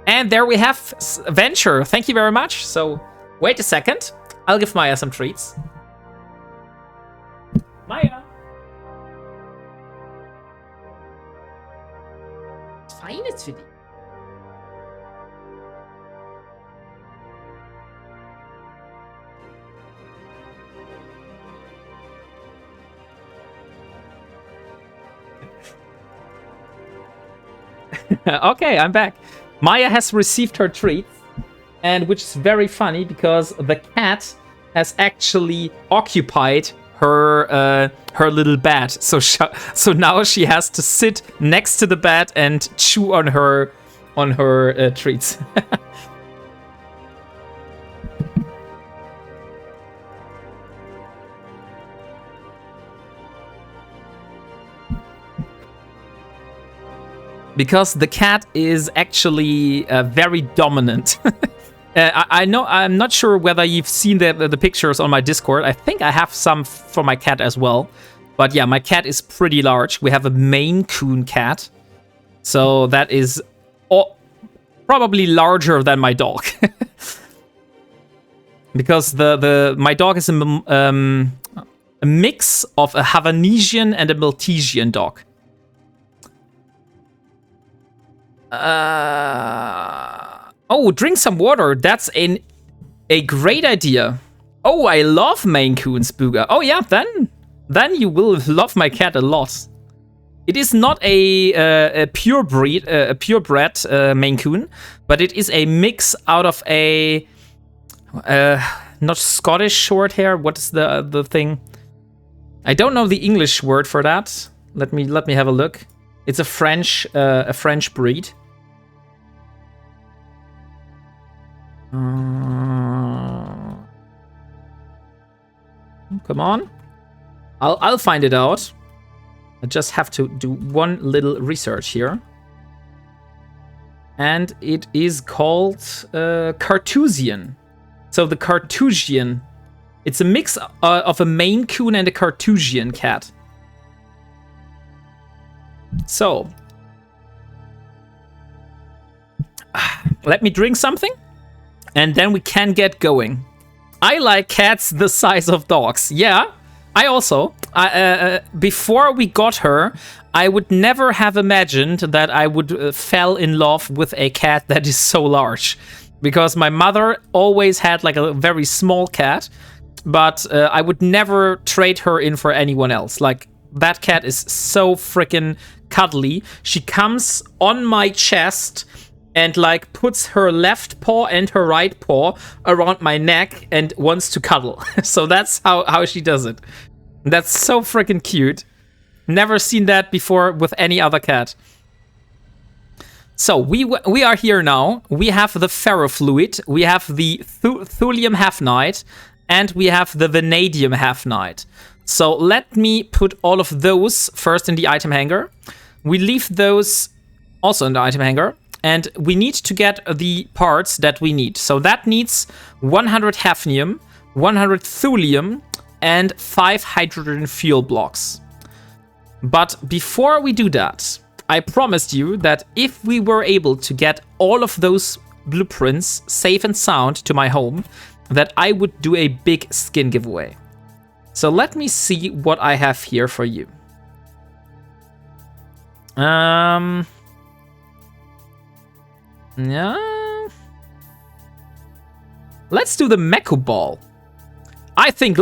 And there we have Venture. Thank you very much. So wait a second. I'll give Maya some treats. Maya. Feines für dich. Okay, I'm back. Maya has received her treats, and which is very funny because the cat has actually occupied her little bed. So now she has to sit next to the bed and chew on her treats. Because the cat is actually very dominant. I know, I'm not sure whether you've seen the pictures on my Discord. I think I have some for my cat as well. But yeah, my cat is pretty large. We have a Maine Coon cat. So that is probably larger than my dog. Because my dog is a mix of a Havanesian and a Maltesian dog. Oh, drink some water. That's a great idea. Oh, I love Maine Coons, Booga. Oh yeah, then you will love my cat a lot. It is not a purebred Maine Coon, but it is a mix out of a not Scottish short hair. What is the thing? I don't know the English word for that. Let me have a look. It's a French breed. Come on, I'll find it out. I just have to do one little research here, and it is called Carthusian. So the Carthusian, it's a mix of a Maine Coon and a Carthusian cat. So, let me drink something, and then we can get going. I like cats the size of dogs. Yeah, I also. Before we got her, I would never have imagined that I would fall in love with a cat that is so large. Because my mother always had like a very small cat, but I would never trade her in for anyone else. Like, that cat is so freaking cuddly. She comes on my chest and like puts her left paw and her right paw around my neck and wants to cuddle. So that's how she does it. That's so freaking cute. Never seen that before with any other cat. So we are here now. We have the ferrofluid, we have the thulium half-night, and we have the vanadium half-night. So let me put all of those first in the item hanger. We leave those also in the item hanger. And we need to get the parts that we need. So that needs 100 hafnium, 100 thulium, and 5 hydrogen fuel blocks. But before we do that, I promised you that if we were able to get all of those blueprints safe and sound to my home, that I would do a big skin giveaway. So let me see what I have here for you. Yeah. Let's do the Mecha Ball. I think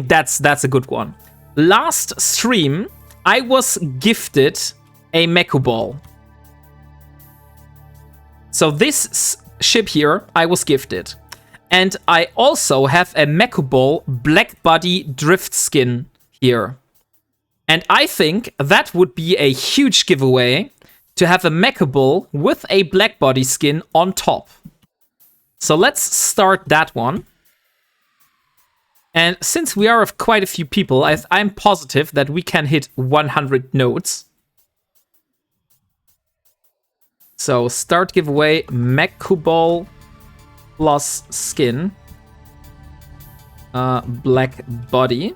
that's a good one. Last stream, I was gifted a Mecha Ball. So this ship here, I was gifted. And I also have a Mechubol Black Body Drift skin here. And I think that would be a huge giveaway to have a Mechubol with a Black Body skin on top. So let's start that one. And since we are of quite a few people, I'm positive that we can hit 100 nodes. So start giveaway, Mechubol plus skin, black body,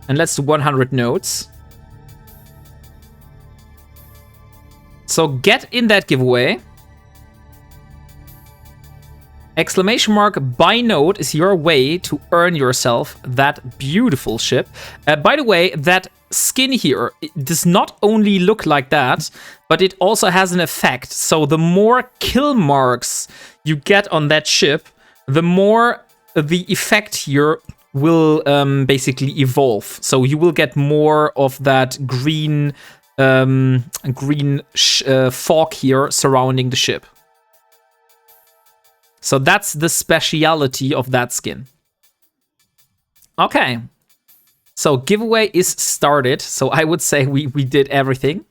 and let's do 100 nodes. So get in that giveaway. Exclamation mark buy node is your way to earn yourself that beautiful ship. By the way, that skin here, it does not only look like that, but it also has an effect. So the more kill marks you get on that ship, the more the effect here will basically evolve. So you will get more of that green fog here surrounding the ship. So that's the speciality of that skin. Okay. So giveaway is started. So I would say we did everything.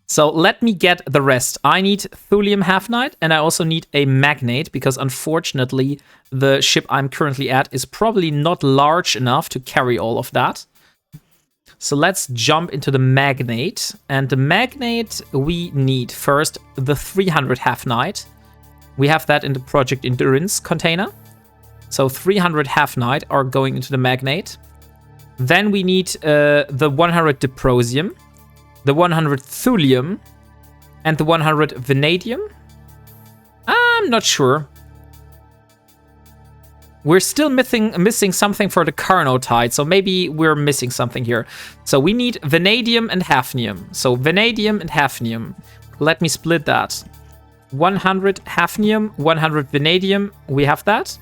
So let me get the rest. I need Thulium Half Knight, and I also need a Magnate, because unfortunately the ship I'm currently at is probably not large enough to carry all of that. So let's jump into the Magnate. And the Magnate we need first the 300 Half Knight. We have that in the Project Endurance container. So 300 Half Knight are going into the Magnate. Then we need the 100 Diprosium, the 100 Thulium, and the 100 Vanadium. I'm not sure. We're still missing something for the Carnotide, so maybe we're missing something here. So we need Vanadium and Hafnium. So Vanadium and Hafnium. Let me split that. 100 Hafnium, 100 Vanadium. We have that.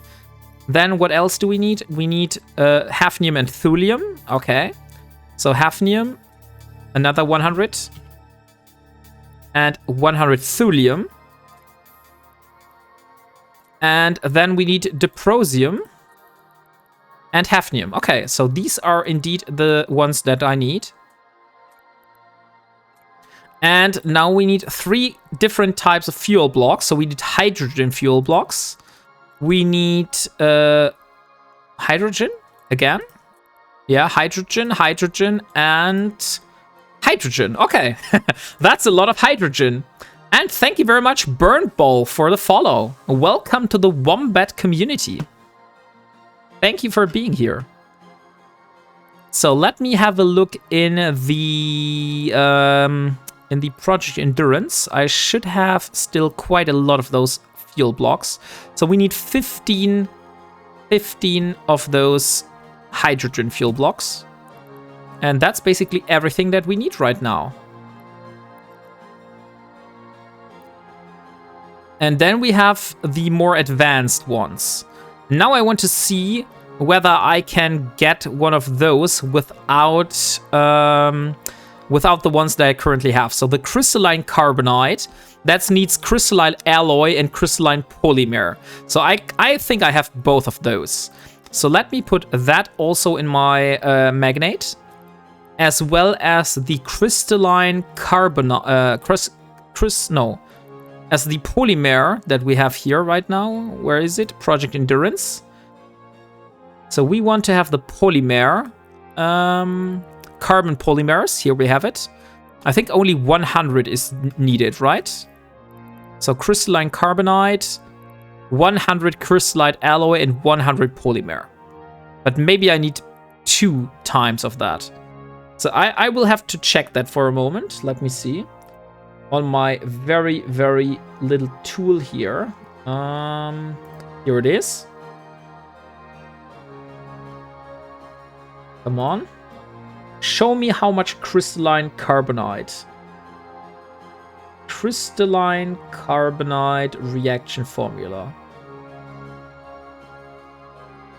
Then what else do we need? We need Hafnium and Thulium. Okay. So Hafnium, another 100. And 100 Thulium. And then we need Diprosium and Hafnium. Okay, so these are indeed the ones that I need. And now we need 3 different types of fuel blocks. So we need hydrogen fuel blocks. We need hydrogen again. Yeah, hydrogen, and hydrogen. Okay, that's a lot of hydrogen. And thank you very much, Burnt Ball, for the follow. Welcome to the Wombat community. Thank you for being here. So let me have a look in the Project Endurance. I should have still quite a lot of those fuel blocks. So we need 15 of those hydrogen fuel blocks. And that's basically everything that we need right now. And then we have the more advanced ones. Now I want to see whether I can get one of those without the ones that I currently have. So the crystalline carbonite, that needs crystalline alloy and crystalline polymer. So I think I have both of those. So let me put that also in my Magnate, as well as the crystalline carbonite, as the polymer that we have here right now. Where is it? Project Endurance. So we want to have the polymer, carbon polymers. Here we have it. I think only 100 is needed, right? So crystalline carbonite, 100 crystalline alloy, and 100 polymer. But maybe I need 2 times of that. So I will have to check that for a moment. Let me see. On my very, very little tool here. Here it is. Come on. Show me how much crystalline carbonite. Crystalline carbonite reaction formula.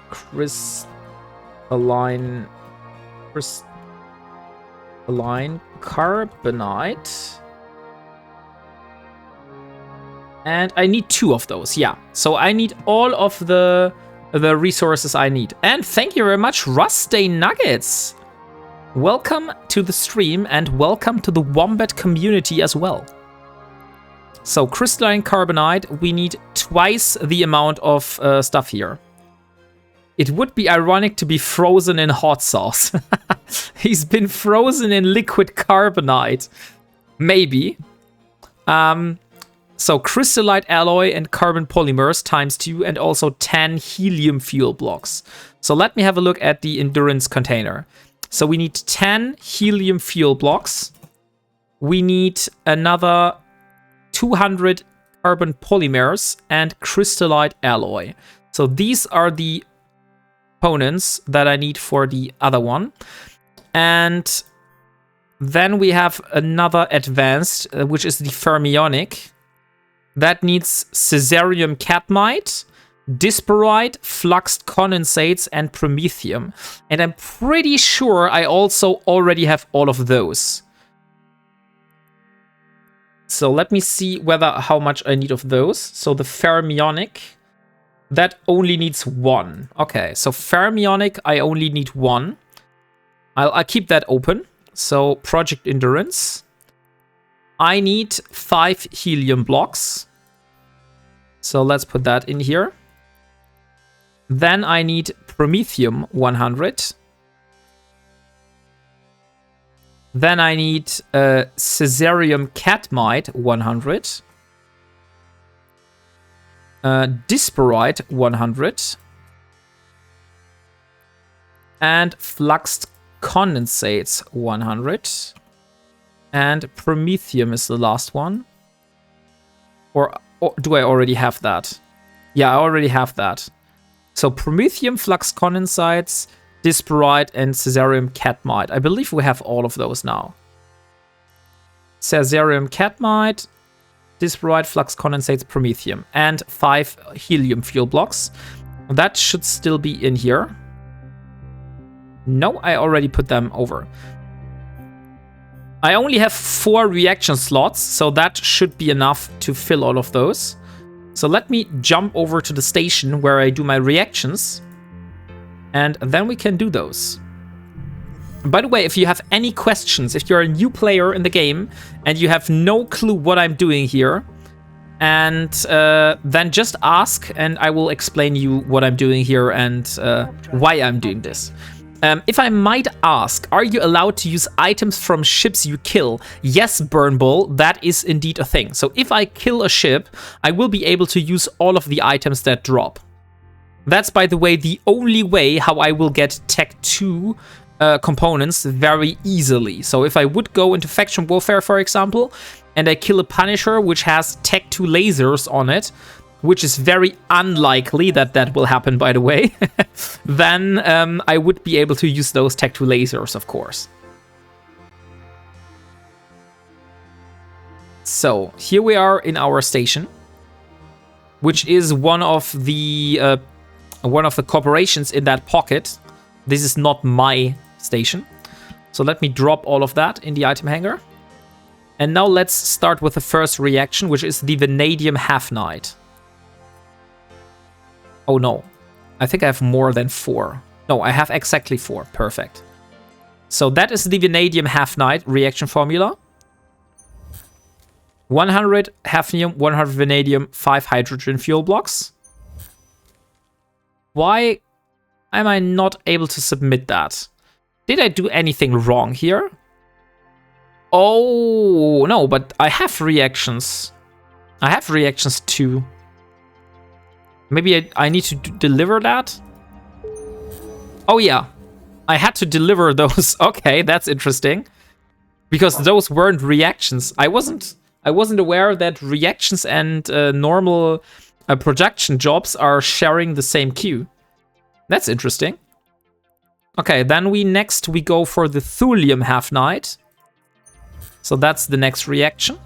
Crystalline carbonite. And I need 2 of those, yeah. So I need all of the resources I need. And thank you very much, Rusty Nuggets. Welcome to the stream and welcome to the Wombat community as well. So crystalline carbonite, we need twice the amount of stuff here. It would be ironic to be frozen in hot sauce. He's been frozen in liquid carbonite. Maybe. So crystallite alloy and carbon polymers ×2 and also 10 helium fuel blocks. So let me have a look at the endurance container. So we need 10 helium fuel blocks. We need another 200 carbon polymers and crystallite alloy. So these are the components that I need for the other one. And then we have another advanced, which is the fermionic. That needs caesarium cadmite, disperite, fluxed condensates, and promethium. And I'm pretty sure I also already have all of those. So let me see how much I need of those. So the fermionic, that only needs 1. Okay, so fermionic, I only need 1. I'll keep that open. So project endurance. I need 5 helium blocks. So let's put that in here. Then I need promethium 100. Then I need caesarium cadmite 100. Disperite 100. And fluxed condensates 100. And promethium is the last one. Or do I already have that? Yeah, I already have that. So promethium, flux condensates, disperite, and caesarium cadmite. I believe we have all of those now. Caesarium cadmite, disperite, flux condensates, promethium, and 5 helium fuel blocks. That should still be in here. No, I already put them over. I only have 4 reaction slots, so that should be enough to fill all of those. So let me jump over to the station where I do my reactions, and then we can do those. By the way, if you have any questions, if you're a new player in the game and you have no clue what I'm doing here, and then just ask and I will explain you what I'm doing here and why I'm doing this. If I might ask, are you allowed to use items from ships you kill? Yes, Burnbull, that is indeed a thing. So if I kill a ship, I will be able to use all of the items that drop. That's, by the way, the only way how I will get Tech 2 components very easily. So if I would go into faction warfare, for example, and I kill a Punisher which has Tech 2 lasers on it, which is very unlikely that that will happen, by the way, then I would be able to use those Tech 2 lasers, of course. So here we are in our station, which is one of the corporations in that pocket. This is not my station. So let me drop all of that in the item hanger. And now let's start with the first reaction, which is the vanadium half-night. Oh no, I think I have more than 4. No, I have exactly 4. Perfect. So that is the vanadium half-night reaction formula. 100 hafnium, 100 vanadium, 5 hydrogen fuel blocks. Why am I not able to submit that? Did I do anything wrong here? Oh, no, but I have reactions. I have reactions too. Maybe I need to deliver that? Oh yeah, I had to deliver those. Okay, that's interesting. Because those weren't reactions. I wasn't aware that reactions and normal production jobs are sharing the same queue. That's interesting. Okay, then we go for the thulium half-night. So that's the next reaction.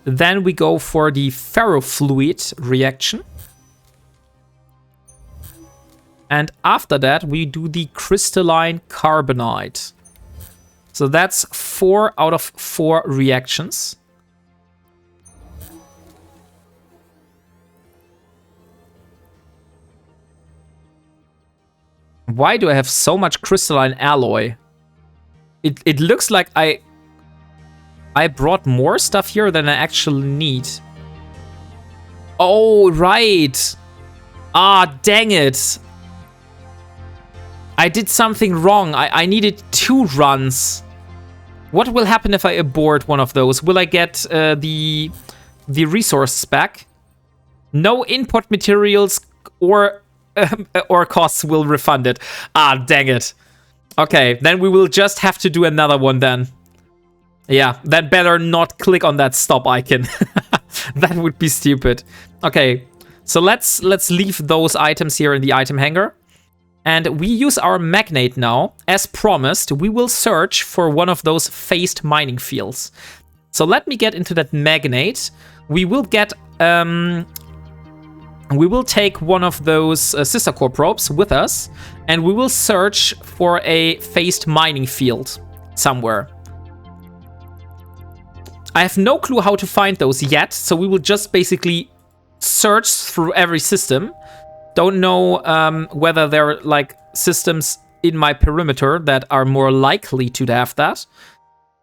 Then we go for the ferrofluid reaction. And after that, we do the crystalline carbonite. So that's 4 out of 4 reactions. Why do I have so much crystalline alloy? It looks like I brought more stuff here than I actually need. Oh, right. Ah, dang it. I did something wrong. I needed 2 runs. What will happen if I abort one of those? Will I get the resources back? No input materials or costs will refund it. Ah, dang it. Okay, then we will just have to do another one then. Yeah, then better not click on that stop icon. That would be stupid. Okay, so let's leave those items here in the item hanger. And we use our magnate now. As promised, we will search for one of those phased mining fields. So let me get into that magnate. We will get... we will take one of those sister core probes with us. And we will search for a phased mining field somewhere. I have no clue how to find those yet. So we will just basically search through every system. Don't know whether there are like systems in my perimeter that are more likely to have that.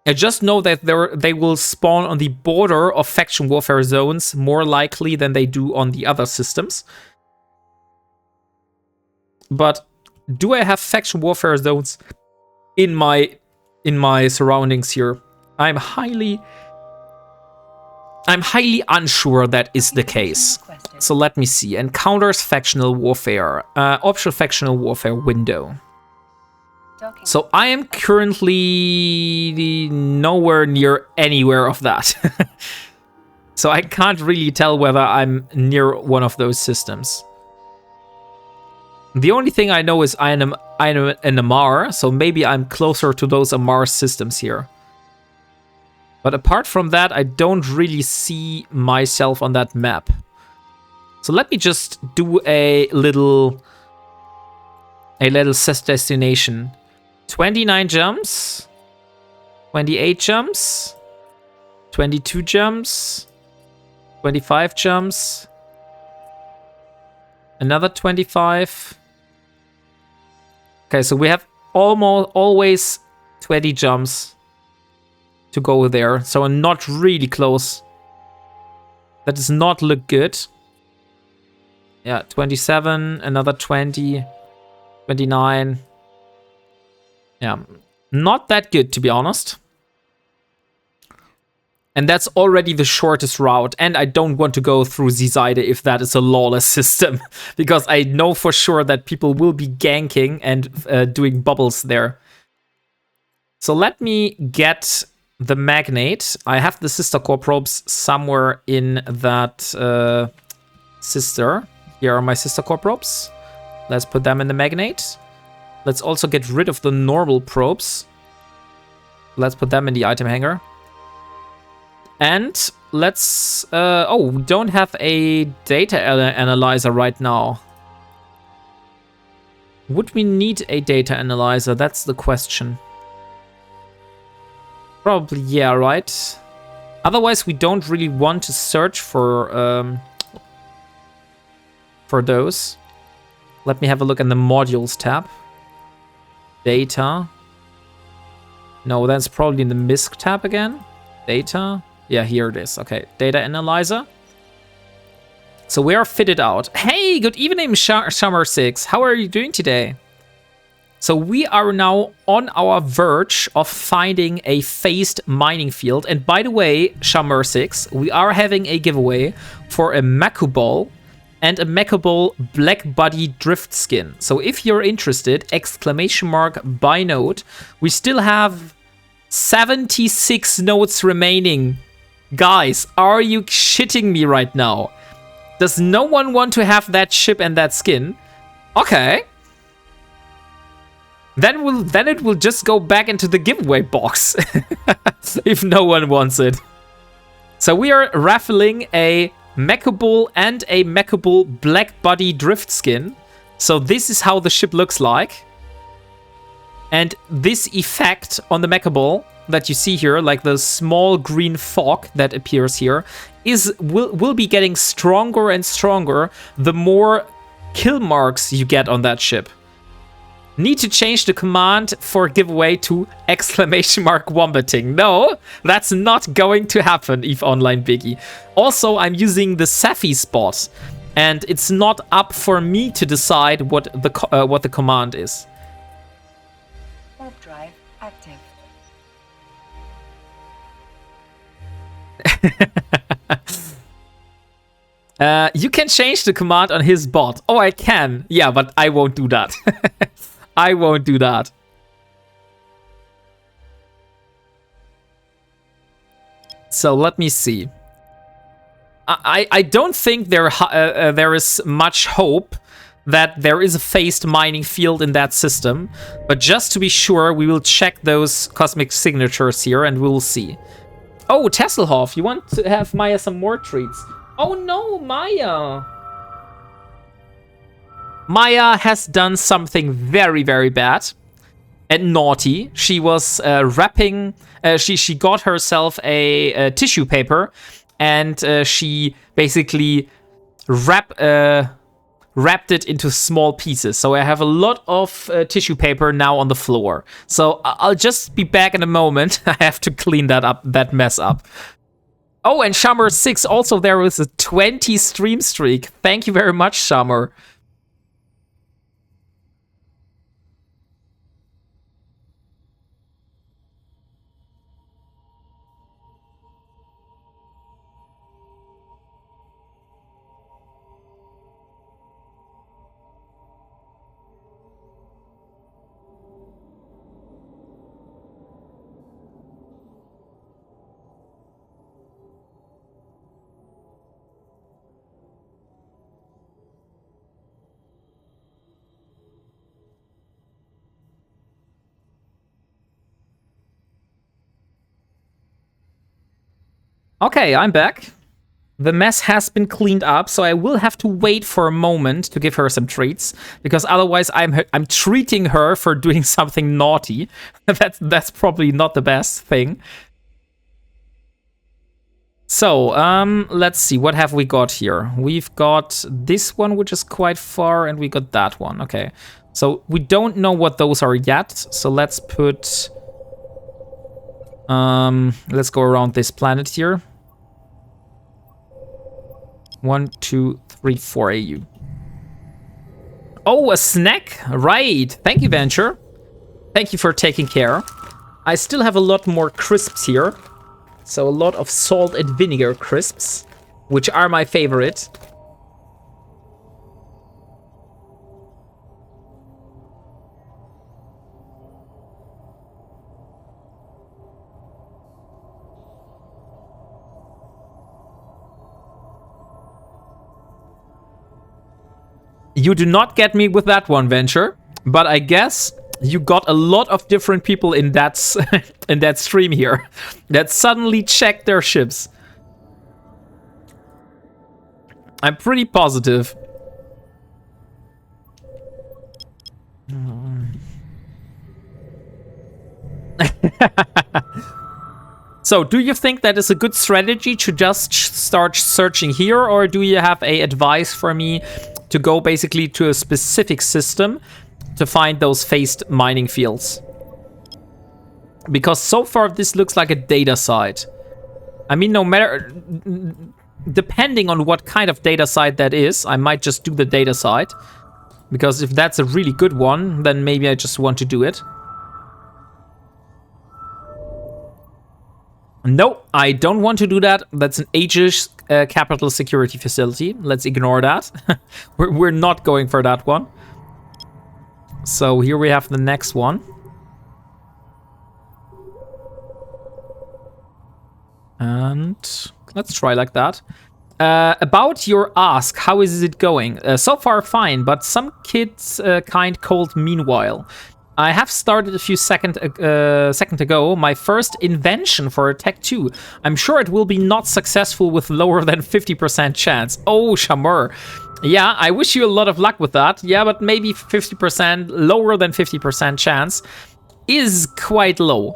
I just know that they will spawn on the border of faction warfare zones more likely than they do on the other systems. But do I have faction warfare zones in my surroundings here? I'm highly unsure that is the case. So let me see. Encounters factional warfare. Optional factional warfare window. So I am currently nowhere near anywhere of that. So I can't really tell whether I'm near one of those systems. The only thing I know is I'm an Amar, so maybe I'm closer to those Amar systems here. But apart from that, I don't really see myself on that map. So let me just do a little set destination. 29 jumps, 28 jumps, 22 jumps, 25 jumps, another 25. Okay, so we have always 20 jumps to go there, so I'm not really close. That does not look good. Yeah, 27, another 20, 29. Yeah, not that good, to be honest. And that's already the shortest route, and I don't want to go through Zizide if that is a lawless system, because I know for sure that people will be ganking and doing bubbles there. So let me get the magnate. I have the sister core probes somewhere in that sister. Here are my sister core probes. Let's put them in the magnate. Let's also get rid of the normal probes. Let's put them in the item hanger. And let's... oh, we don't have a data analyzer right now. Would we need a data analyzer? That's the question. Probably, yeah, right? Otherwise, we don't really want to search for those. Let me have a look in the modules tab. Data. No, that's probably in the MISC tab again. Data. Yeah, here it is. Okay, data analyzer. So we are fitted out. Hey, good evening, Summer 6. How are you doing today? So we are now on our verge of finding a phased mining field. And by the way, Summer 6, we are having a giveaway for a Makubal and a Makubal Black Body Drift Skin. So if you're interested, !buy note. We still have 76 notes remaining. Guys, are you shitting me right now? Does no one want to have that ship and that skin? Okay. Then it will just go back into the giveaway box. If no one wants it. So we are raffling a Makubal and a Makubal Black Body Drift Skin. So this is how the ship looks like. And this effect on the Makubal that you see here, like the small green fog that appears here, will be getting stronger and stronger the more kill marks you get on that ship. Need to change the command for giveaway to exclamation mark wombating. No, that's not going to happen, EVE Online Biggie. Also, I'm using the Saphi spot, and it's not up for me to decide what the command is. Warp drive active. You can change the command on his bot. Oh, I can. Yeah, but I won't do that. I won't do that. So let me see. I don't think there is much hope that there is a phased mining field in that system. But just to be sure, we will check those cosmic signatures here and we'll see. Oh, Tesselhoff, you want to have Maya some more treats? Oh no, Maya! Maya has done something very, very bad and naughty. She was wrapping... She got herself a tissue paper and she basically wrapped it into small pieces. So I have a lot of tissue paper now on the floor. So I'll just be back in a moment. I have to clean that mess up. Oh, and Shammer6 also there was a 20 stream streak. Thank you very much, Shammer. Okay, I'm back. The mess has been cleaned up, so I will have to wait for a moment to give her some treats, because otherwise I'm treating her for doing something naughty. That's probably not the best thing. So, let's see, what have we got here? We've got this one, which is quite far, and we got that one. Okay, so we don't know what those are yet, so let's put... let's go around this planet here. 1, 2, 3, 4 AU. Oh, a snack! Right! Thank you, Venture. Thank you for taking care. I still have a lot more crisps here. So a lot of salt and vinegar crisps, which are my favorite. You do not get me with that one, Venture, but I guess you got a lot of different people in that in that stream here that suddenly checked their ships. I'm pretty positive. So, do you think that is a good strategy to just start searching here, or do you have a advice for me to go basically to a specific system to find those phased mining fields? Because so far this looks like a data site. I mean, no matter... Depending on what kind of data site that is, I might just do the data site. Because if that's a really good one, then maybe I just want to do it. No, I don't want to do that. That's an Aegis capital security facility. Let's ignore that. We're not going for that one. So here we have the next one. And let's try like that. About your ask, how is it going? So far fine, but some kids kind cold meanwhile. I have started a few second ago my first invention for Tech 2. I'm sure it will be not successful with lower than 50% chance. Oh, Shamur. Yeah, I wish you a lot of luck with that. Yeah, but maybe 50%, lower than 50% chance is quite low.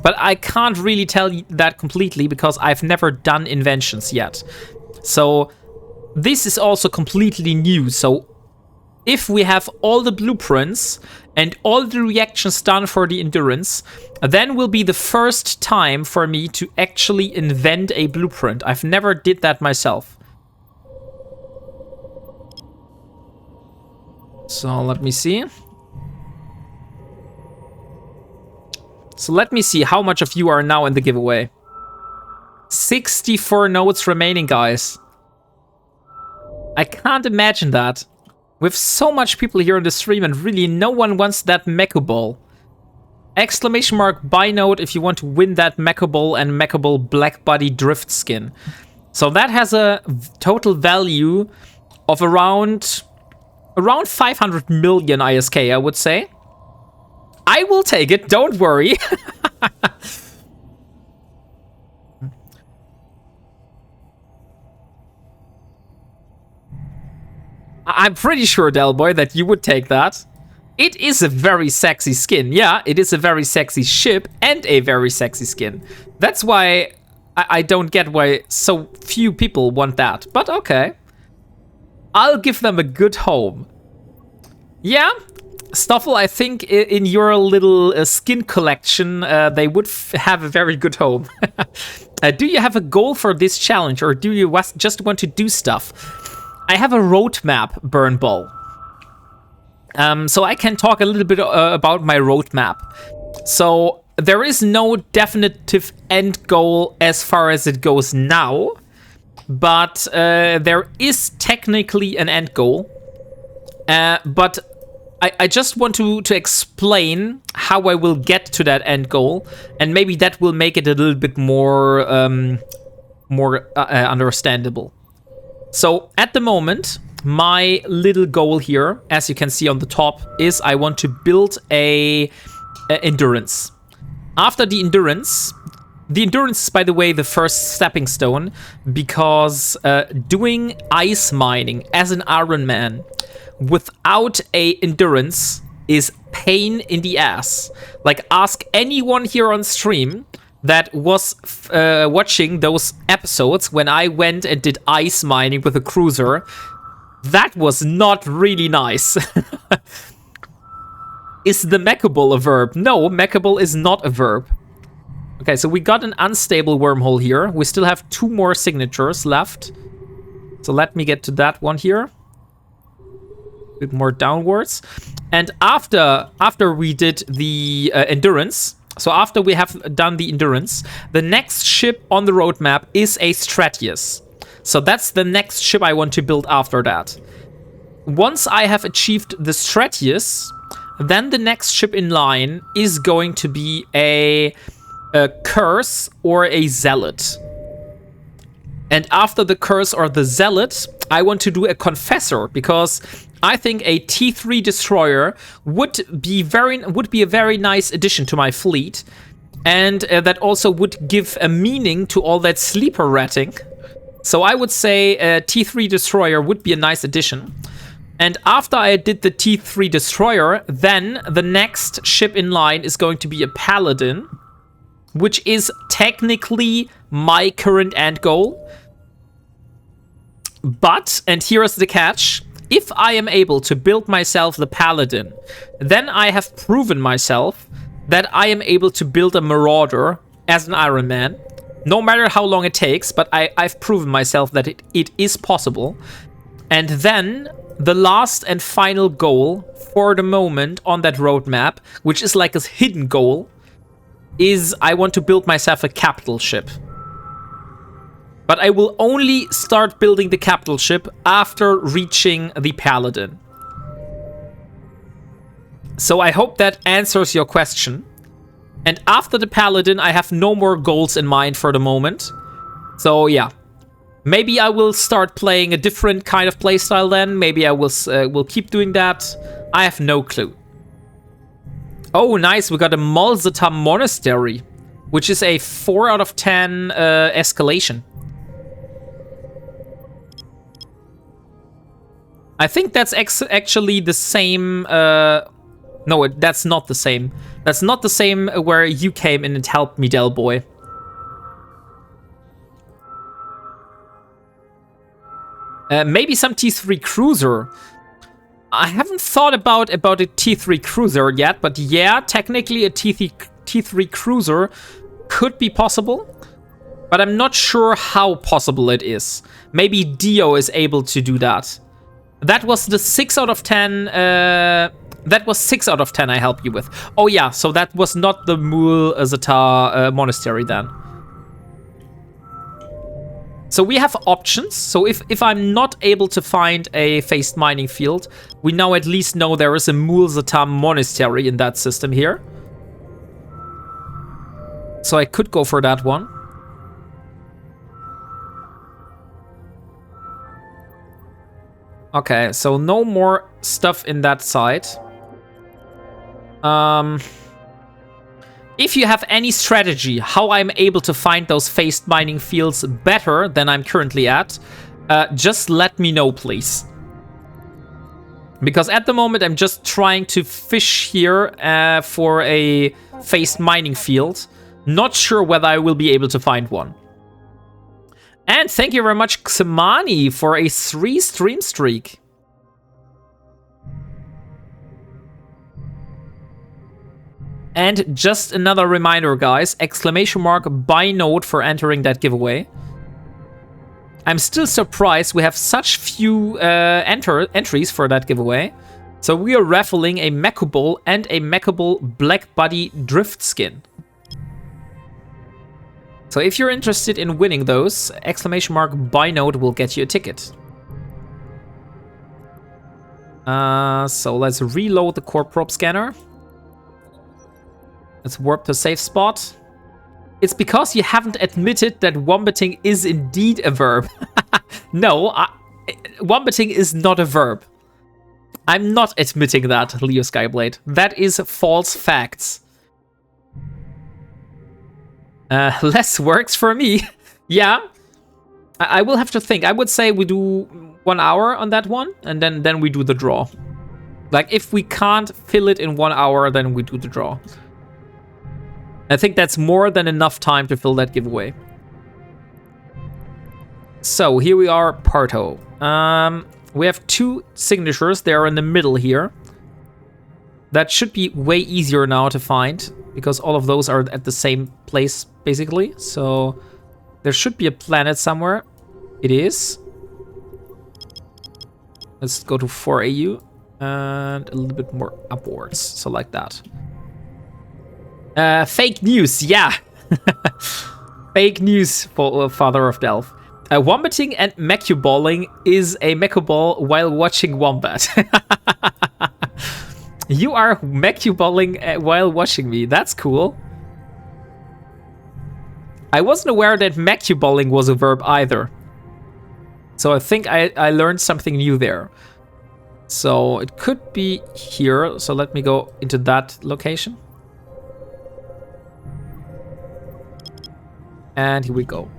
But I can't really tell you that completely because I've never done inventions yet. So this is also completely new. So if we have all the blueprints and all the reactions done for the endurance, then will be the first time for me to actually invent a blueprint. I've never did that myself. So let me see. So let me see how much of you are now in the giveaway. 64 notes remaining, guys. I can't imagine that. With so much people here in the stream and really no one wants that Mecha Ball. Exclamation mark buy note if you want to win that Mecha Ball and Mecha Ball Black Body Drift skin. So that has a total value of around 500 million ISK, I would say. I will take it, don't worry. I'm pretty sure, Delboy, that you would take that. It is a very sexy skin. Yeah, it is a very sexy ship and a very sexy skin. That's why I don't get why so few people want that. But okay. I'll give them a good home. Yeah, Stoffel, I think in your little skin collection, they would have a very good home. Do you have a goal for this challenge, or do you just want to do stuff? I have a roadmap, Burn Ball. So I can talk a little bit about my roadmap. So there is no definitive end goal as far as it goes now, but there is technically an end goal. But I just want to explain how I will get to that end goal, and maybe that will make it a little bit more understandable. So at the moment, my little goal here, as you can see on the top, is I want to build a endurance. After the endurance is, by the way, the first stepping stone, because doing ice mining as an Ironman without a endurance is pain in the ass. Like, ask anyone here on stream that was watching those episodes when I went and did ice mining with a cruiser. That was not really nice. Is the Mechable a verb? No, Mechable is not a verb. Okay, so we got an unstable wormhole here. We still have 2 more signatures left. So let me get to that one here. A bit more downwards. And after we did the endurance, so after we have done the endurance, the next ship on the roadmap is a Stratius. So that's the next ship I want to build after that. Once I have achieved the Stratius, then the next ship in line is going to be a Curse or a Zealot. And after the Curse or the Zealot, I want to do a Confessor, because I think a T3 destroyer would be a very nice addition to my fleet, and that also would give a meaning to all that sleeper ratting. So I would say a T3 destroyer would be a nice addition. And after I did the T3 destroyer, then the next ship in line is going to be a Paladin, which is technically my current end goal. But, and here's the catch, if I am able to build myself the Paladin, then I have proven myself that I am able to build a Marauder as an Ironman, no matter how long it takes, but I've proven myself that it is possible. And then the last and final goal for the moment on that roadmap, which is like a hidden goal, is I want to build myself a capital ship. But I will only start building the capital ship after reaching the Paladin. So I hope that answers your question. And after the Paladin, I have no more goals in mind for the moment. So yeah, maybe I will start playing a different kind of playstyle then. Maybe I will keep doing that. I have no clue. Oh, nice. We got a Malzata Monastery, which is a 4 out of 10 escalation. I think that's actually the same. No, that's not the same. That's not the same where you came in and helped me, Del Boy. Maybe some T3 cruiser. I haven't thought about a T3 cruiser yet, but yeah, technically a T3 cruiser could be possible, but I'm not sure how possible it is. Maybe Dio is able to do that. That was the 6 out of 10. That was 6 out of 10 I helped you with. Oh yeah, so that was not the Mul Zata monastery then. So we have options. So if I'm not able to find a phased mining field, we now at least know there is a Mul Zata monastery in that system here. So I could go for that one. Okay, so no more stuff in that side. If you have any strategy how I'm able to find those phased mining fields better than I'm currently at, just let me know, please. Because at the moment I'm just trying to fish here for a phased mining field. Not sure whether I will be able to find one. And thank you very much, Xamani, for a 3 stream streak. And just another reminder, guys, exclamation mark buy node for entering that giveaway. I'm still surprised we have such few entries for that giveaway. So we are raffling a Mechable and a Mechable Black Buddy Drift skin. So if you're interested in winning those, exclamation mark buy node will get you a ticket. So let's reload the core prop scanner. Let's warp to safe spot. It's because you haven't admitted that wombating is indeed a verb. No, wombating is not a verb. I'm not admitting that, Leo Skyblade. That is false facts. Less works for me. Yeah, I will have to think. I would say we do 1 hour on that one, and then we do the draw. Like, if we can't fill it in 1 hour, then we do the draw. I think that's more than enough time to fill that giveaway. So here we are, Parto. We have 2 signatures. They're in the middle here. That should be way easier now to find, because all of those are at the same place, basically. So there should be a planet somewhere. It is. Let's go to 4 AU and a little bit more upwards. So like that. Fake news, yeah. Fake news, for Father of Delph. Wombating and mechuballing is a mechuball while watching Wombat. You are mechuballing while watching me. That's cool. I wasn't aware that mechuballing was a verb either. So I think I learned something new there. So it could be here. So let me go into that location. And here we go.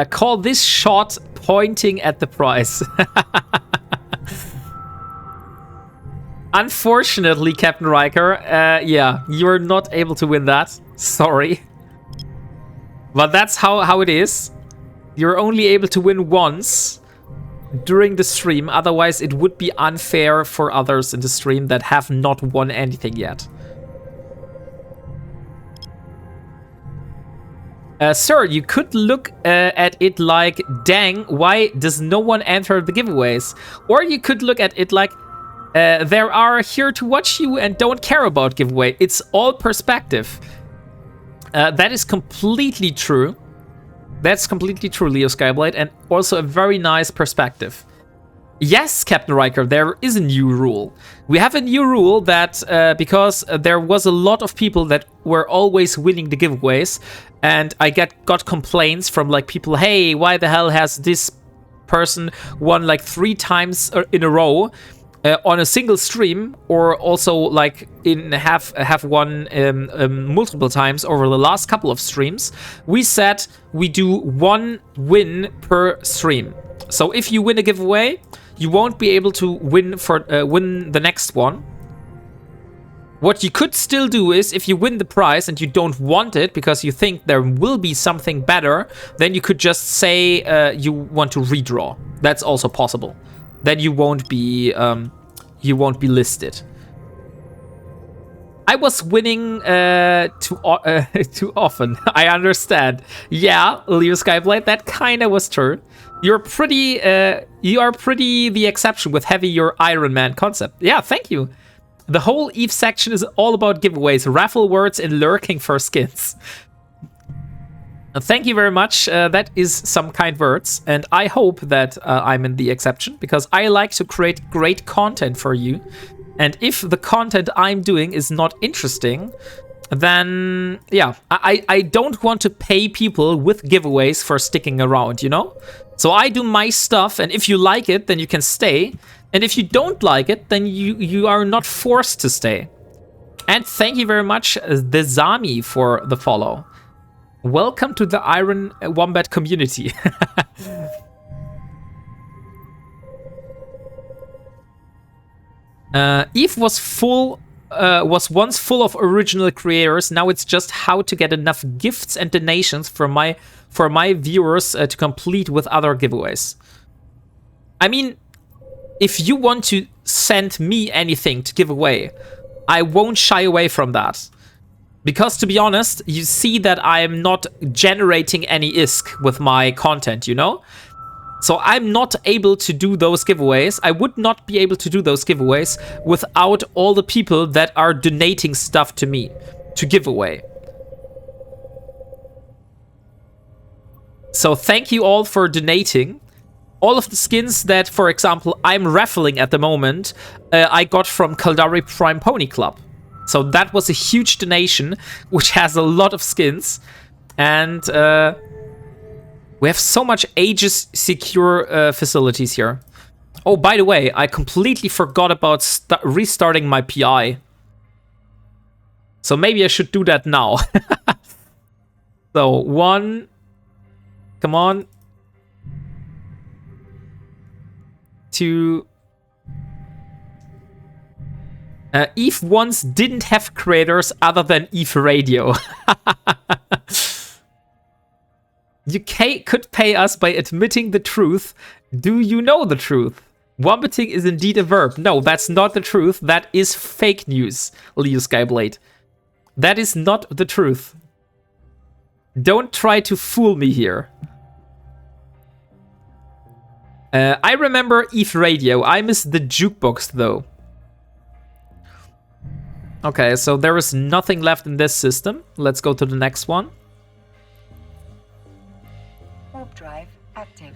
Call this shot pointing at the prize. Unfortunately, Captain Riker, yeah, you're not able to win that. Sorry. But that's how it is. You're only able to win once during the stream. Otherwise, it would be unfair for others in the stream that have not won anything yet. Sir, you could look at it like, dang, why does no one enter the giveaways? Or you could look at it like, there are here to watch you and don't care about giveaway. It's all perspective. That is completely true. That's completely true, Leo Skyblade, and also a very nice perspective. Yes, Captain Riker, there is a new rule. We have a new rule that because there was a lot of people that were always winning the giveaways, and I got complaints from like people, hey, why the hell has this person won like 3 times in a row on a single stream, or also like have won multiple times over the last couple of streams. We said we do 1 win per stream. So if you win a giveaway, you won't be able to win the next one. What you could still do is, if you win the prize and you don't want it because you think there will be something better, then you could just say you want to redraw. That's also possible. Then you won't be you won't be listed. I was winning too often. I understand. Yeah, Leo Skyblade, that kind of was true. You are pretty the exception with heavy your Ironman concept. Yeah, thank you. The whole Eve section is all about giveaways, raffle words, and lurking for skins. Thank you very much. That is some kind words, and I hope that I'm in the exception because I like to create great content for you. And if the content I'm doing is not interesting, then yeah, I don't want to pay people with giveaways for sticking around, you know? So I do my stuff, and if you like it, then you can stay. And if you don't like it, then you are not forced to stay. And thank you very much, the Zami, for the follow. Welcome to the Iron Wombat community. Eve was once full of original creators. Now it's just how to get enough gifts and donations for my viewers to complete with other giveaways. I mean, if you want to send me anything to give away, I won't shy away from that. Because to be honest, you see that I am not generating any ISK with my content, you know? So I'm not able to do those giveaways. I would not be able to do those giveaways without all the people that are donating stuff to me to give away. So thank you all for donating. All of the skins that, for example, I'm raffling at the moment, I got from Caldari Prime Pony Club. So that was a huge donation, which has a lot of skins. And we have so much ages secure facilities here. Oh, by the way, I completely forgot about restarting my PI. So maybe I should do that now. So, 1. Come on. 2. Eve once didn't have creators other than Eve Radio. You could pay us by admitting the truth. Do you know the truth? Wombating is indeed a verb. No, that's not the truth. That is fake news, Leo Skyblade. That is not the truth. Don't try to fool me here. I remember Eve Radio. I miss the jukebox, though. Okay, so there is nothing left in this system. Let's go to the next one. Warp drive active.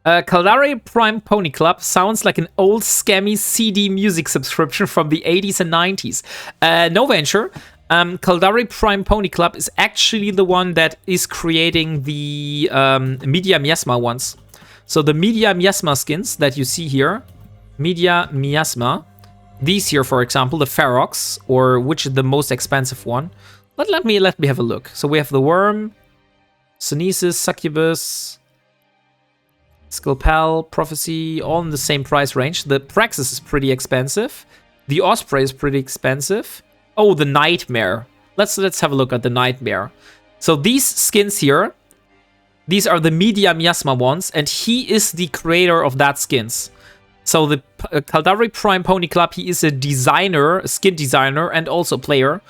Caldari Prime Pony Club sounds like an old scammy CD music subscription from the 80s and 90s. No venture. Caldari Prime Pony Club is actually the one that is creating the Media Miasma ones. So the Media Miasma skins that you see here, Media Miasma, these here, for example, the Ferox, or which is the most expensive one. Let me have a look. So we have the Worm, Sunesis, Succubus, Skulpel, Prophecy, all in the same price range. The Praxis is pretty expensive. The Osprey is pretty expensive. Oh, the Nightmare. Let's have a look at the Nightmare. So these skins here, these are the Media Miasma ones, and he is the creator of that skins. So the Caldari Prime Pony Club, he is a designer, a skin designer, and also player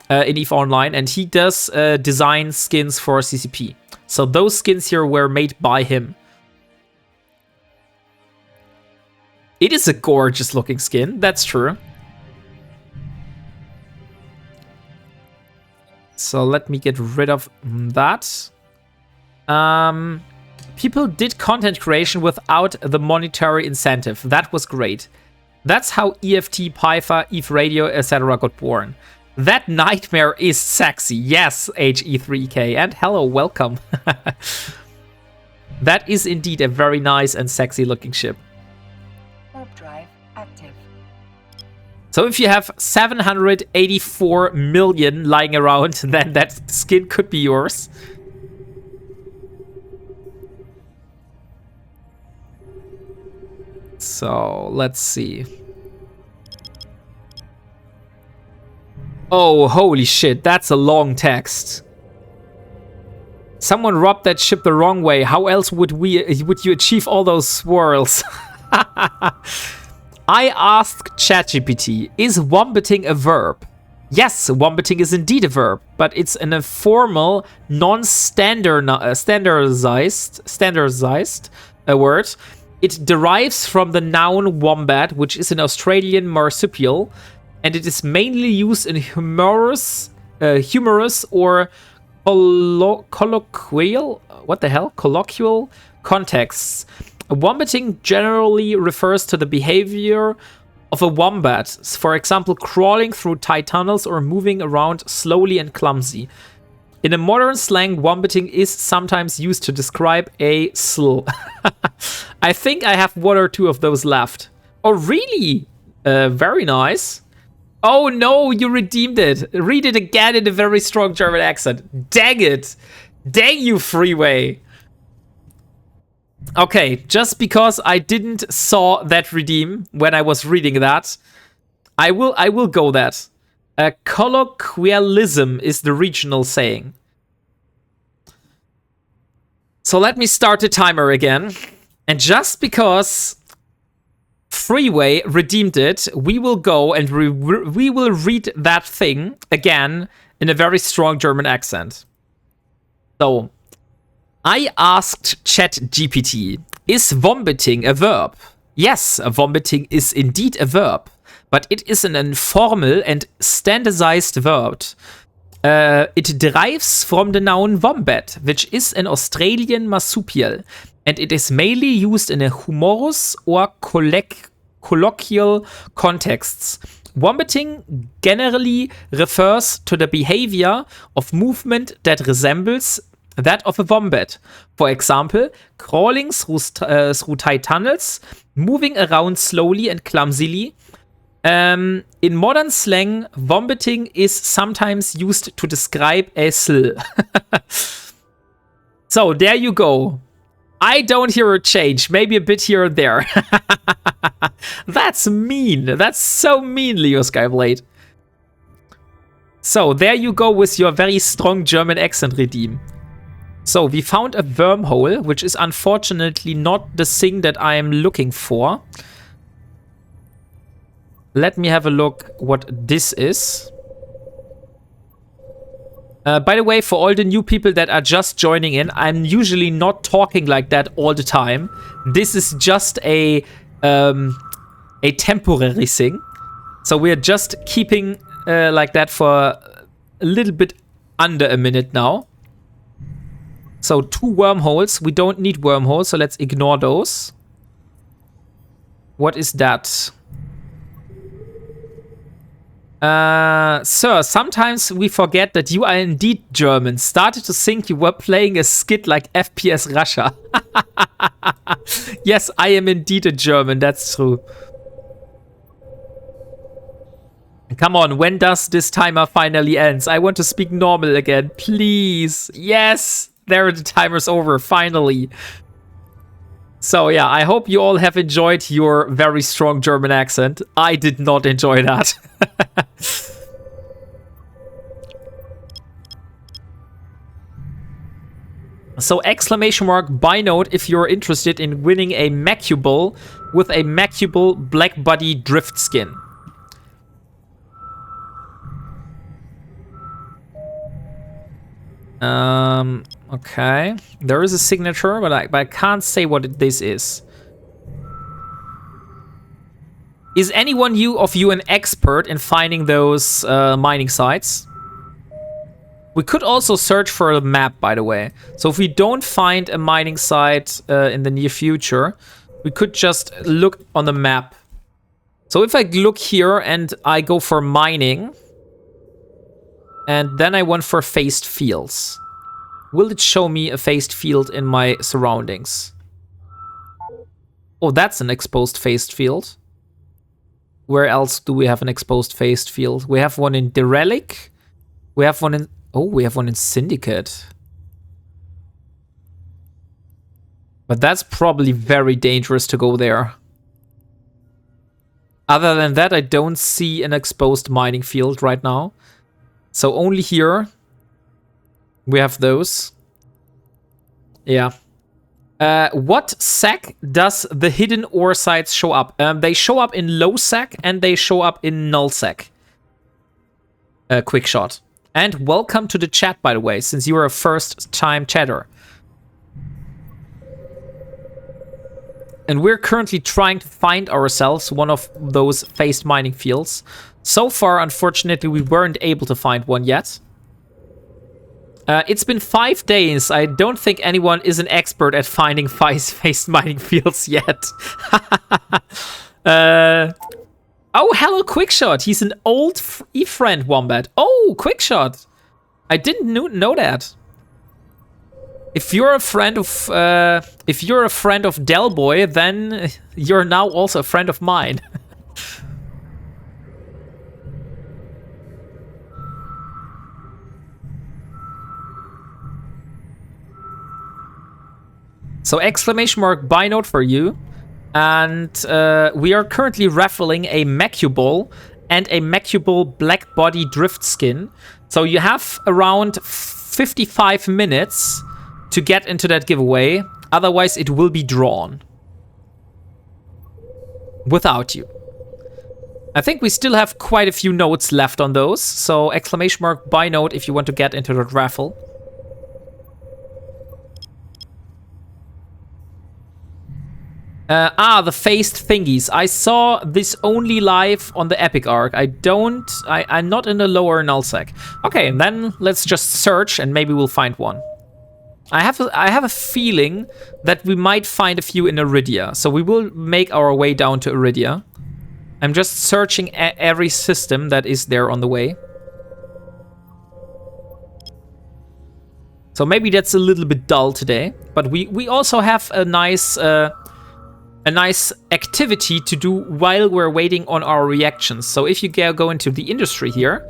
in EVE Online, and he does design skins for CCP. So those skins here were made by him. It is a gorgeous looking skin, that's true. So let me get rid of that. People did content creation without the monetary incentive. That was great. That's how EFT, Pyfa, EVE Radio, etc. got born. That Nightmare is sexy. Yes, HE3K. And hello, welcome. That is indeed a very nice and sexy looking ship. Warp drive active. So if you have 784 million lying around, then that skin could be yours. So let's see. Oh, holy shit, that's a long text. Someone robbed that ship the wrong way. How else would you achieve all those swirls? I asked ChatGPT, is wombating a verb? Yes, wombating is indeed a verb, but it's an informal, standardized word. It derives from the noun wombat, which is an Australian marsupial, and it is mainly used in humorous or colloquial contexts. Wombating generally refers to the behavior of a wombat, for example, crawling through tight tunnels or moving around slowly and clumsy. In a modern slang, wombating is sometimes used to describe a sl. I think I have one or two of those left. Oh, really? Very nice. Oh no, you redeemed it. Read it again in a very strong German accent. Dang it. Dang you, Freeway. Okay, just because I didn't saw that redeem when I was reading that, I will go that. Colloquialism is the regional saying. So let me start the timer again. And just because Freeway redeemed it, we will go and we will read that thing again in a very strong German accent. So, I asked ChatGPT, is wombating a verb? Yes, wombating is indeed a verb, but it is an informal and standardized verb. It derives from the noun wombat, which is an Australian marsupial, and it is mainly used in a humorous or colloquial contexts. Wombating generally refers to the behavior of movement that resembles that of a wombat. For example, crawling through tight tunnels, moving around slowly and clumsily. In modern slang, wombating is sometimes used to describe a sl. So, there you go. I don't hear a change. Maybe a bit here and there. That's mean. That's so mean, Leo Skyblade. So, there you go with your very strong German accent redeem. So, we found a wormhole, which is unfortunately not the thing that I am looking for. Let me have a look what this is. By the way, for all the new people that are just joining in, I'm usually not talking like that all the time. This is just a temporary thing. So we're just keeping like that for a little bit under a minute now. So 2 wormholes. We don't need wormholes, so let's ignore those. What is that? Sir, sometimes we forget that you are indeed German. Started to think you were playing a skit like FPS Russia. Yes, I am indeed a German, that's true. Come on, when does this timer finally ends? I want to speak normal again, please. Yes, there the timer's over, finally. So yeah, I hope you all have enjoyed your very strong German accent. I did not enjoy that. So exclamation mark buy note if you're interested in winning a Macubal with a Macubal Black Buddy Drift skin. Okay. There is a signature, but I can't say what this is. Is anyone of you an expert in finding those mining sites? We could also search for a map, by the way. So if we don't find a mining site in the near future, we could just look on the map. So if I look here and I go for mining, and then I went for phased fields, will it show me a phased field in my surroundings? Oh, that's an exposed phased field. Where else do we have an exposed phased field? We have one in Derelic. We have one in... Oh, we have one in Syndicate. But that's probably very dangerous to go there. Other than that, I don't see an exposed mining field right now. So only here we have those. Yeah. What sec does the hidden ore sites show up? They show up in low sec and they show up in null sec. Quick shot. And welcome to the chat, by the way, since you are a first-time chatter. And we're currently trying to find ourselves one of those phased mining fields. So far, unfortunately, we weren't able to find one yet. It's been 5 days. I don't think anyone is an expert at finding phased mining fields yet. Oh, hello, Quickshot. He's an old friend, Wombat. Oh, Quickshot. I didn't know that. If you're a friend of Delboy, then you're now also a friend of mine. So exclamation mark buy note for you. And we are currently raffling a Mechuball and a Mechuball black body drift skin. So you have around 55 minutes to get into that giveaway. Otherwise, it will be drawn without you. I think we still have quite a few notes left on those. So exclamation mark buy note if you want to get into that raffle. The phased thingies. I saw this only live on the Epic Arc. I'm not in the lower nullsec. Okay, then let's just search and maybe we'll find one. I have a feeling that we might find a few in Iridia. So we will make our way down to Iridia. I'm just searching every system that is there on the way. So maybe that's a little bit dull today. But we also have a nice activity to do while we're waiting on our reactions. So if you go into the industry here,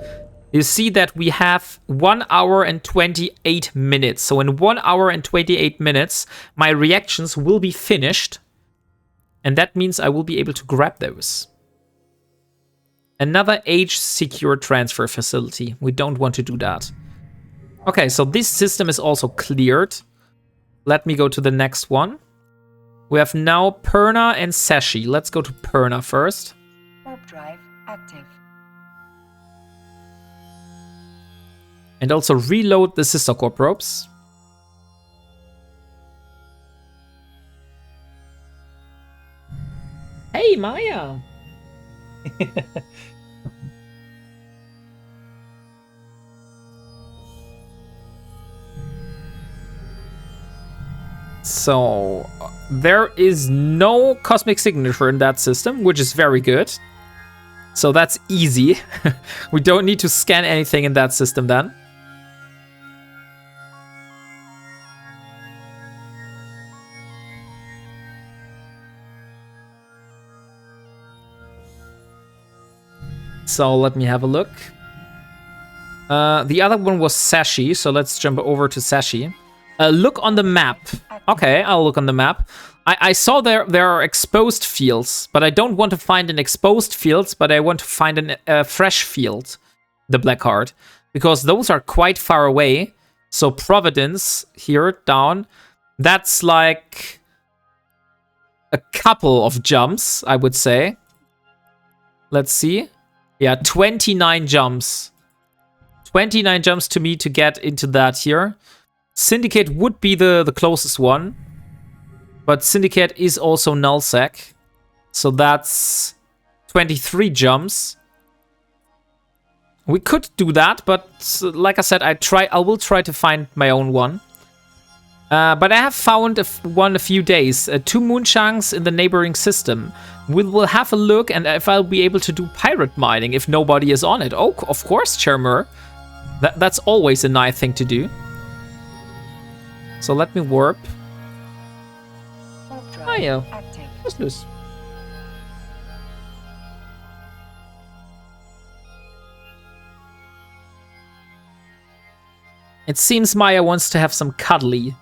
you see that we have 1 hour and 28 minutes. So in 1 hour and 28 minutes, my reactions will be finished. And that means I will be able to grab those. Another age-secure transfer facility. We don't want to do that. Okay, so this system is also cleared. Let me go to the next one. We have now Perna and Sashi. Let's go to Perna first. Warp drive active. And also reload the sister corp ropes. Hey, Maya! So, there is no cosmic signature in that system, which is very good. So that's easy. We don't need to scan anything in that system then. So let me have a look. The other one was Sashi, so let's jump over to Sashi. Look on the map. Okay, I'll look on the map. I saw there are exposed fields, but I don't want to find an exposed fields, but I want to find a fresh field, the black heart, because those are quite far away. So Providence here down, that's like a couple of jumps, I would say. Let's see. Yeah, 29 jumps. 29 jumps to me to get into that here. Syndicate would be the closest one. But Syndicate is also nullsec. So that's 23 jumps. We could do that, but like I said, I will try to find my own one. But I have found one a few days. 2 Moonshangs in the neighboring system. We'll have a look, and if I'll be able to do pirate mining if nobody is on it. Oh, of course, Chermur. That's always a nice thing to do. So let me warp. Ah ja, was ist los? It seems Maya wants to have some cuddly.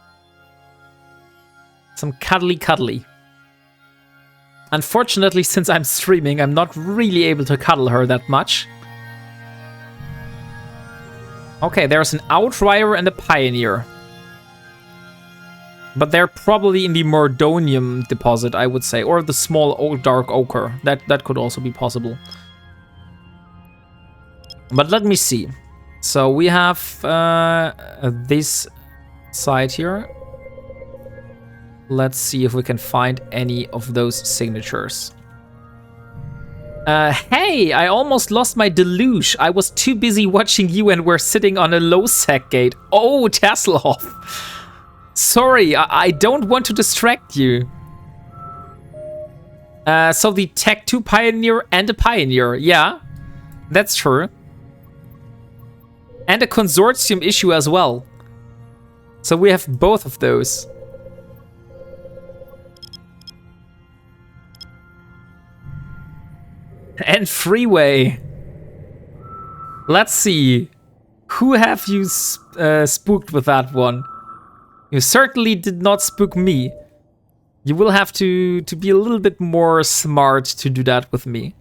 Some cuddly. Unfortunately, since I'm streaming, I'm not really able to cuddle her that much. Okay, there's an Outrider and a Pioneer. But they're probably in the Mordonium deposit, I would say. Or the small old dark ochre. That could also be possible. But let me see. So we have this side here. Let's see if we can find any of those signatures. Hey, I almost lost my deluge. I was too busy watching you and we're sitting on a low sec gate. Oh, Tasselhoff. Sorry, I don't want to distract you. So the Tech 2 Pioneer and a Pioneer. Yeah, that's true. And a consortium issue as well. So we have both of those. And Freeway. Let's see. Who have you spooked with that one? You certainly did not spook me. You will have to be a little bit more smart to do that with me.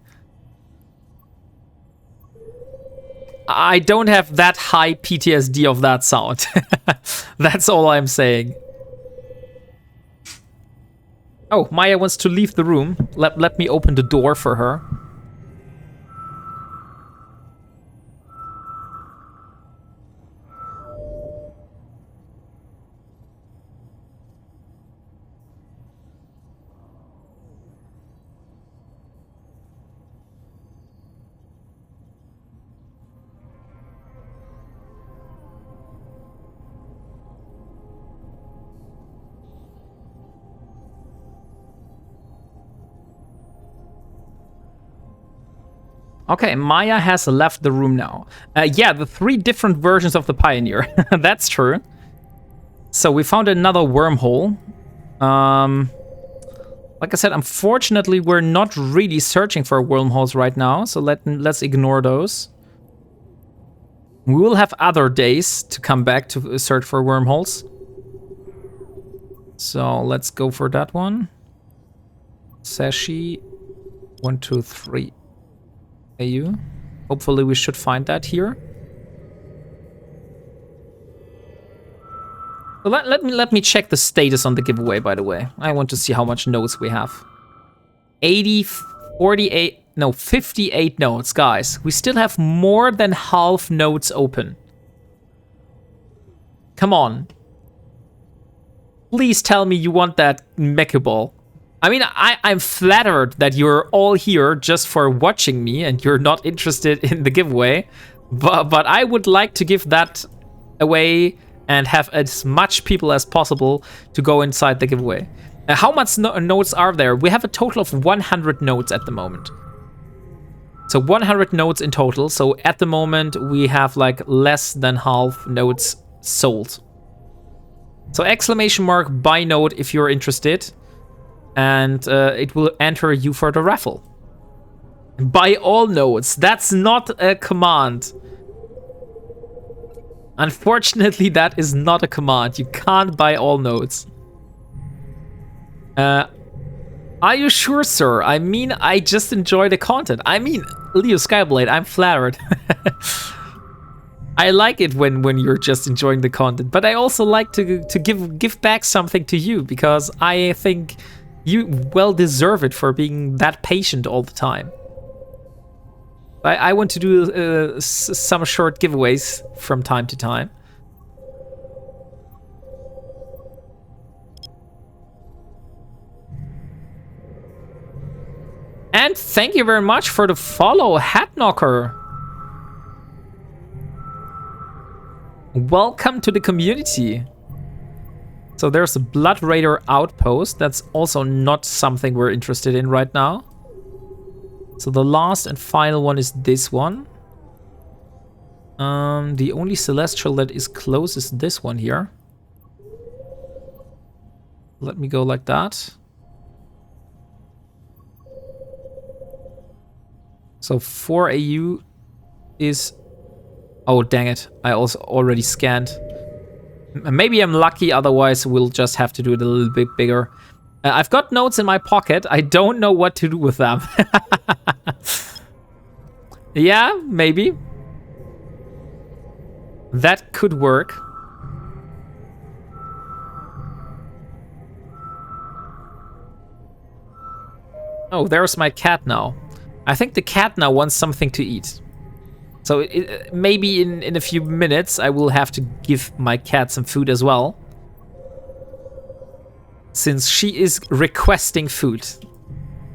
I don't have that high PTSD of that sound. That's all I'm saying. Oh, Maya wants to leave the room. Let me open the door for her. Okay, Maya has left the room now. Yeah, the 3 different versions of the Pioneer. That's true. So we found another wormhole. Like I said, unfortunately, we're not really searching for wormholes right now. So let's ignore those. We will have other days to come back to search for wormholes. So let's go for that one. Sashi. 1, 2, 3. AU. Hopefully we should find that here. So let me check the status on the giveaway, by the way. I want to see how much notes we have. 58 notes, guys. We still have more than half notes open. Come on. Please tell me you want that Mecha Ball. I mean, I'm flattered that you're all here just for watching me and you're not interested in the giveaway. But I would like to give that away and have as much people as possible to go inside the giveaway. How much notes are there? We have a total of 100 notes at the moment. So 100 notes in total. So at the moment, we have like less than half notes sold. So exclamation mark buy note if you're interested. And it will enter you for the raffle. Buy all notes. That's not a command. Unfortunately, that is not a command. You can't buy all notes. Are you sure, sir? I mean, I just enjoy the content. I mean, Leo Skyblade, I'm flattered. I like it when you're just enjoying the content. But I also like to give back something to you. Because I think you well deserve it for being that patient all the time. I want to do some short giveaways from time to time. And thank you very much for the follow, Hatknocker. Welcome to the community. So there's a Blood Raider outpost. That's also not something we're interested in right now. So the last and final one is this one. The only celestial that is close is this one here. Let me go like that. So 4 AU is... Oh, dang it. I also already scanned. Maybe I'm lucky, otherwise we'll just have to do it a little bit bigger. I've got notes in my pocket. I don't know what to do with them. Yeah, maybe. That could work. Oh, there's my cat now. I think the cat now wants something to eat. So maybe in a few minutes I will have to give my cat some food as well. Since she is requesting food.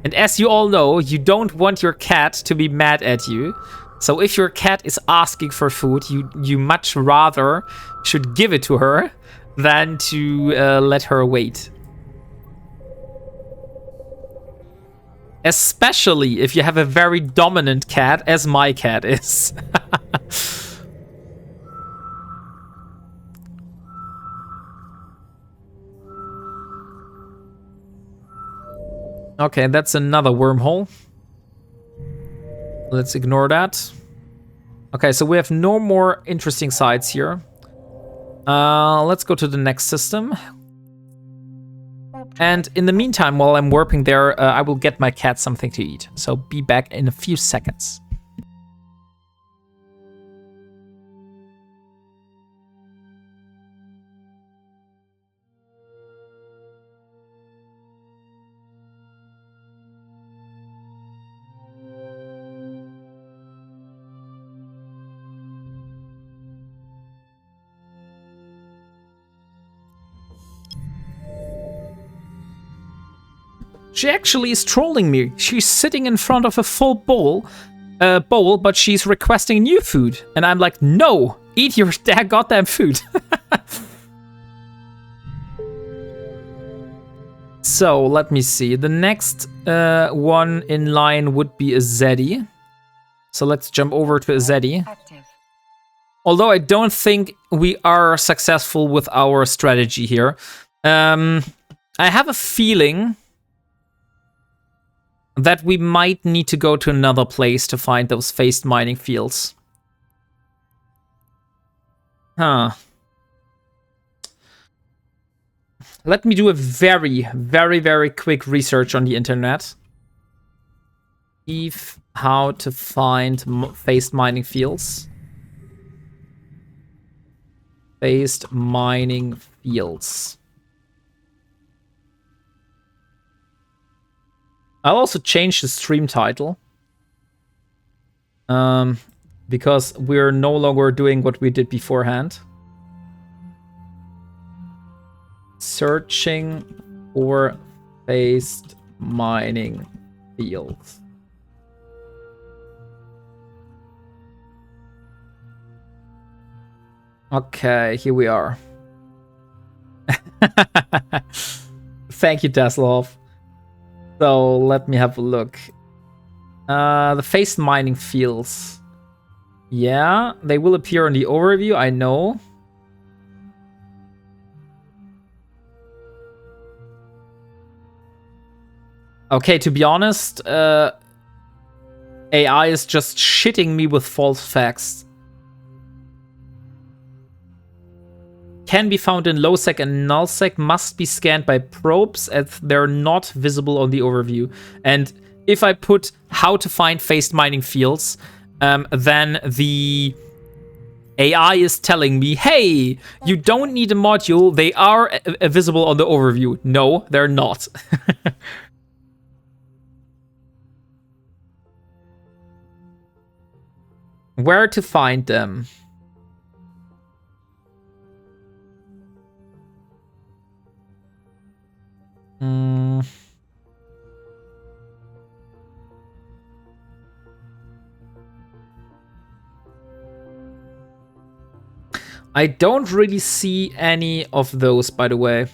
And as you all know, you don't want your cat to be mad at you. So if your cat is asking for food, you much rather should give it to her than to let her wait. Especially if you have a very dominant cat, as my cat is. Okay, that's another wormhole. Let's ignore that. Okay, so we have no more interesting sites here. Let's go to the next system. And in the meantime, while I'm warping there, I will get my cat something to eat. So be back in a few seconds. She actually is trolling me. She's sitting in front of a full bowl, but she's requesting new food. And I'm like, no, eat your goddamn food. So, let me see. The next one in line would be a Zeddy. So let's jump over to a Zeddy. Although I don't think we are successful with our strategy here. I have a feeling that we might need to go to another place to find those phased mining fields. Huh. Let me do a very, very, very quick research on the internet. How to find phased mining fields. Phased mining fields. I'll also change the stream title. Because we're no longer doing what we did beforehand. Searching for phased mining fields. Okay, here we are. Thank you, Teslov. So let me have a look. The phased mining fields. Yeah, they will appear in the overview, I know. Okay, to be honest, AI is just shitting me with false facts. Can be found in low-sec and null-sec, must be scanned by probes as they're not visible on the overview. And if I put how to find phased mining fields, then the AI is telling me, hey, you don't need a module, they are visible on the overview. No, they're not. Where to find them? I don't really see any of those, by the way.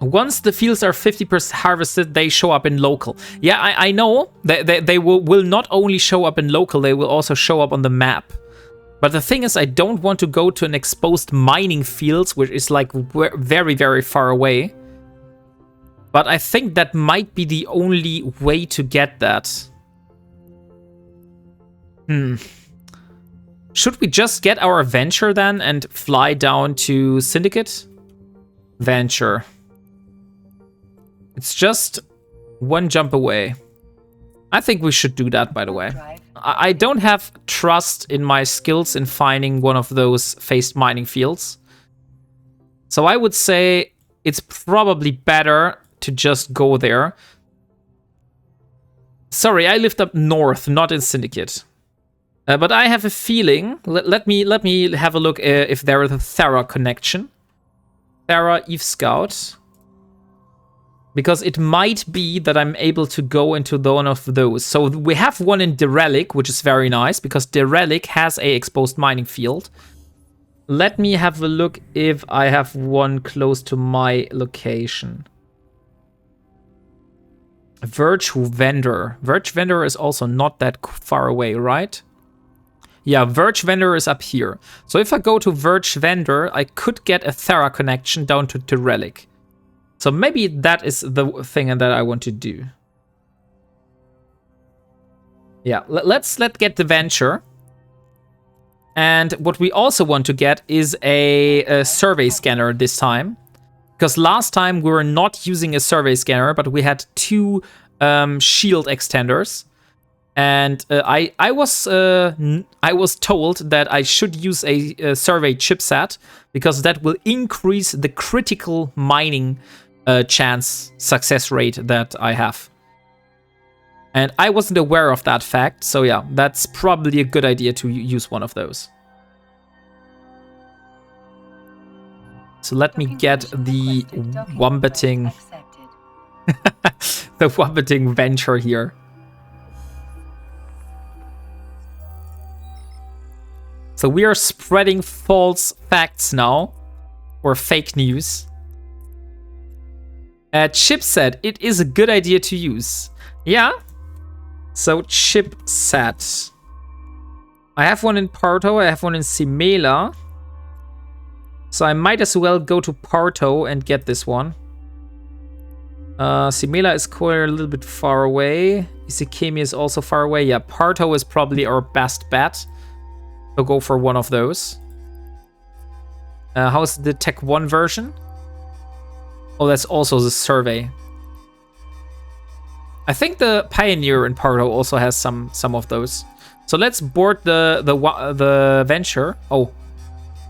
Once the fields are 50% harvested, they show up in local. Yeah, I know. They will not only show up in local, they will also show up on the map. But the thing is, I don't want to go to an exposed mining fields, which is like very, very far away. But I think that might be the only way to get that. Should we just get our venture then and fly down to Syndicate? Venture. It's just one jump away. I think we should do that, by the way. I don't have trust in my skills in finding one of those phased mining fields. So I would say it's probably better to just go there. Sorry, I lived up north, not in Syndicate. But I have a feeling. Let me have a look if there is a Thera connection. Thera Eve Scout. Because it might be that I'm able to go into one of those. So we have one in Derelic, which is very nice, because Derelic has a exposed mining field. Let me have a look if I have one close to my location. Verge Vendor. Verge Vendor is also not that far away, right? Yeah, Verge Vendor is up here. So if I go to Verge Vendor, I could get a Thera connection down to Derelic. So maybe that is the thing that I want to do. Yeah, let's get the Venture. And what we also want to get is a survey scanner this time. Because last time we were not using a survey scanner, but we had 2 shield extenders. And I was told that I should use a survey chipset, because that will increase the critical mining chance success rate that I have. And I wasn't aware of that fact, so yeah, that's probably a good idea to use one of those. So let me get the wombating the wombating venture here. So we are spreading false facts now, or fake news. Chipset, it is a good idea to use. Yeah. So chipset. I have one in Parto, I have one in Simela. So I might as well go to Parto and get this one. Simela is quite a little bit far away. Isikemi is also far away. Yeah, Parto is probably our best bet. So go for one of those. How's the Tech 1 version? Oh, that's also the survey. I think the Pioneer in Parto also has some of those. So let's board the Venture. Oh,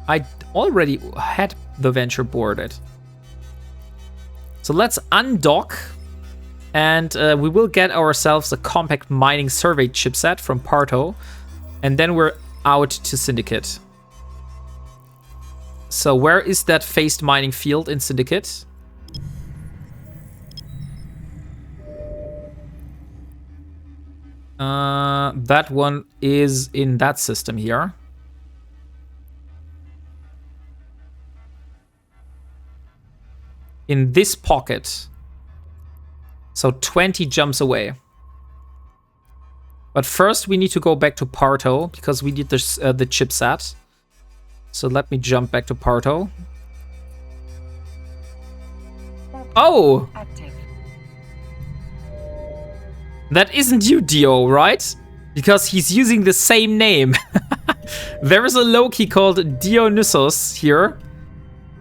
I already had the Venture boarded. So let's undock, and we will get ourselves a compact mining survey chipset from Parto, and then we're out to Syndicate. So where is that phased mining field in Syndicate? That one is in that system here. In this pocket. So 20 jumps away. But first we need to go back to Parto, because we need this, the chipset. So let me jump back to Parto. Oh! Active. That isn't you, Dio, right? Because he's using the same name. There is a Loki called Dionysus here.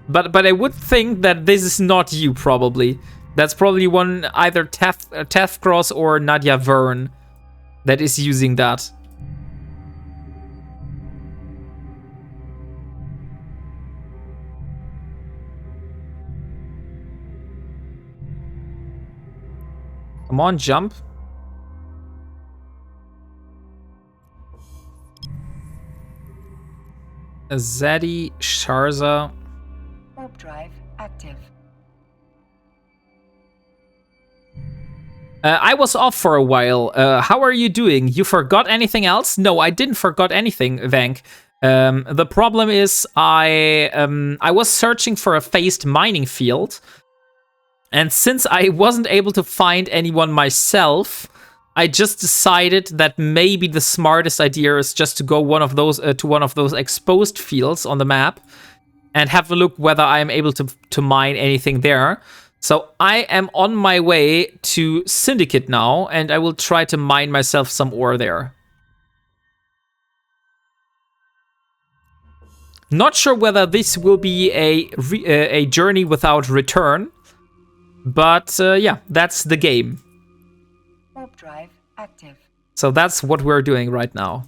But I would think that this is not you, probably. That's probably one, either Tefcross or Nadia Verne, that is using that. Come on, jump. Zeddy, Sharza. Warp drive active. I was off for a while. How are you doing? You forgot anything else? No, I didn't forgot anything, Vank. The problem is I was searching for a phased mining field. And since I wasn't able to find anyone myself, I just decided that maybe the smartest idea is just to go to one of those exposed fields on the map and have a look whether I am able to mine anything there. So I am on my way to Syndicate now, and I will try to mine myself some ore there. Not sure whether this will be a journey without return, but yeah, that's the game. Warp drive active. So that's what we're doing right now.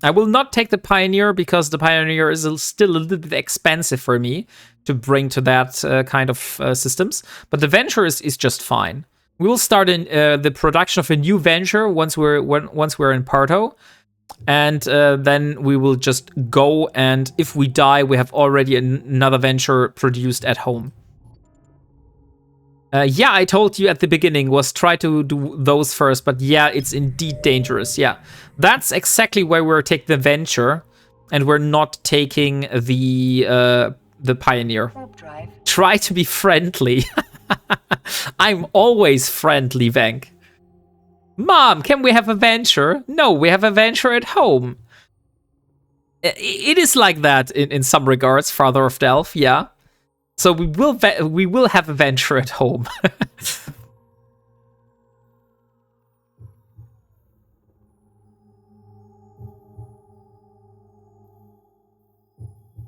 I will not take the Pioneer because the Pioneer is still a little bit expensive for me to bring to that kind of systems. But the Venture is just fine. We will start in the production of a new Venture once we're in Parto. And then we will just go, and if we die, we have already another Venture produced at home. Yeah, I told you at the beginning was try to do those first, but yeah, it's indeed dangerous. Yeah, that's exactly why we're taking the Venture, and we're not taking the Pioneer. Try to be friendly. I'm always friendly, Vank. Mom, can we have a Venture? No, we have a Venture at home. It is like that in some regards, Father of Delph, yeah. So we will have a Venture at home.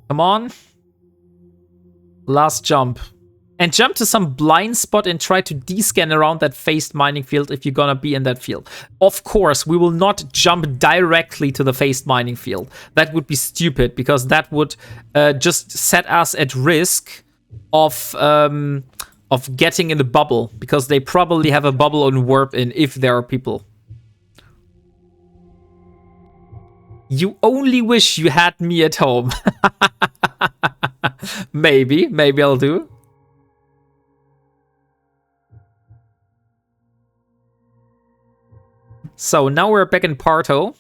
Come on. Last jump. And jump to some blind spot and try to descan around that phased mining field if you're gonna be in that field. Of course, we will not jump directly to the phased mining field. That would be stupid, because that would just set us at risk of getting in the bubble, because they probably have a bubble on warp in if there are people. You only wish you had me at home. Maybe I'll do. So now we're back in Parto.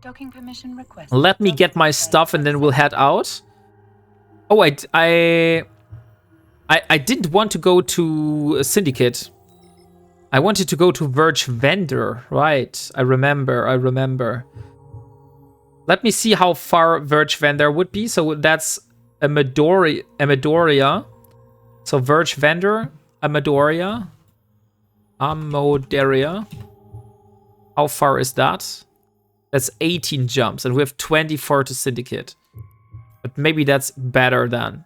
Docking permission requested. Let me get my stuff and then we'll head out. Oh, I didn't want to go to Syndicate. I wanted to go to Verge Vendor. Right, I remember. Let me see how far Verge Vendor would be. So that's Amadoria. So Verge Vendor, Amadoria. How far is that? That's 18 jumps, and we have 24 to Syndicate. But maybe that's better than.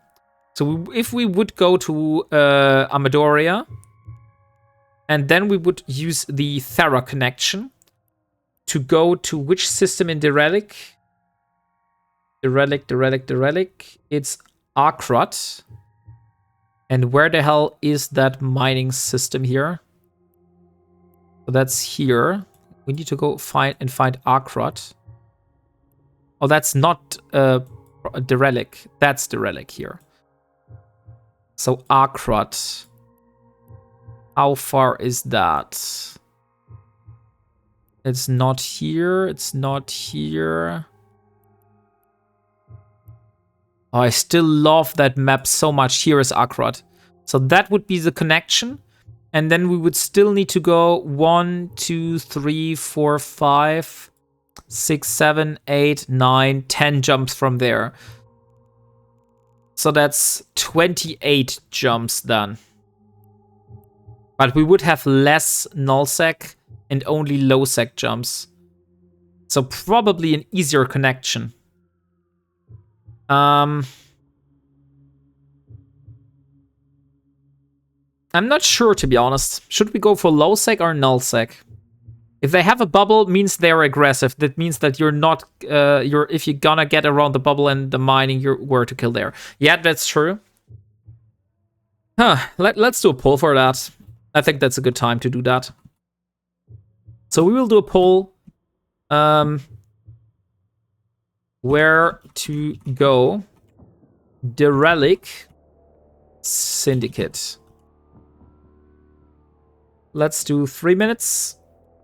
So if we would go to Amadoria, and then we would use the Thera connection to go to which system in the relic? The relic. It's Akrot. And where the hell is that mining system here? So that's here. We need to go find Akrot. Oh, that's not the relic. That's the relic here. So Akrot. How far is that? It's not here. It's not here. Oh, I still love that map so much. Here is Akrot. So that would be the connection. And then we would still need to go 1, 2, 3, 4, 5, 6, 7, 8, 9, 10 jumps from there. So that's 28 jumps done. But we would have less nullsec and only low-sec jumps. So probably an easier connection. I'm not sure, to be honest. Should we go for low sec or null sec? If they have a bubble, means they're aggressive. That means that you're not, if you're gonna get around the bubble and the mining, you're where to kill there. Yeah, that's true. Huh, let's do a poll for that. I think that's a good time to do that. So we will do a poll. Where to go? The Relic Syndicate. Let's do 3 minutes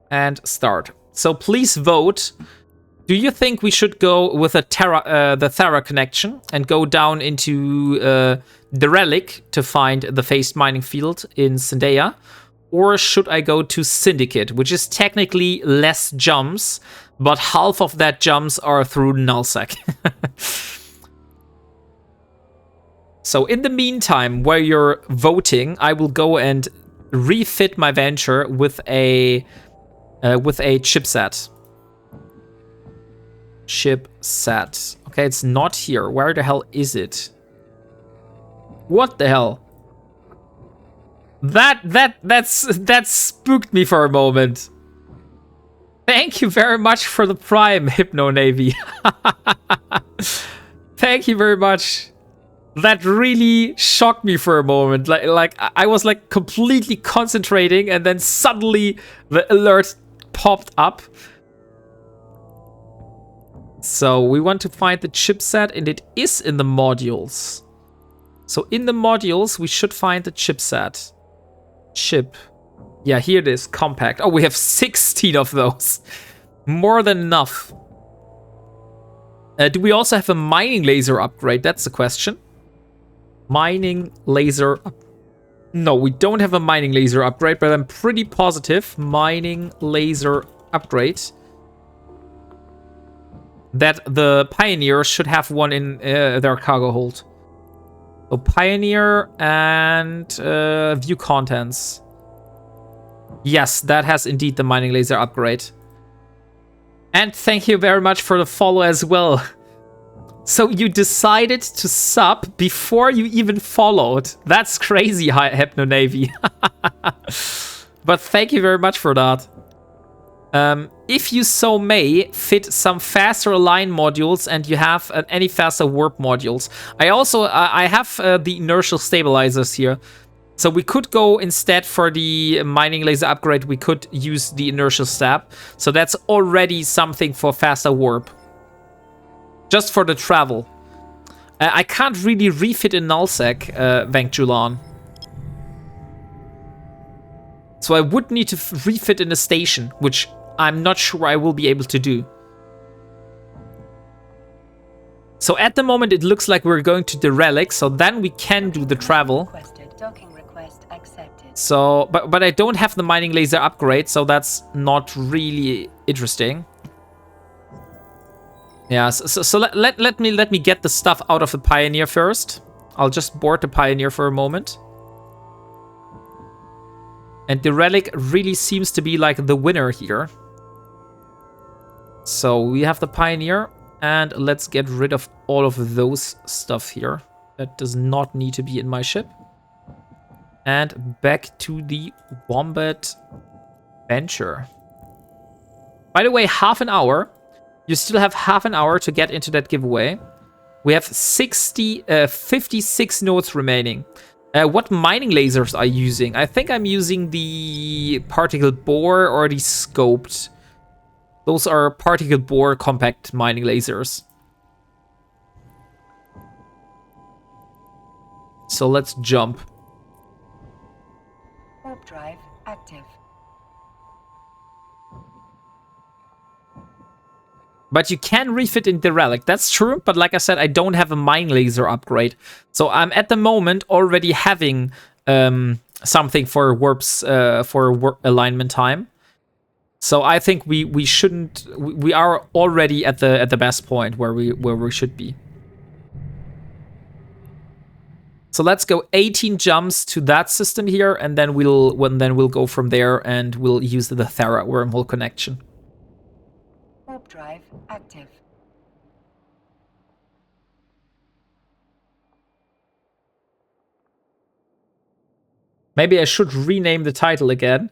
and start. So please vote. Do you think we should go with the Thera connection and go down into the Relic to find the phased mining field in Zendaya? Or should I go to Syndicate, which is technically less jumps, but half of that jumps are through nullsec? So in the meantime, while you're voting, I will go and refit my venture with a chipset. Chipset. Okay, it's not here. Where the hell is What the hell? That spooked me for a moment. Thank you very much for the Prime, Hypno Navy. Thank you very much. That really shocked me for a moment. Like I was like completely concentrating and then suddenly the alert popped up. So we want to find the chipset and it is in the modules. So in the modules, we should find the chipset. Chip. Yeah, here it is, compact. Oh, we have 16 of those. More than enough. Do we also have a mining laser upgrade? That's the question. Mining laser. No, we don't have a mining laser upgrade, but I'm pretty positive mining laser upgrade that the Pioneer should have one in their cargo hold. So Pioneer and view contents. Yes, that has indeed the mining laser upgrade. And thank you very much for the follow as well. So you decided to sub before you even followed. That's crazy, Hypno Navy. But thank you very much for that. If you so may, fit some faster align modules and you have any faster warp modules. I have the inertial stabilizers here. So we could go instead for the mining laser upgrade, we could use the inertial stab. So that's already something for faster warp. Just for the travel. I can't really refit in nullsec, Vank Julan. So I would need to refit in a station, which I'm not sure I will be able to do. So at the moment it looks like we're going to the relic, so then we can do the travel. Docking request accepted. So, but I don't have the mining laser upgrade, so that's not really interesting. Yeah, so let me get the stuff out of the Pioneer first. I'll just board the Pioneer for a moment. And the relic really seems to be like the winner here. So we have the Pioneer, and let's get rid of all of those stuff here. That does not need to be in my ship. And back to the Wombat Venture. By the way, half an hour. You still have half an hour to get into that giveaway. We have 56 nodes remaining. What mining lasers are you using? I think I'm using the particle bore or the scoped. Those are particle bore compact mining lasers. So let's jump. Warp drive active. But you can refit in the relic. That's true, but like I said, I don't have a mine laser upgrade. So I'm at the moment already having something for warps for warp alignment time. So I think we shouldn't. We are already at the best point where we should be. So let's go 18 jumps to that system here, and then we'll go from there, and we'll use the Thera wormhole connection. Warp drive active. Maybe I should rename the title again.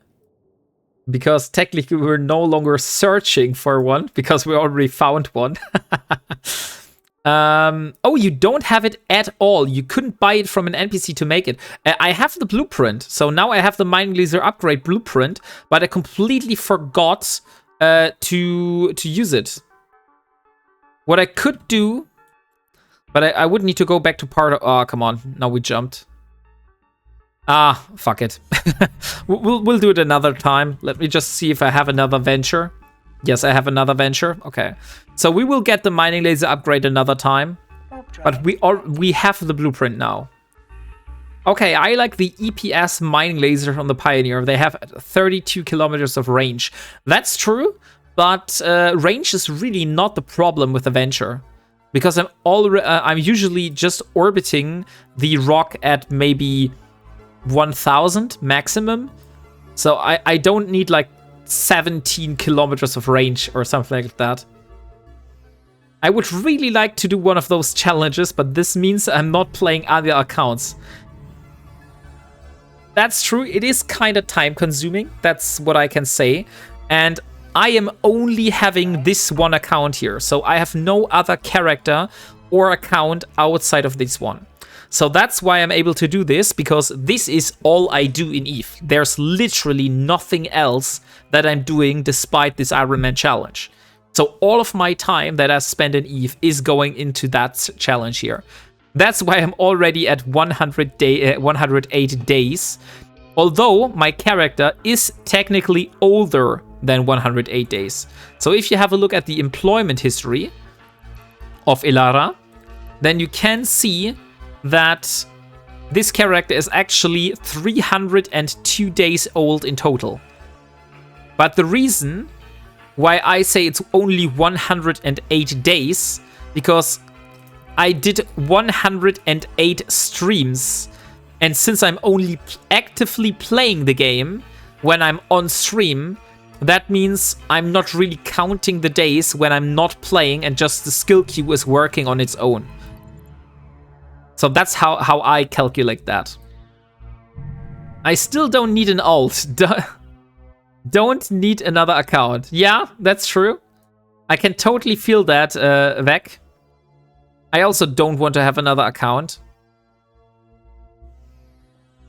Because technically we're no longer searching for one, because we already found one. Oh, you don't have it at all. You couldn't buy it from an NPC to make it. I have the blueprint. So now I have the mining laser upgrade blueprint, but I completely forgot to use it. What I could do, but I would need to go back to part of... Oh, come on. Now we jumped. Ah, fuck it. we'll do it another time. Let me just see if I have another venture. Yes, I have another venture. Okay. So we will get the mining laser upgrade another time. But we have the blueprint now. Okay, I like the EPS mining laser on the Pioneer. They have 32 kilometers of range. That's true, but range is really not the problem with the Venture. Because I'm usually just orbiting the rock at maybe 1000 maximum. So I don't need like 17 kilometers of range or something like that. I would really like to do one of those challenges, but this means I'm not playing other accounts. That's true, it is kind of time consuming, that's what I can say. And I am only having this one account here. So I have no other character or account outside of this one. So that's why I'm able to do this, because this is all I do in EVE. There's literally nothing else that I'm doing despite this Ironman challenge. So all of my time that I spend in EVE is going into that challenge here. That's why I'm already at 108 days. Although my character is technically older than 108 days. So if you have a look at the employment history of Ilara, then you can see that this character is actually 302 days old in total. But the reason why I say it's only 108 days, because I did 108 streams, and since I'm only actively playing the game when I'm on stream, that means I'm not really counting the days when I'm not playing and just the skill queue is working on its own. So that's how I calculate that. I still don't need an alt. Don't need another account. Yeah, that's true. I can totally feel that, Vec. I also don't want to have another account.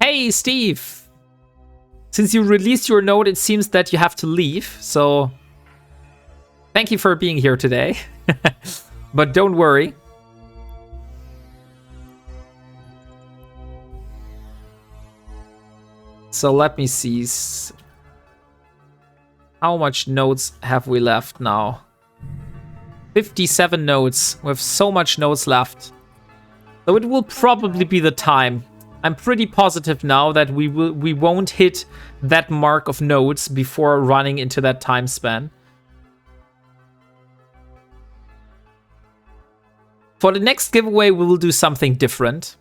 Hey, Steve! Since you released your note, it seems that you have to leave, so thank you for being here today. But don't worry. So let me see. How much notes have we left now? 57 notes. We have so much notes left. So it will probably be the time. I'm pretty positive now that we won't hit that mark of notes before running into that time span. For the next giveaway, we will do something different.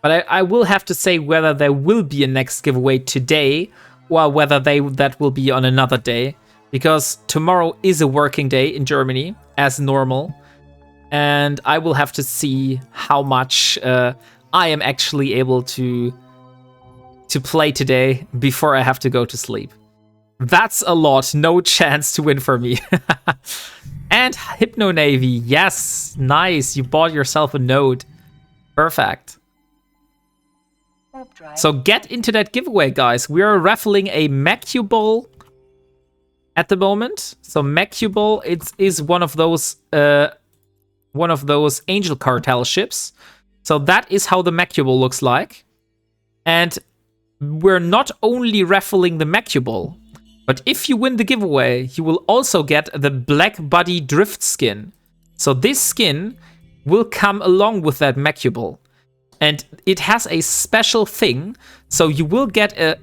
But I will have to say whether there will be a next giveaway today or whether that will be on another day. Because tomorrow is a working day in Germany, as normal. And I will have to see how much I am actually able to play today before I have to go to sleep. That's a lot. No chance to win for me. And Hypno Navy. Yes, nice. You bought yourself a node. Perfect. So get into that giveaway, guys. We are raffling a Macuball at the moment. So Macuball is one of those Angel Cartel ships. So that is how the Macuball looks like. And we're not only raffling the Macuball, but if you win the giveaway, you will also get the Black Buddy Drift skin. So this skin will come along with that Macuball. And it has a special thing, so you will get a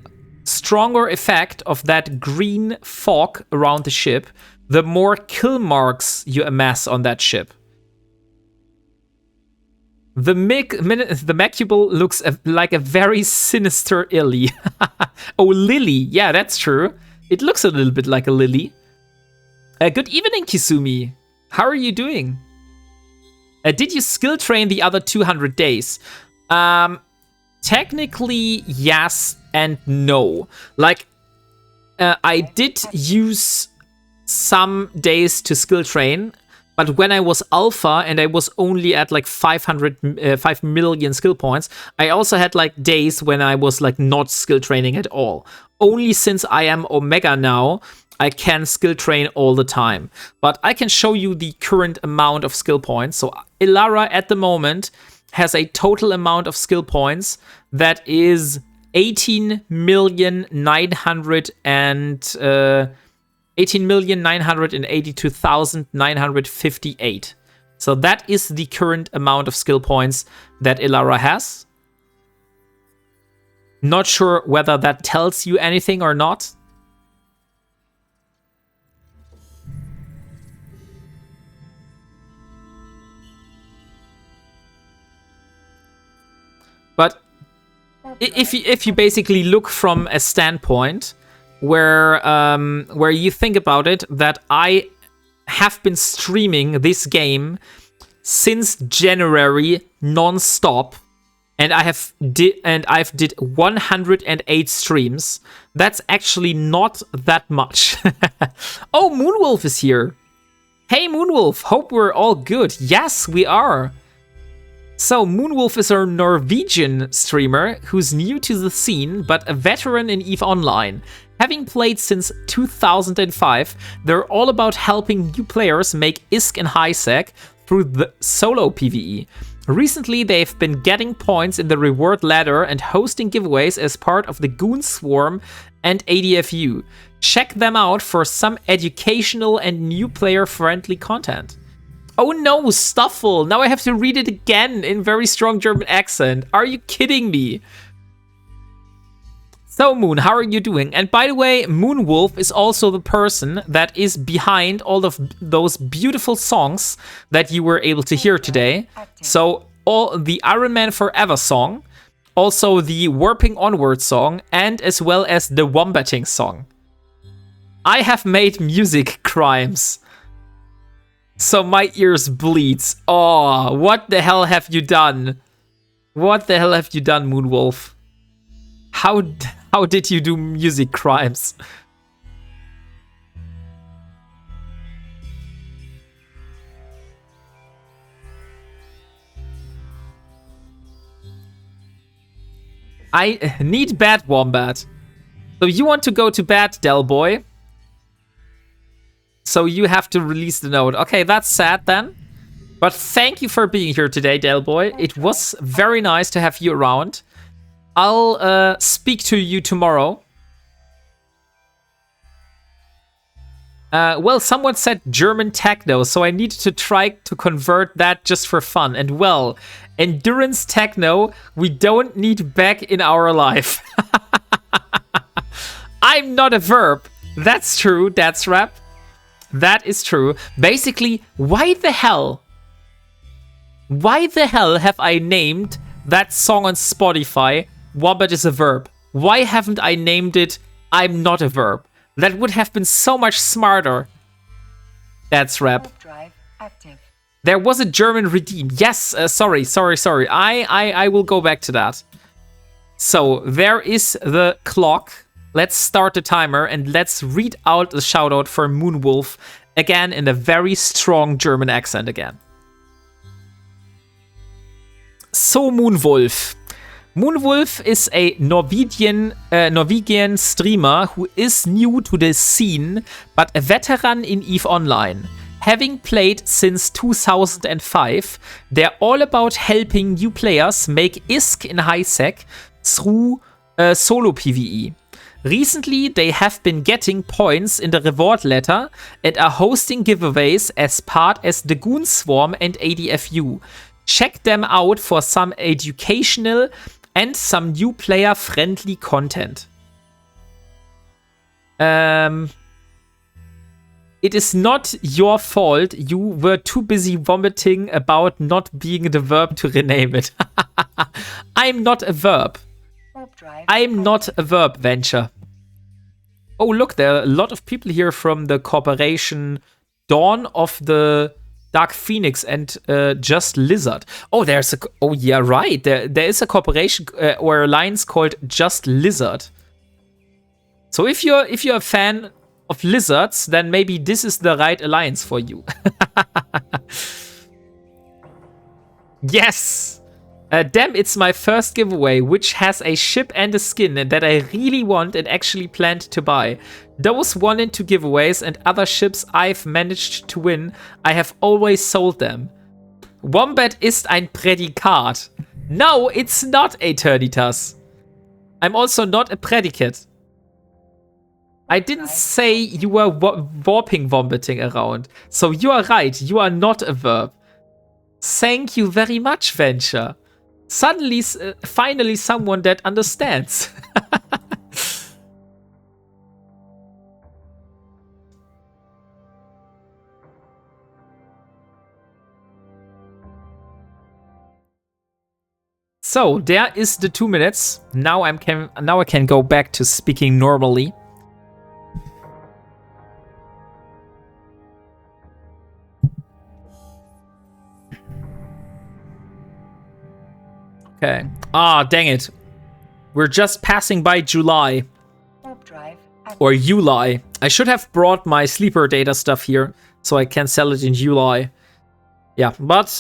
stronger effect of that green fog around the ship the more kill marks you amass on that ship. The Macuball looks like a very sinister Illy. Oh, Lily. Yeah, that's true. It looks a little bit like a lily. Good evening, Kisumi. How are you doing? Did you skill train the other 200 days? Technically, yes and no. Like, I did use some days to skill train, but when I was alpha and I was only at like 5 million skill points, I also had like days when I was like not skill training at all. Only since I am Omega now, I can skill train all the time. But I can show you the current amount of skill points. So Ilara at the moment has a total amount of skill points that is 18,982,958. So that is the current amount of skill points that Ilara has. Not sure whether that tells you anything or not. But if you basically look from a standpoint where you think about it, that I have been streaming this game since January non-stop, and I've did 108 streams. That's actually not that much. Oh, Moonwolf is here. Hey, Moonwolf. Hope we're all good. Yes, we are. So, Moonwolf is a Norwegian streamer who's new to the scene, but a veteran in EVE Online. Having played since 2005, they're all about helping new players make ISK and HiSec through the solo PvE. Recently, they've been getting points in the reward ladder and hosting giveaways as part of the Goon Swarm and ADFU. Check them out for some educational and new player-friendly content. Oh no, Stuffle! Now I have to read it again in very strong German accent. Are you kidding me? So Moon, how are you doing? And by the way, Moonwolf is also the person that is behind all of those beautiful songs that you were able to hear today. So all the Ironman Forever song, also the Warping Onward song, and as well as the Wombating song. I have made music crimes. So my ears bleeds. Oh, what the hell have you done? What the hell have you done, Moonwolf? How did you do music crimes? I need bed, Wombat. So you want to go to bed, Del Boy? So you have to release the node. Okay, that's sad then. But thank you for being here today, Del Boy. It was very nice to have you around. I'll speak to you tomorrow. Well, someone said German techno, so I needed to try to convert that just for fun. And well, endurance techno, we don't need back in our life. I'm not a verb. That's true, that's rap. That is true. Basically, why the hell have I named that song on Spotify Wombat is a verb? Why haven't I named it I'm not a verb? That would have been so much smarter. That's rap. There was a German redeem. Yes, sorry. I will go back to that. So, there is the clock. Let's start the timer and let's read out the shoutout for Moonwolf again in a very strong German accent again. So Moonwolf. Moonwolf is a Norwegian streamer who is new to the scene, but a veteran in EVE Online. Having played since 2005, they're all about helping new players make ISK in HiSec through solo PvE. Recently, they have been getting points in the reward ladder and are hosting giveaways as part as the Goon Swarm and ADFU. Check them out for some educational and some new player-friendly content. It is not your fault. You were too busy vomiting about not being the verb to rename it. I'm not a verb. I'm not a verb, Venture. Oh, look, there are a lot of people here from the corporation Dawn of the Dark Phoenix and Just Lizard. Oh, there's a... Oh, yeah, right. There is a corporation or alliance called Just Lizard. So if you're a fan of lizards, then maybe this is the right alliance for you. Yes! Damn, it's my first giveaway, which has a ship and a skin that I really want and actually planned to buy. Those 1 and 2 giveaways and other ships I've managed to win, I have always sold them. Wombat ist ein Prädikat. No, it's not Eternitas. I'm also not a predicate. I didn't say you were warping wombating around. So you are right, you are not a verb. Thank you very much, Venture. Suddenly, finally someone that understands. So, there is the 2 minutes. Now I can go back to speaking normally. Okay. Ah, dang it. We're just passing by July. Warp drive active. Or July. I should have brought my sleeper data stuff here, so I can sell it in July. Yeah, but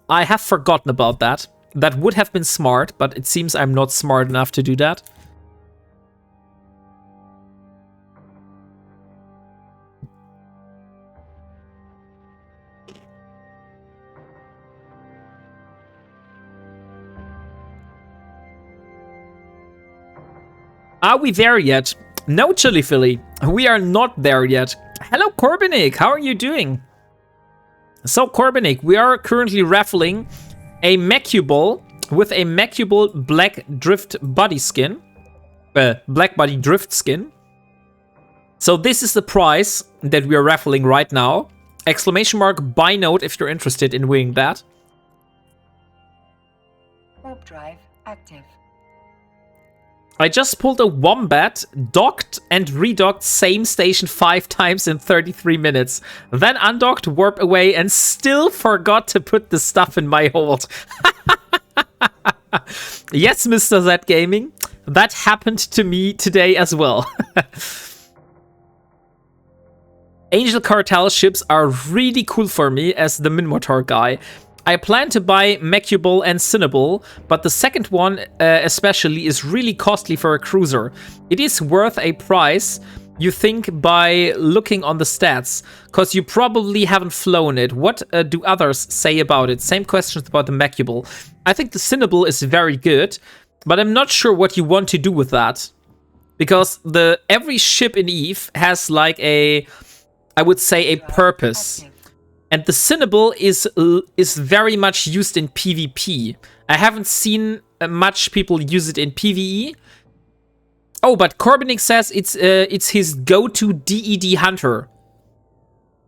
I have forgotten about that. That would have been smart, but it seems I'm not smart enough to do that. Are we there yet? No, Chili Philly. We are not there yet. Hello, Corbinik. How are you doing? So, Corbinik, we are currently raffling a Mechubal with a Mechubal Black Drift Body Skin. Black Body Drift Skin. So, this is the prize that we are raffling right now. Exclamation mark buy note if you're interested in winning that. Warp drive active. I just pulled a Wombat, docked and redocked same station 5 times in 33 minutes. Then undocked, warp away, and still forgot to put the stuff in my hold. Yes, Mr. Z Gaming, that happened to me today as well. Angel Cartel ships are really cool for me as the Minmotar guy. I plan to buy Mechubal and Cinnabal, but the second one especially is really costly for a cruiser. It is worth a price, you think, by looking on the stats, because you probably haven't flown it. What do others say about it? Same questions about the Mechubal. I think the Cinnabal is very good, but I'm not sure what you want to do with that. Because every ship in EVE has like I would say a purpose. And the Cinnabal is very much used in PvP. I haven't seen much people use it in PvE. Oh, but Corbinik says it's his go-to DED hunter.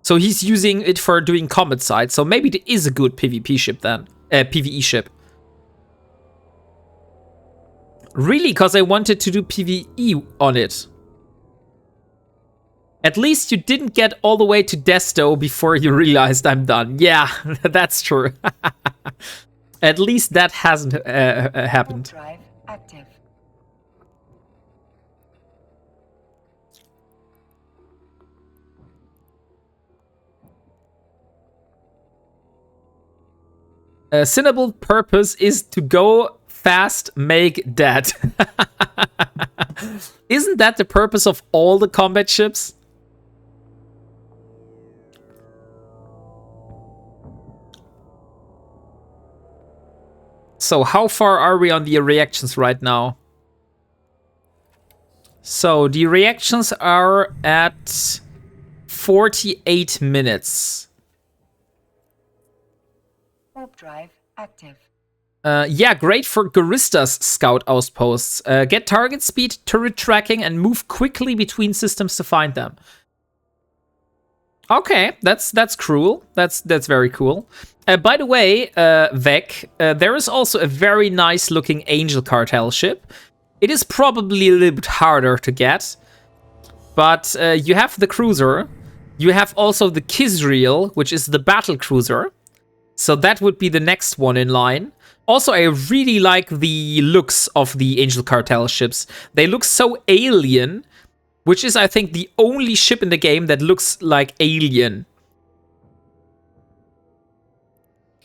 So he's using it for doing combat sites. So maybe it is a good PvP ship then. PvE ship. Really, because I wanted to do PvE on it. At least you didn't get all the way to Desto before you realized I'm done. Yeah, that's true. At least that hasn't happened. Drive active. Cinnabal purpose is to go fast, make dead. Isn't that the purpose of all the combat ships? So how far are we on the reactions right now? So the reactions are at 48 minutes. Warp drive active. Yeah, great for Garista's scout outposts. Get target speed, turret tracking, and move quickly between systems to find them. Okay, that's cruel. That's very cool. By the way, Vec, there is also a very nice looking Angel Cartel ship. It is probably a little bit harder to get, but you have the cruiser. You have also the Kizriel, which is the battle cruiser. So that would be the next one in line. Also, I really like the looks of the Angel Cartel ships. They look so alien, which is, I think, the only ship in the game that looks like alien.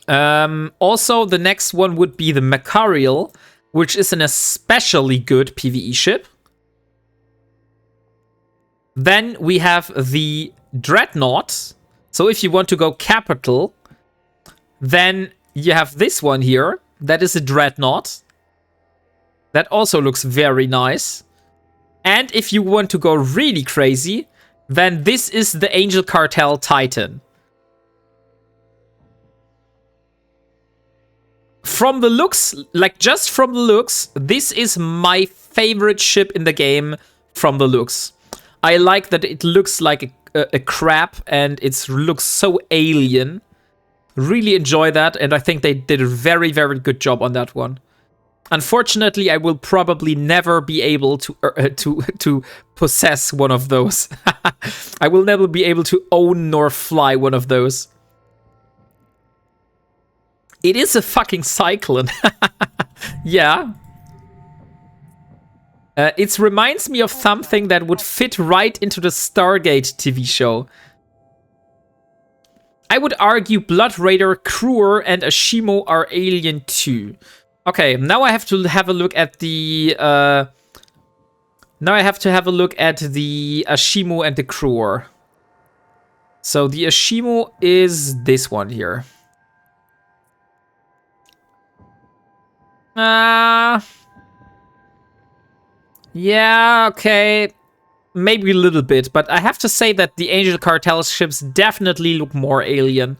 Also, the next one would be the Macariel, which is an especially good PvE ship. Then we have the Dreadnought. So if you want to go capital, then you have this one here. That is a Dreadnought. That also looks very nice. And if you want to go really crazy, then this is the Angel Cartel Titan. From the looks, like just from the looks, this is my favorite ship in the game from the looks. I like that it looks like a crab and it looks so alien. Really enjoy that, and I think they did a very, very good job on that one. Unfortunately, I will probably never be able to possess one of those. I will never be able to own nor fly one of those. It is a fucking cyclone. Yeah. It reminds me of something that would fit right into the Stargate TV show. I would argue Blood Raider, Kruer, and Ashimo are alien too. Okay, now I have to have a look at the... now I have to have a look at the Ashimo and the Kruer. So the Ashimo is this one here. Yeah, okay. Maybe a little bit, but I have to say that the Angel Cartel ships definitely look more alien.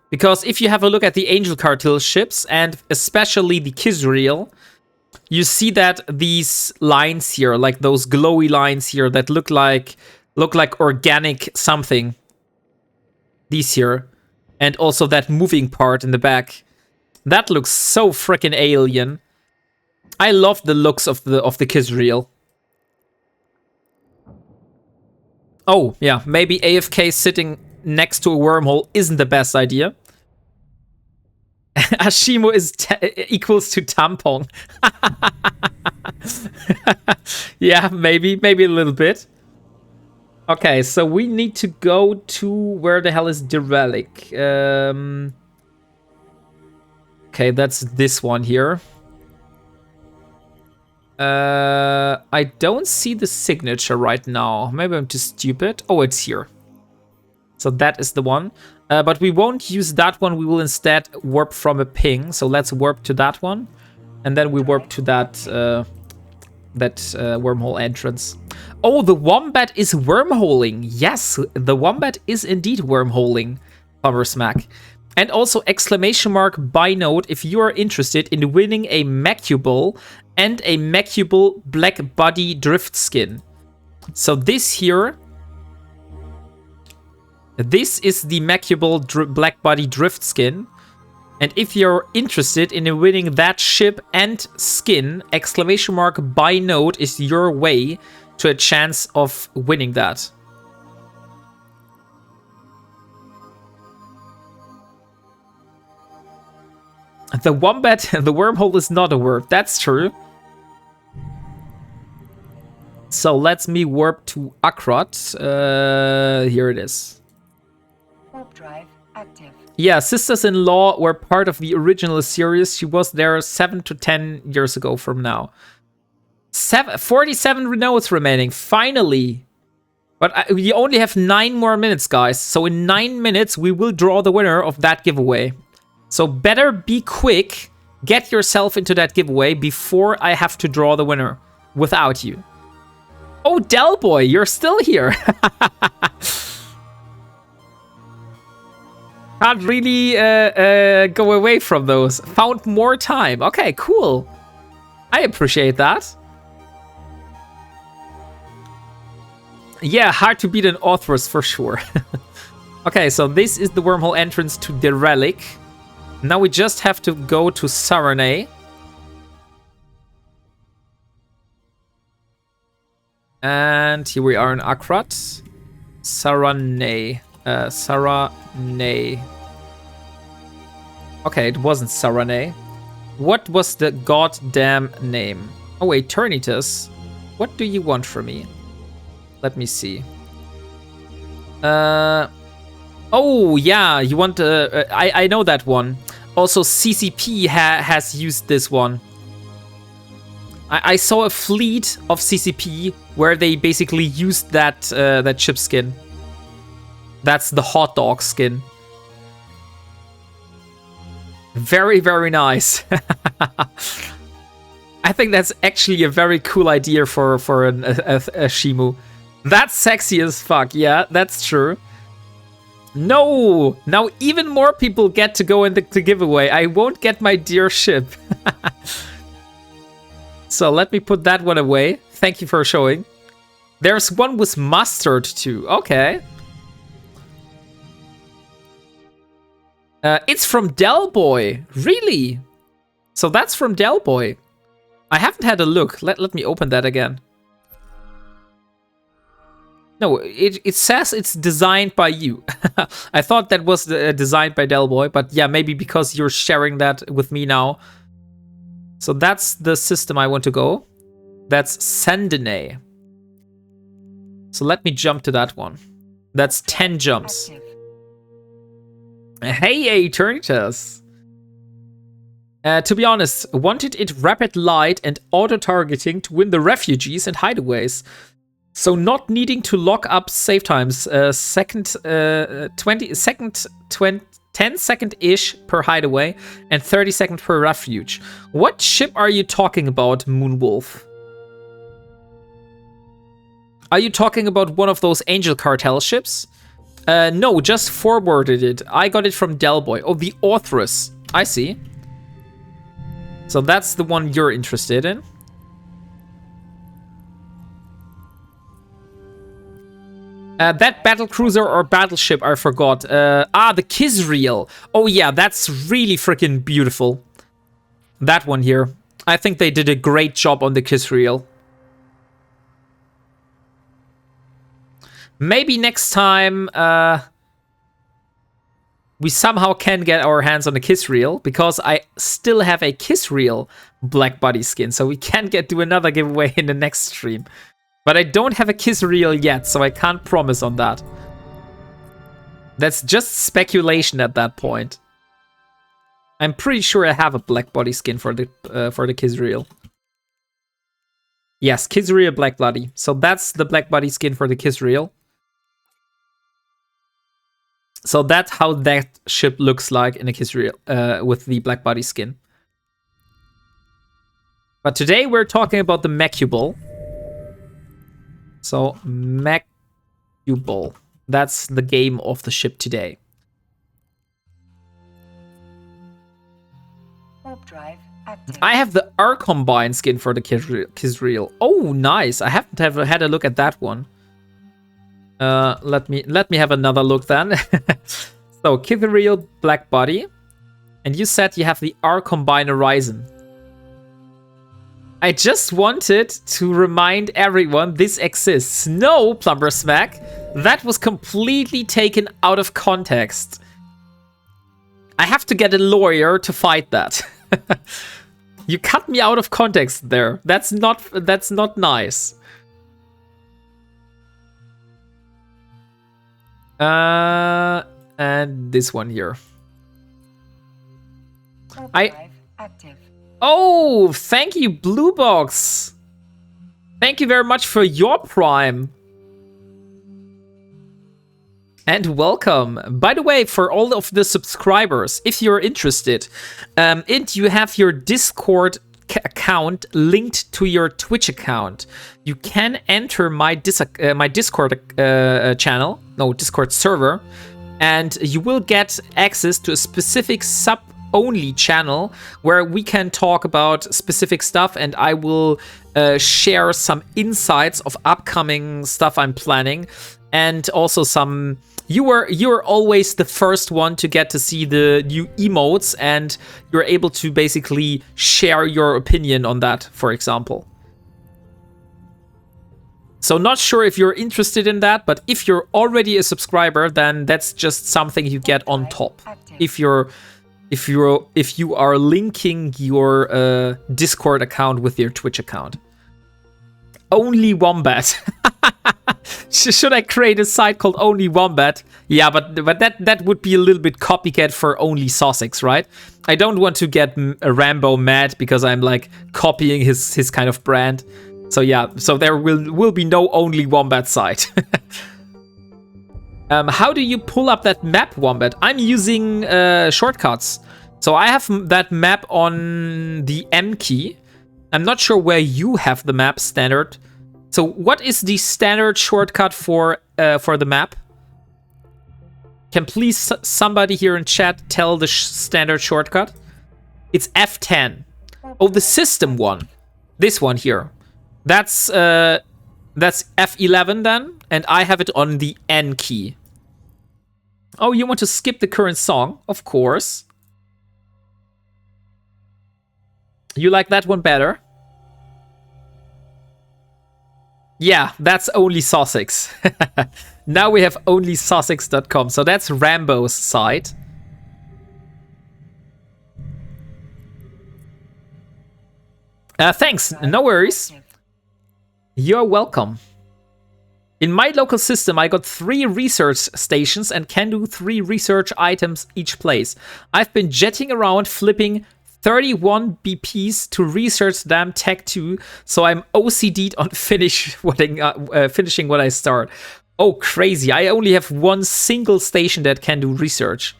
Because if you have a look at the Angel Cartel ships, and especially the Kizrael, you see that these lines here, like those glowy lines here that look like organic something. These here. And also that moving part in the back. That looks so freaking alien. I love the looks of the Kizrael. Oh, yeah, maybe AFK sitting next to a wormhole isn't the best idea. Ashimo is equals to tampon. Yeah, maybe a little bit. Okay, so we need to go to where the hell is the relic? Okay, that's this one here. I don't see the signature right now. Maybe I'm too stupid. Oh, it's here. So that is the one. But we won't use that one. We will instead warp from a ping. So let's warp to that one. And then we warp to that wormhole entrance. Oh, the Wombat is wormholing. Yes, the Wombat is indeed wormholing. Bummer smack. And also exclamation mark buy note if you are interested in winning a Macubal and a Macubal Black Body Drift skin. So this here, this is the Macubal Black Body Drift skin. And if you're interested in winning that ship and skin, exclamation mark buy note is your way to a chance of winning that. The Wombat, the wormhole is not a word. That's true. So let's me warp to Akrot. Here it is. Warp drive active. Yeah, Sisters-in-Law were part of the original series. She was there 7 to 10 years ago from now. 47 notes remaining. Finally. But we only have 9 more minutes, guys. So in 9 minutes, we will draw the winner of that giveaway. So better be quick. Get yourself into that giveaway before I have to draw the winner without you. Oh, Del Boy, you're still here. Can't really go away from those. Found more time. Okay, cool. I appreciate that. Yeah, hard to beat an Authoress for sure. Okay, so this is the wormhole entrance to the relic. Now we just have to go to Saranae. And here we are in Akrot. Saranae. Saranae. Okay, it wasn't Saranae. What was the goddamn name? Oh, Eternitus. What do you want from me? Let me see. Oh, yeah, you want... I know that one. Also, CCP has used this one. I saw a fleet of CCP where they basically used that that ship skin. That's the hot dog skin. Very, very nice. I think that's actually a very cool idea for a Shimu. That's sexy as fuck. Yeah, that's true. No! Now even more people get to go in the giveaway. I won't get my dear ship. So let me put that one away. Thank you for showing. There's one with mustard too. Okay. It's from Del Boy. Really? So that's from Del Boy. I haven't had a look. Let me open that again. No, it says it's designed by you. I thought that was designed by Del Boy, but yeah, maybe because you're sharing that with me now. So that's the system I want to go. That's Sandene. So let me jump to that one. That's 10 jumps. Hey, Eternitas. To be honest, wanted it rapid light and auto-targeting to win the refugees and hideaways. So not needing to lock up save times. 10 second-ish per hideaway and 30 second per refuge. What ship are you talking about, Moonwolf? Are you talking about one of those Angel Cartel ships? No, just forwarded it. I got it from Delboy. Oh, the Orthrus. I see. So that's the one you're interested in. That battlecruiser or battleship, I forgot. The Kizriel. Oh yeah, that's really freaking beautiful. That one here. I think they did a great job on the Kizriel. Maybe next time we somehow can get our hands on a Kizriel, because I still have a Kizriel Black Body skin, so we can do another giveaway in the next stream. But I don't have a Kizriel yet, so I can't promise on that. That's just speculation at that point. I'm pretty sure I have a Black Body skin for the Kizriel. Yes, Kizriel Black Body. So that's the Black Body skin for the Kizriel. So that's how that ship looks like in a Kizriel with the Black Body skin. But today we're talking about the Mechubal. So Mechubal. That's the game of the ship today. Warp drive active. I have the R-Combine skin for the Kizriel. Oh, nice. I haven't ever had a look at that one. Let me have another look then. So Kizriel Black Body, and you said you have the R-Combine Horizon. I just wanted to remind everyone this exists. No, Plumber Smack, that was completely taken out of context. I have to get a lawyer to fight that. You cut me out of context there. That's not nice. And this one here. Active. Oh, thank you, Blue Box. Thank you very much for your Prime. And welcome. By the way, for all of the subscribers, if you're interested, and you have your Discord account linked to your Twitch account, you can enter my Discord channel, no, Discord server, and you will get access to a specific sub-only channel where we can talk about specific stuff, and I will share some insights of upcoming stuff I'm planning, and also some... You're always the first one to get to see the new emotes, and you're able to basically share your opinion on that, for example. So not sure if you're interested in that, but if you're already a subscriber, then that's just something you get on top. If you are linking your Discord account with your Twitch account. Only Wombat. Should I create a site called Only Wombat? Yeah, but that would be a little bit copycat for Only Sussex, right? I don't want to get Rambo mad because I'm like copying his kind of brand. So yeah, so there will be no Only Wombat site. How do you pull up that map, Wombat? I'm using shortcuts. So I have that map on the M key. I'm not sure where you have the map standard. So what is the standard shortcut for the map? Can please somebody here in chat tell the standard shortcut? It's F10. Oh, the system one. This one here. That's F11 then, and I have it on the N key. Oh, you want to skip the current song? Of course. You like that one better? Yeah, that's Only Sussex. Now we have onlysussex.com. So that's Rambo's site. Thanks. No worries. You're welcome. In my local system, I got 3 research stations and can do 3 research items each place. I've been jetting around flipping 31 BPs to research damn Tech 2, so I'm OCD'd on finishing what I start. Oh, crazy. I only have 1 single station that can do research.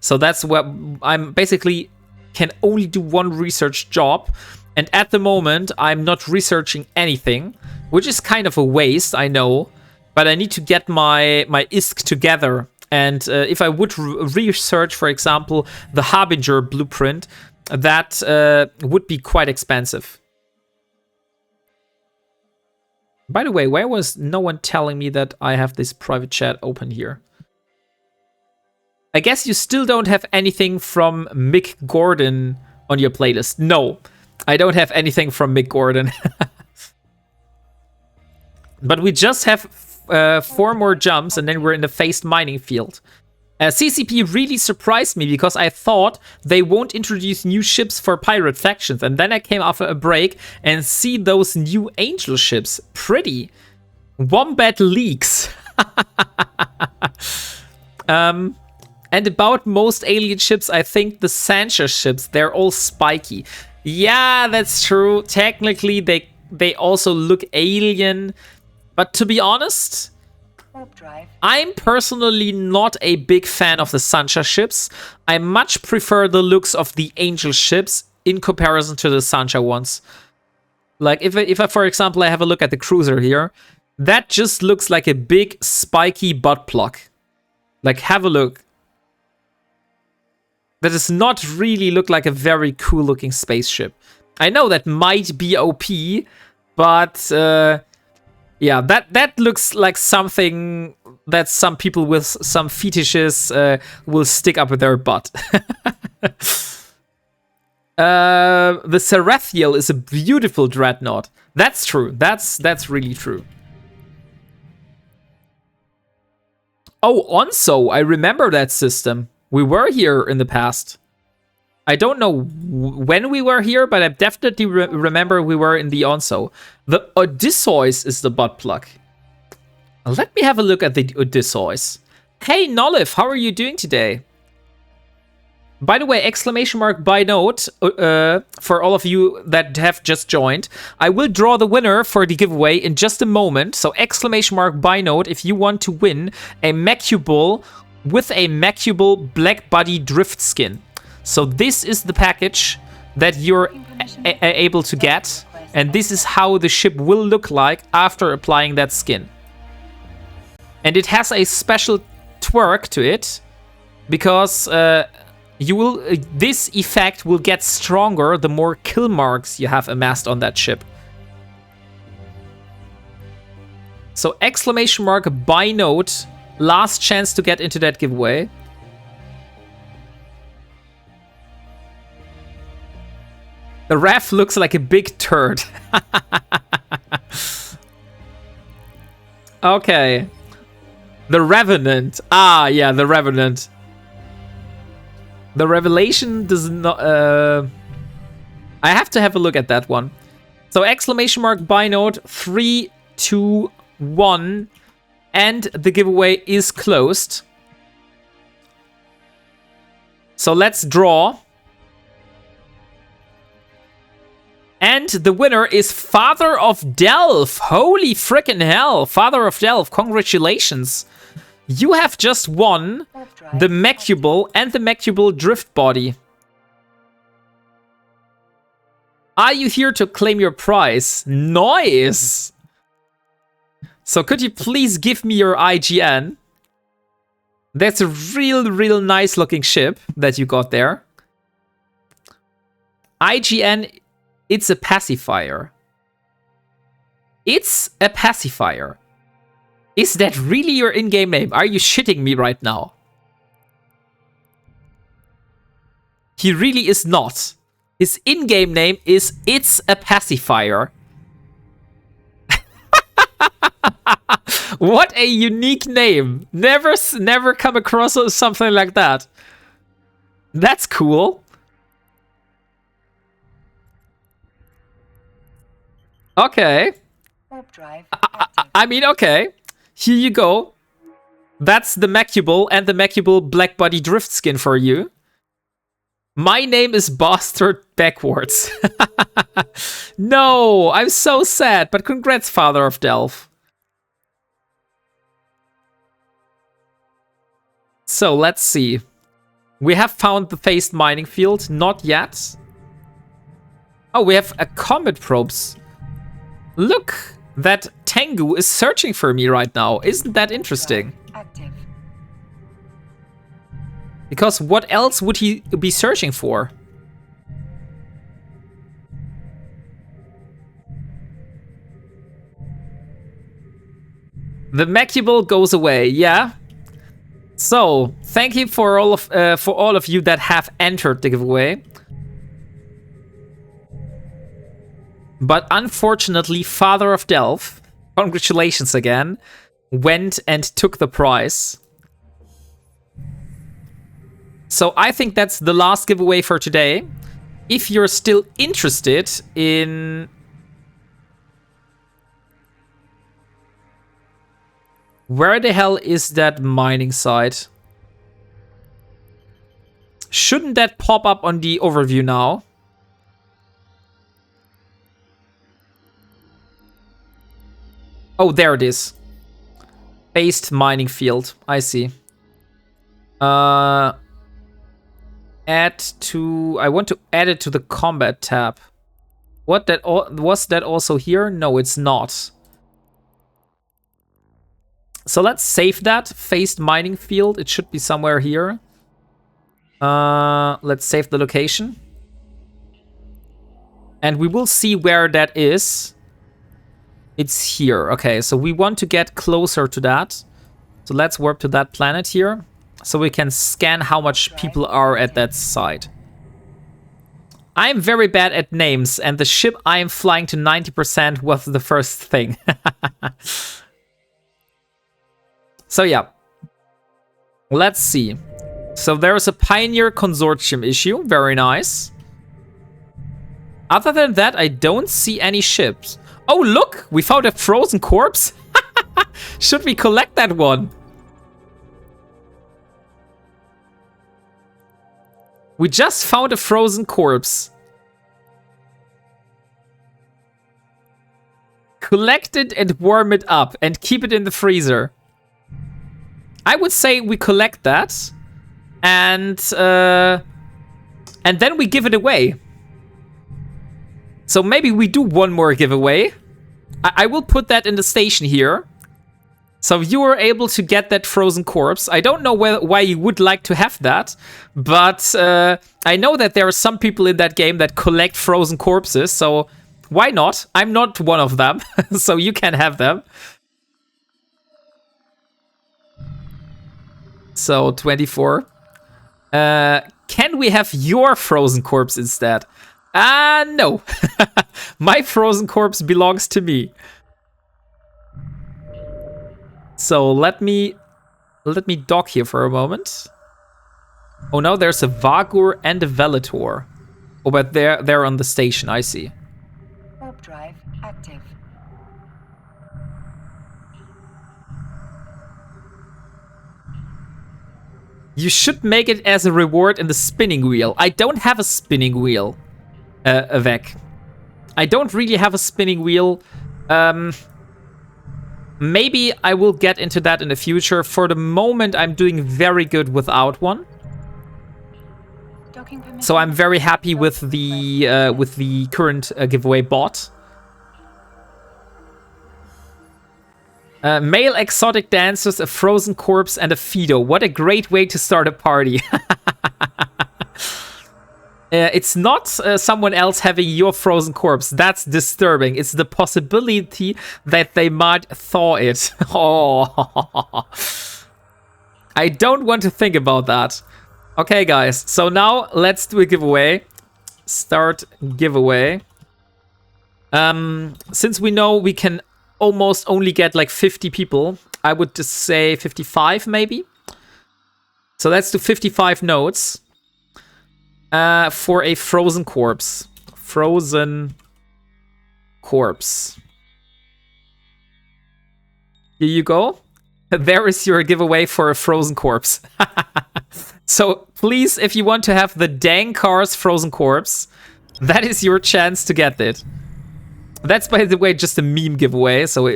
So that's what I'm basically can only do 1 research job. And at the moment, I'm not researching anything, which is kind of a waste, I know. But I need to get my ISK together. And if I would research, for example, the Harbinger blueprint, that would be quite expensive. By the way, why was no one telling me that I have this private chat open here? I guess you still don't have anything from Mick Gordon on your playlist. No, I don't have anything from Mick Gordon. But we just have 4 more jumps and then we're in the phased mining field. CCP really surprised me because I thought they won't introduce new ships for pirate factions. And then I came after a break and see those new angel ships. Pretty. Wombat leaks. And about most alien ships, I think the Sancha ships, they're all spiky. Yeah, that's true. Technically, they also look alien. But to be honest, I'm personally not a big fan of the Sancha ships. I much prefer the looks of the Angel ships in comparison to the Sancha ones. Like, if I, for example, I have a look at the cruiser here, that just looks like a big, spiky butt plug. Like, have a look. That does not really look like a very cool-looking spaceship. I know that might be OP, but... yeah, that looks like something that some people with some fetishes will stick up their butt. The Sarathiel is a beautiful dreadnought. That's true. That's really true. Oh, Onso, I remember that system. We were here in the past. I don't know when we were here, but I definitely remember we were in the Onso. The Odysseus is the butt plug. Let me have a look at the Odysseus. Hey, Nolif, how are you doing today? By the way, exclamation mark by note, for all of you that have just joined. I will draw the winner for the giveaway in just a moment. So exclamation mark by note if you want to win a Mechubal with a Mechubal Black Body Drift skin. So this is the package that you're able to get. And this is how the ship will look like after applying that skin. And it has a special twerk to it. Because this effect will get stronger the more kill marks you have amassed on that ship. So exclamation mark by note. Last chance to get into that giveaway. The ref looks like a big turd. Okay. The Revenant. Ah, yeah, the Revenant. The Revelation does not... I have to have a look at that one. So exclamation mark by note 3, 2, 1. And the giveaway is closed. So let's draw. And the winner is Father of Delph. Holy frickin' hell. Father of Delph, congratulations. You have just won the Mechubal and the Mechubal Drift Body. Are you here to claim your prize? Nice! So could you please give me your IGN? That's a real nice looking ship that you got there. IGN, it's a pacifier. It's a pacifier. Is that really your in-game name? Are you shitting me right now? He really is not. His in-game name is It's a Pacifier. What a unique name. Never come across something like that. That's cool. Okay. Warp drive active. I mean, okay. Here you go. That's the Macubal and the Macubal Black Body Drift skin for you. My name is Bastard Backwards. No, I'm so sad, but congrats, Father of Delph. So, let's see. We have found the phased mining field. Not yet. Oh, we have a comet probes. Look, that Tengu is searching for me right now. Isn't that interesting? Active. Because what else would he be searching for? The Macubal goes away, yeah. So, thank you for all of you that have entered the giveaway. But unfortunately, Father of Delph, congratulations again, went and took the prize. So I think that's the last giveaway for today. If you're still interested in... Where the hell is that mining site? Shouldn't that pop up on the overview now? Oh, there it is. Based mining field. I see. Add to... I want to add it to the combat tab. What, that was that also here? No, it's not. So let's save that. Phased mining field. It should be somewhere here. Let's save the location. And we will see where that is. It's here. Okay, so we want to get closer to that. So let's warp to that planet here. So we can scan how much people are at that site. I'm very bad at names, and the ship I am flying to 90% was the first thing. So yeah. Let's see. So there's a Pioneer Consortium issue. Very nice. Other than that, I don't see any ships. Oh, look! We found a frozen corpse. Should we collect that one? We just found a frozen corpse. Collect it and warm it up and keep it in the freezer. I would say we collect that. And then we give it away. So maybe we do one more giveaway. I will put that in the station here. So you are able to get that frozen corpse. I don't know why you would like to have that. But I know that there are some people in that game that collect frozen corpses. So why not? I'm not one of them. So you can have them. So 24. Can we have your frozen corpse instead? No. My frozen corpse belongs to me. So let me dock here for a moment. Oh no, there's a Vagur and a Velator. Oh, but they're on the station, I see. Warp drive active. You should make it as a reward in the spinning wheel. I don't have a spinning wheel, Vec. I don't really have a spinning wheel. Maybe I will get into that in the future. For the moment, I'm doing very good without one. So I'm very happy with the current giveaway bot. Male exotic dancers, a frozen corpse, and a Fido. What a great way to start a party. It's not someone else having your frozen corpse. That's disturbing. It's the possibility that they might thaw it. Oh, I don't want to think about that. Okay, guys. So now let's do a giveaway. Start giveaway. Since we know we can almost only get like 50 people, I would just say 55 maybe. So let's do 55 notes. For a frozen corpse. Frozen corpse. Here you go. There is your giveaway for a frozen corpse. So please, if you want to have the dang car's frozen corpse, that is your chance to get it. That's, by the way, just a meme giveaway, so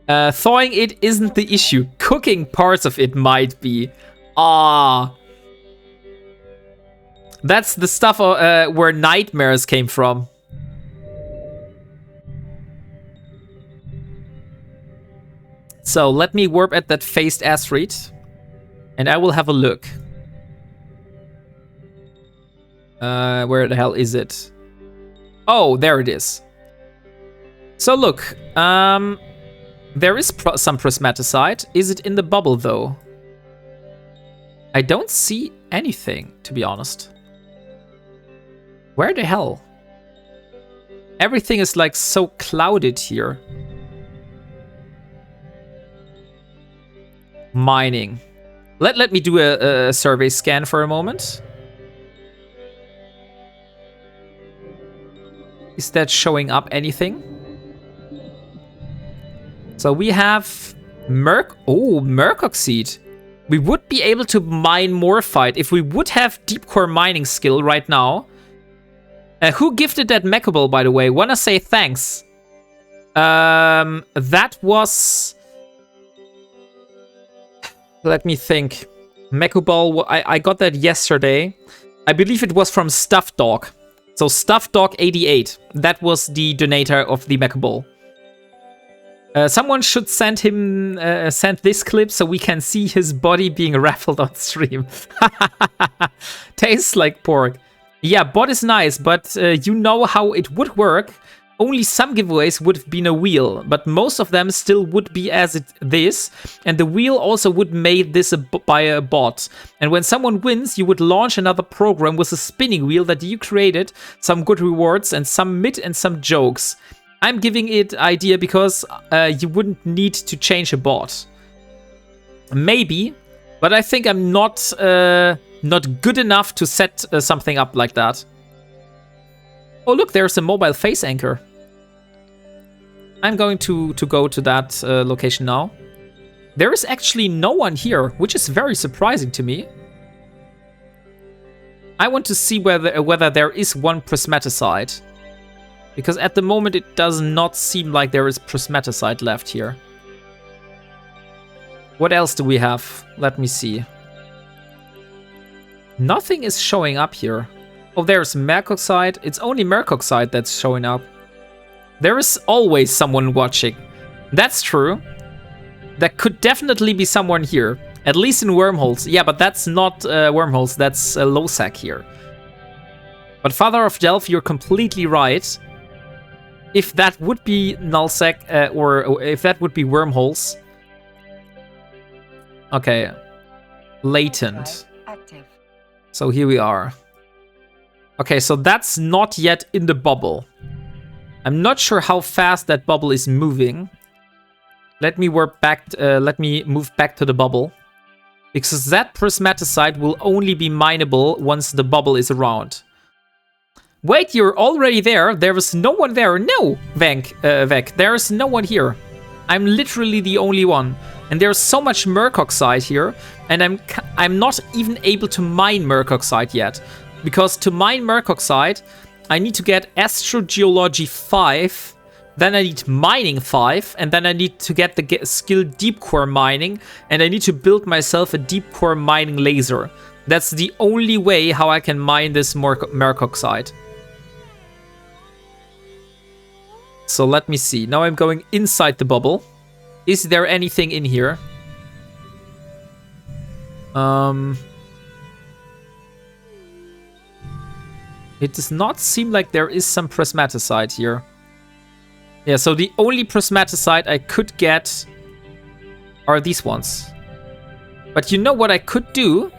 thawing it isn't the issue. Cooking parts of it might be. Ah. That's the stuff where nightmares came from. So let me warp at that phased asteroid, and I will have a look. Where the hell is it? Oh, there it is. So look, there is some prismaticide. Is it in the bubble though? I don't see anything, to be honest. Where the hell? Everything is like so clouded here. Mining. Let me do a survey scan for a moment. Is that showing up anything? So we have mercoxide. We would be able to mine morphite if we would have deep core mining skill right now. Who gifted that mechable, by the way? Wanna say thanks. That was... Let me think. Mechable, I got that yesterday. I believe it was from Stuff Dog. So Stuff Dog 88. That was the donator of the mechable. Someone should send him send this clip so we can see his body being raffled on stream. Tastes like pork. Yeah, bot is nice, but you know how it would work. Only some giveaways would have been a wheel, but most of them still would be as this, and the wheel also would made this by a bot. And when someone wins, you would launch another program with a spinning wheel that you created, some good rewards and some mid and some jokes. I'm giving it idea because you wouldn't need to change a bot. Maybe, but I think I'm not good enough to set something up like that. Oh look, there's a mobile face anchor. I'm going to go to that location now. There is actually no one here, which is very surprising to me. I want to see whether there is one prismaticide. Because at the moment it does not seem like there is prismaticide left here. What else do we have? Let me see. Nothing is showing up here. Oh, there's mercoxide. It's only mercoxide that's showing up. There is always someone watching. That's true. There could definitely be someone here. At least in wormholes. Yeah, but that's not wormholes. That's Losac here. But Father of Delph, you're completely right. If that would be nullsec, or if that would be wormholes. Okay. Latent. Active. So here we are. Okay, so that's not yet in the bubble. I'm not sure how fast that bubble is moving. Let me warp back. Let me move back to the bubble, because that prismaticide will only be mineable once the bubble is around. Wait, you're already there? There is no one there. No, Vek, there is no one here. I'm literally the only one, and there's so much mercoxide here, and I'm not even able to mine mercoxide yet. Because to mine mercoxide, I need to get Astrogeology 5, then I need Mining 5, and then I need to get the skill Deep Core Mining, and I need to build myself a Deep Core Mining laser. That's the only way how I can mine this mercoxide. So let me see. Now I'm going inside the bubble. Is there anything in here? It does not seem like there is some prismaticide here. Yeah, so the only prismaticide I could get are these ones. But you know what I could do?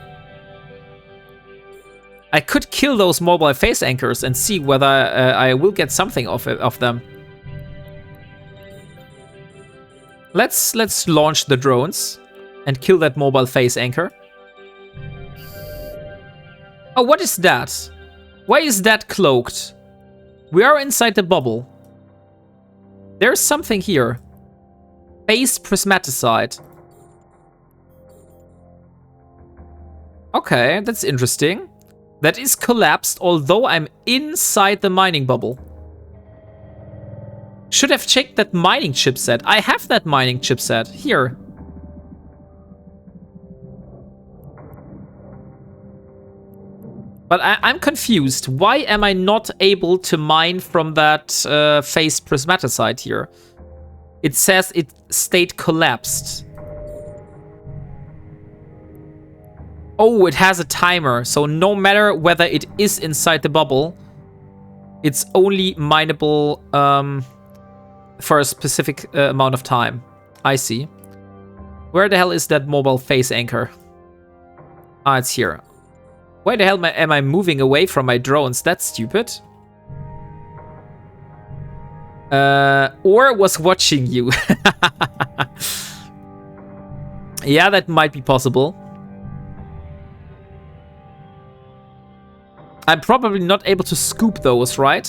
I could kill those mobile face anchors and see whether I will get something of them. Let's launch the drones and kill that mobile face anchor. Oh, what is that? Why is that cloaked? We are inside the bubble. There's something here. Phase prismaticide. Okay, that's interesting. That is collapsed, although I'm inside the mining bubble. Should have checked that mining chipset. I have that mining chipset. Here. But I'm confused. Why am I not able to mine from that phase prismaticide here? It says it stayed collapsed. Oh, it has a timer. So no matter whether it is inside the bubble, it's only mineable for a specific amount of time. I see. Where the hell is that mobile phase anchor? Ah, it's here. Why the hell am I moving away from my drones? That's stupid. Or was watching you. Yeah, that might be possible. I'm probably not able to scoop those, right?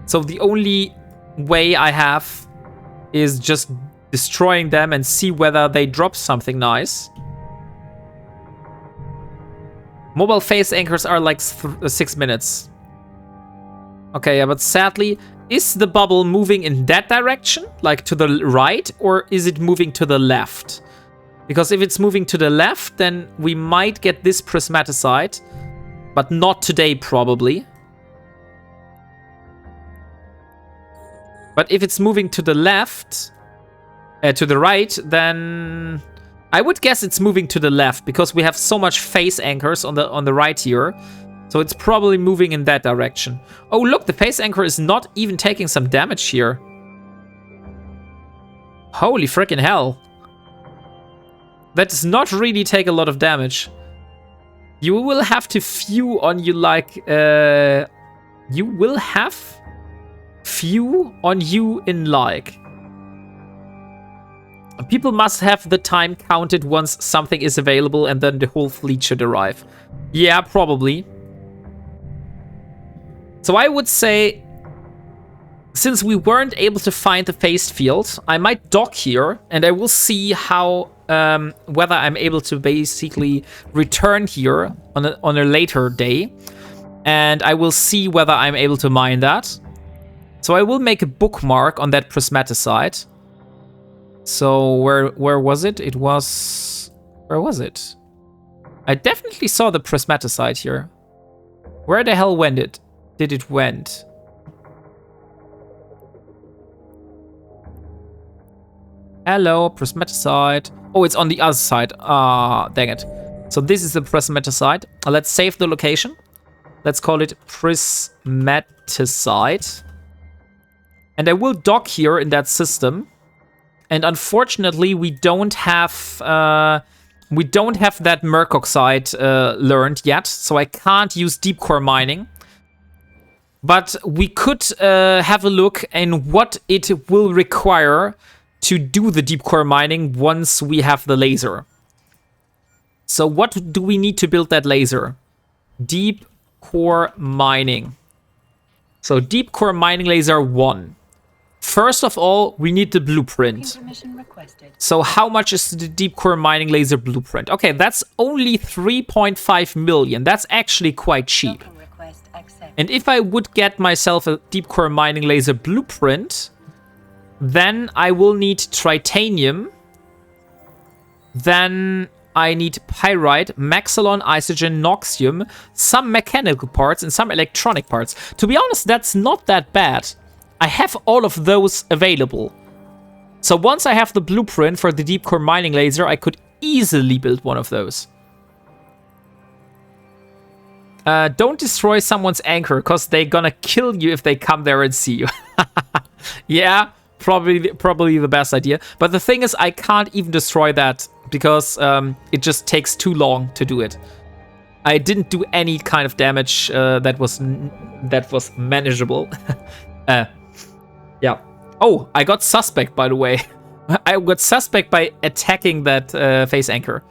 So the only way I have is just destroying them and see whether they drop something nice. Mobile phase anchors are like 6 minutes. Okay, yeah, but sadly, is the bubble moving in that direction? Like to the right? Or is it moving to the left? Because if it's moving to the left, then we might get this prismaticide. But not today, probably. But if it's moving to the left, to the right, then I would guess it's moving to the left because we have so much phase anchors on the right here. So it's probably moving in that direction. Oh, look, the phase anchor is not even taking some damage here. Holy freaking hell. That does not really take a lot of damage. You will have to few on you like, you will have few on you in like. People must have the time counted once something is available and then the whole fleet should arrive. Yeah, probably. So I would say, since we weren't able to find the phased field, I might dock here and I will see how, whether I'm able to basically return here on a later day. And I will see whether I'm able to mine that. So I will make a bookmark on that prismaticide. So where was it? It was... Where was it? I definitely saw the prismaticide here. Where the hell went it? Did it went? Hello, prismaticide. Oh, it's on the other side. Ah, dang it. So this is the prismaticide. Let's save the location. Let's call it prismaticide. And I will dock here in that system. And unfortunately, we don't have that merc oxide learned yet, so I can't use deep core mining. But we could have a look in what it will require to do the deep core mining once we have the laser. So what do we need to build that laser? Deep core mining. So deep core mining laser 1. First of all, we need the blueprint. So how much is the deep core mining laser blueprint? Okay, that's only 3.5 million. That's actually quite cheap. And if I would get myself a deep core mining laser blueprint, then I will need titanium. Then I need pyrite, maxilon, isogen, noxium, some mechanical parts, and some electronic parts. To be honest, that's not that bad. I have all of those available. So once I have the blueprint for the deep core mining laser, I could easily build one of those. Don't destroy someone's anchor, because they're gonna kill you if they come there and see you. Yeah, probably the best idea. But the thing is, I can't even destroy that, because it just takes too long to do it. I didn't do any kind of damage that was manageable. Yeah. Oh, I got suspect, by the way. I got suspect by attacking that phase anchor.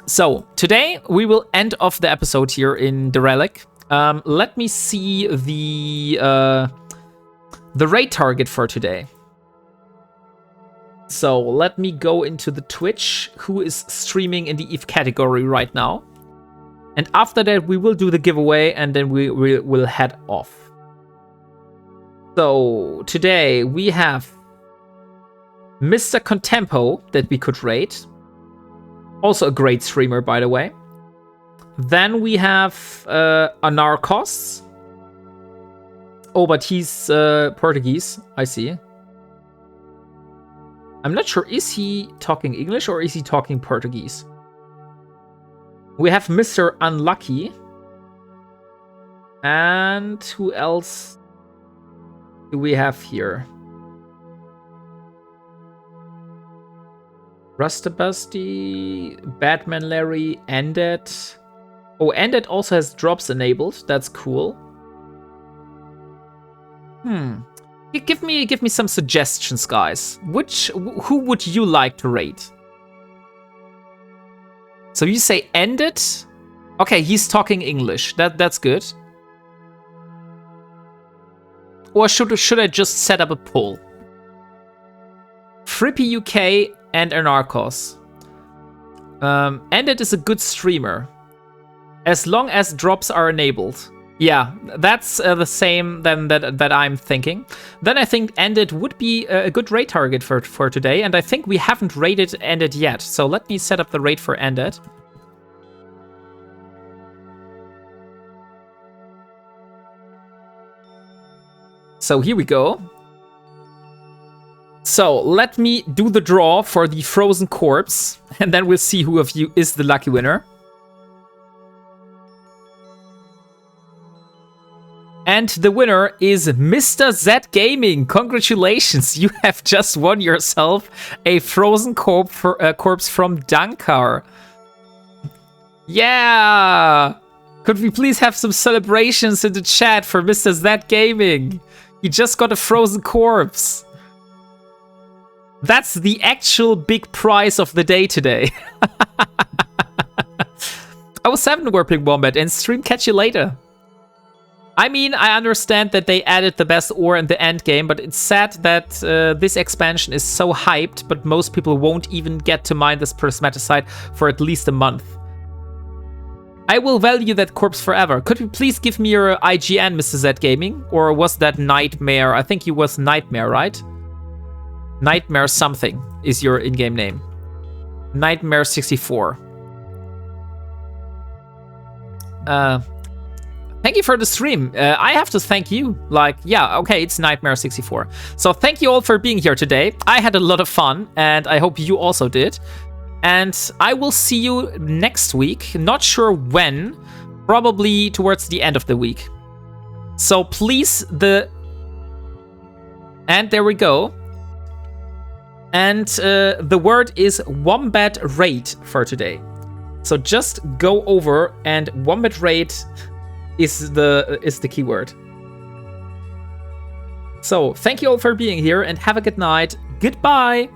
So, today we will end off the episode here in the Relic. Let me see the raid target for today. So let me go into the Twitch, who is streaming in the EVE category right now. And after that, we will do the giveaway, and then we will head off. So today we have Mr. Contempo that we could rate. Also a great streamer, by the way. Then we have Anarchos. Oh, but he's Portuguese. I see. I'm not sure, is he talking English or is he talking Portuguese? We have Mr. Unlucky. And who else do we have here? Rustabusty, Batman Larry, Ended. Oh, Ended also has drops enabled. That's cool. Give me some suggestions, guys. Who would you like to rate? So you say Ended? Okay, he's talking English. That's good. Or should I just set up a poll? Frippy UK and Anarchos. Ended is a good streamer. As long as drops are enabled. Yeah, that's the same then that I'm thinking. Then I think Ended would be a good raid target for today, and I think we haven't raided Ended yet. So let me set up the raid for Ended. So here we go. So let me do the draw for the frozen corpse, and then we'll see who of you is the lucky winner. And the winner is Mr. Z Gaming. Congratulations, you have just won yourself a frozen corpse from Dankar. Yeah! Could we please have some celebrations in the chat for Mr. Z Gaming? He just got a frozen corpse. That's the actual big prize of the day today. I was 7 WarpingWombat and stream. Catch you later. I mean, I understand that they added the best ore in the end game, but it's sad that this expansion is so hyped, but most people won't even get to mine this prismaticide for at least a month. I will value that corpse forever. Could you please give me your IGN, Mr. Z Gaming? Or was that Nightmare? I think you was Nightmare, right? Nightmare something is your in-game name. Nightmare 64. Thank you for the stream. I have to thank you. Like, yeah, okay, it's Nightmare 64. So thank you all for being here today. I had a lot of fun, and I hope you also did. And I will see you next week. Not sure when. Probably towards the end of the week. So please, and there we go. And the word is Wombat Raid for today. So just go over and Wombat Raid is the keyword. So thank you all for being here and have a good night. Goodbye.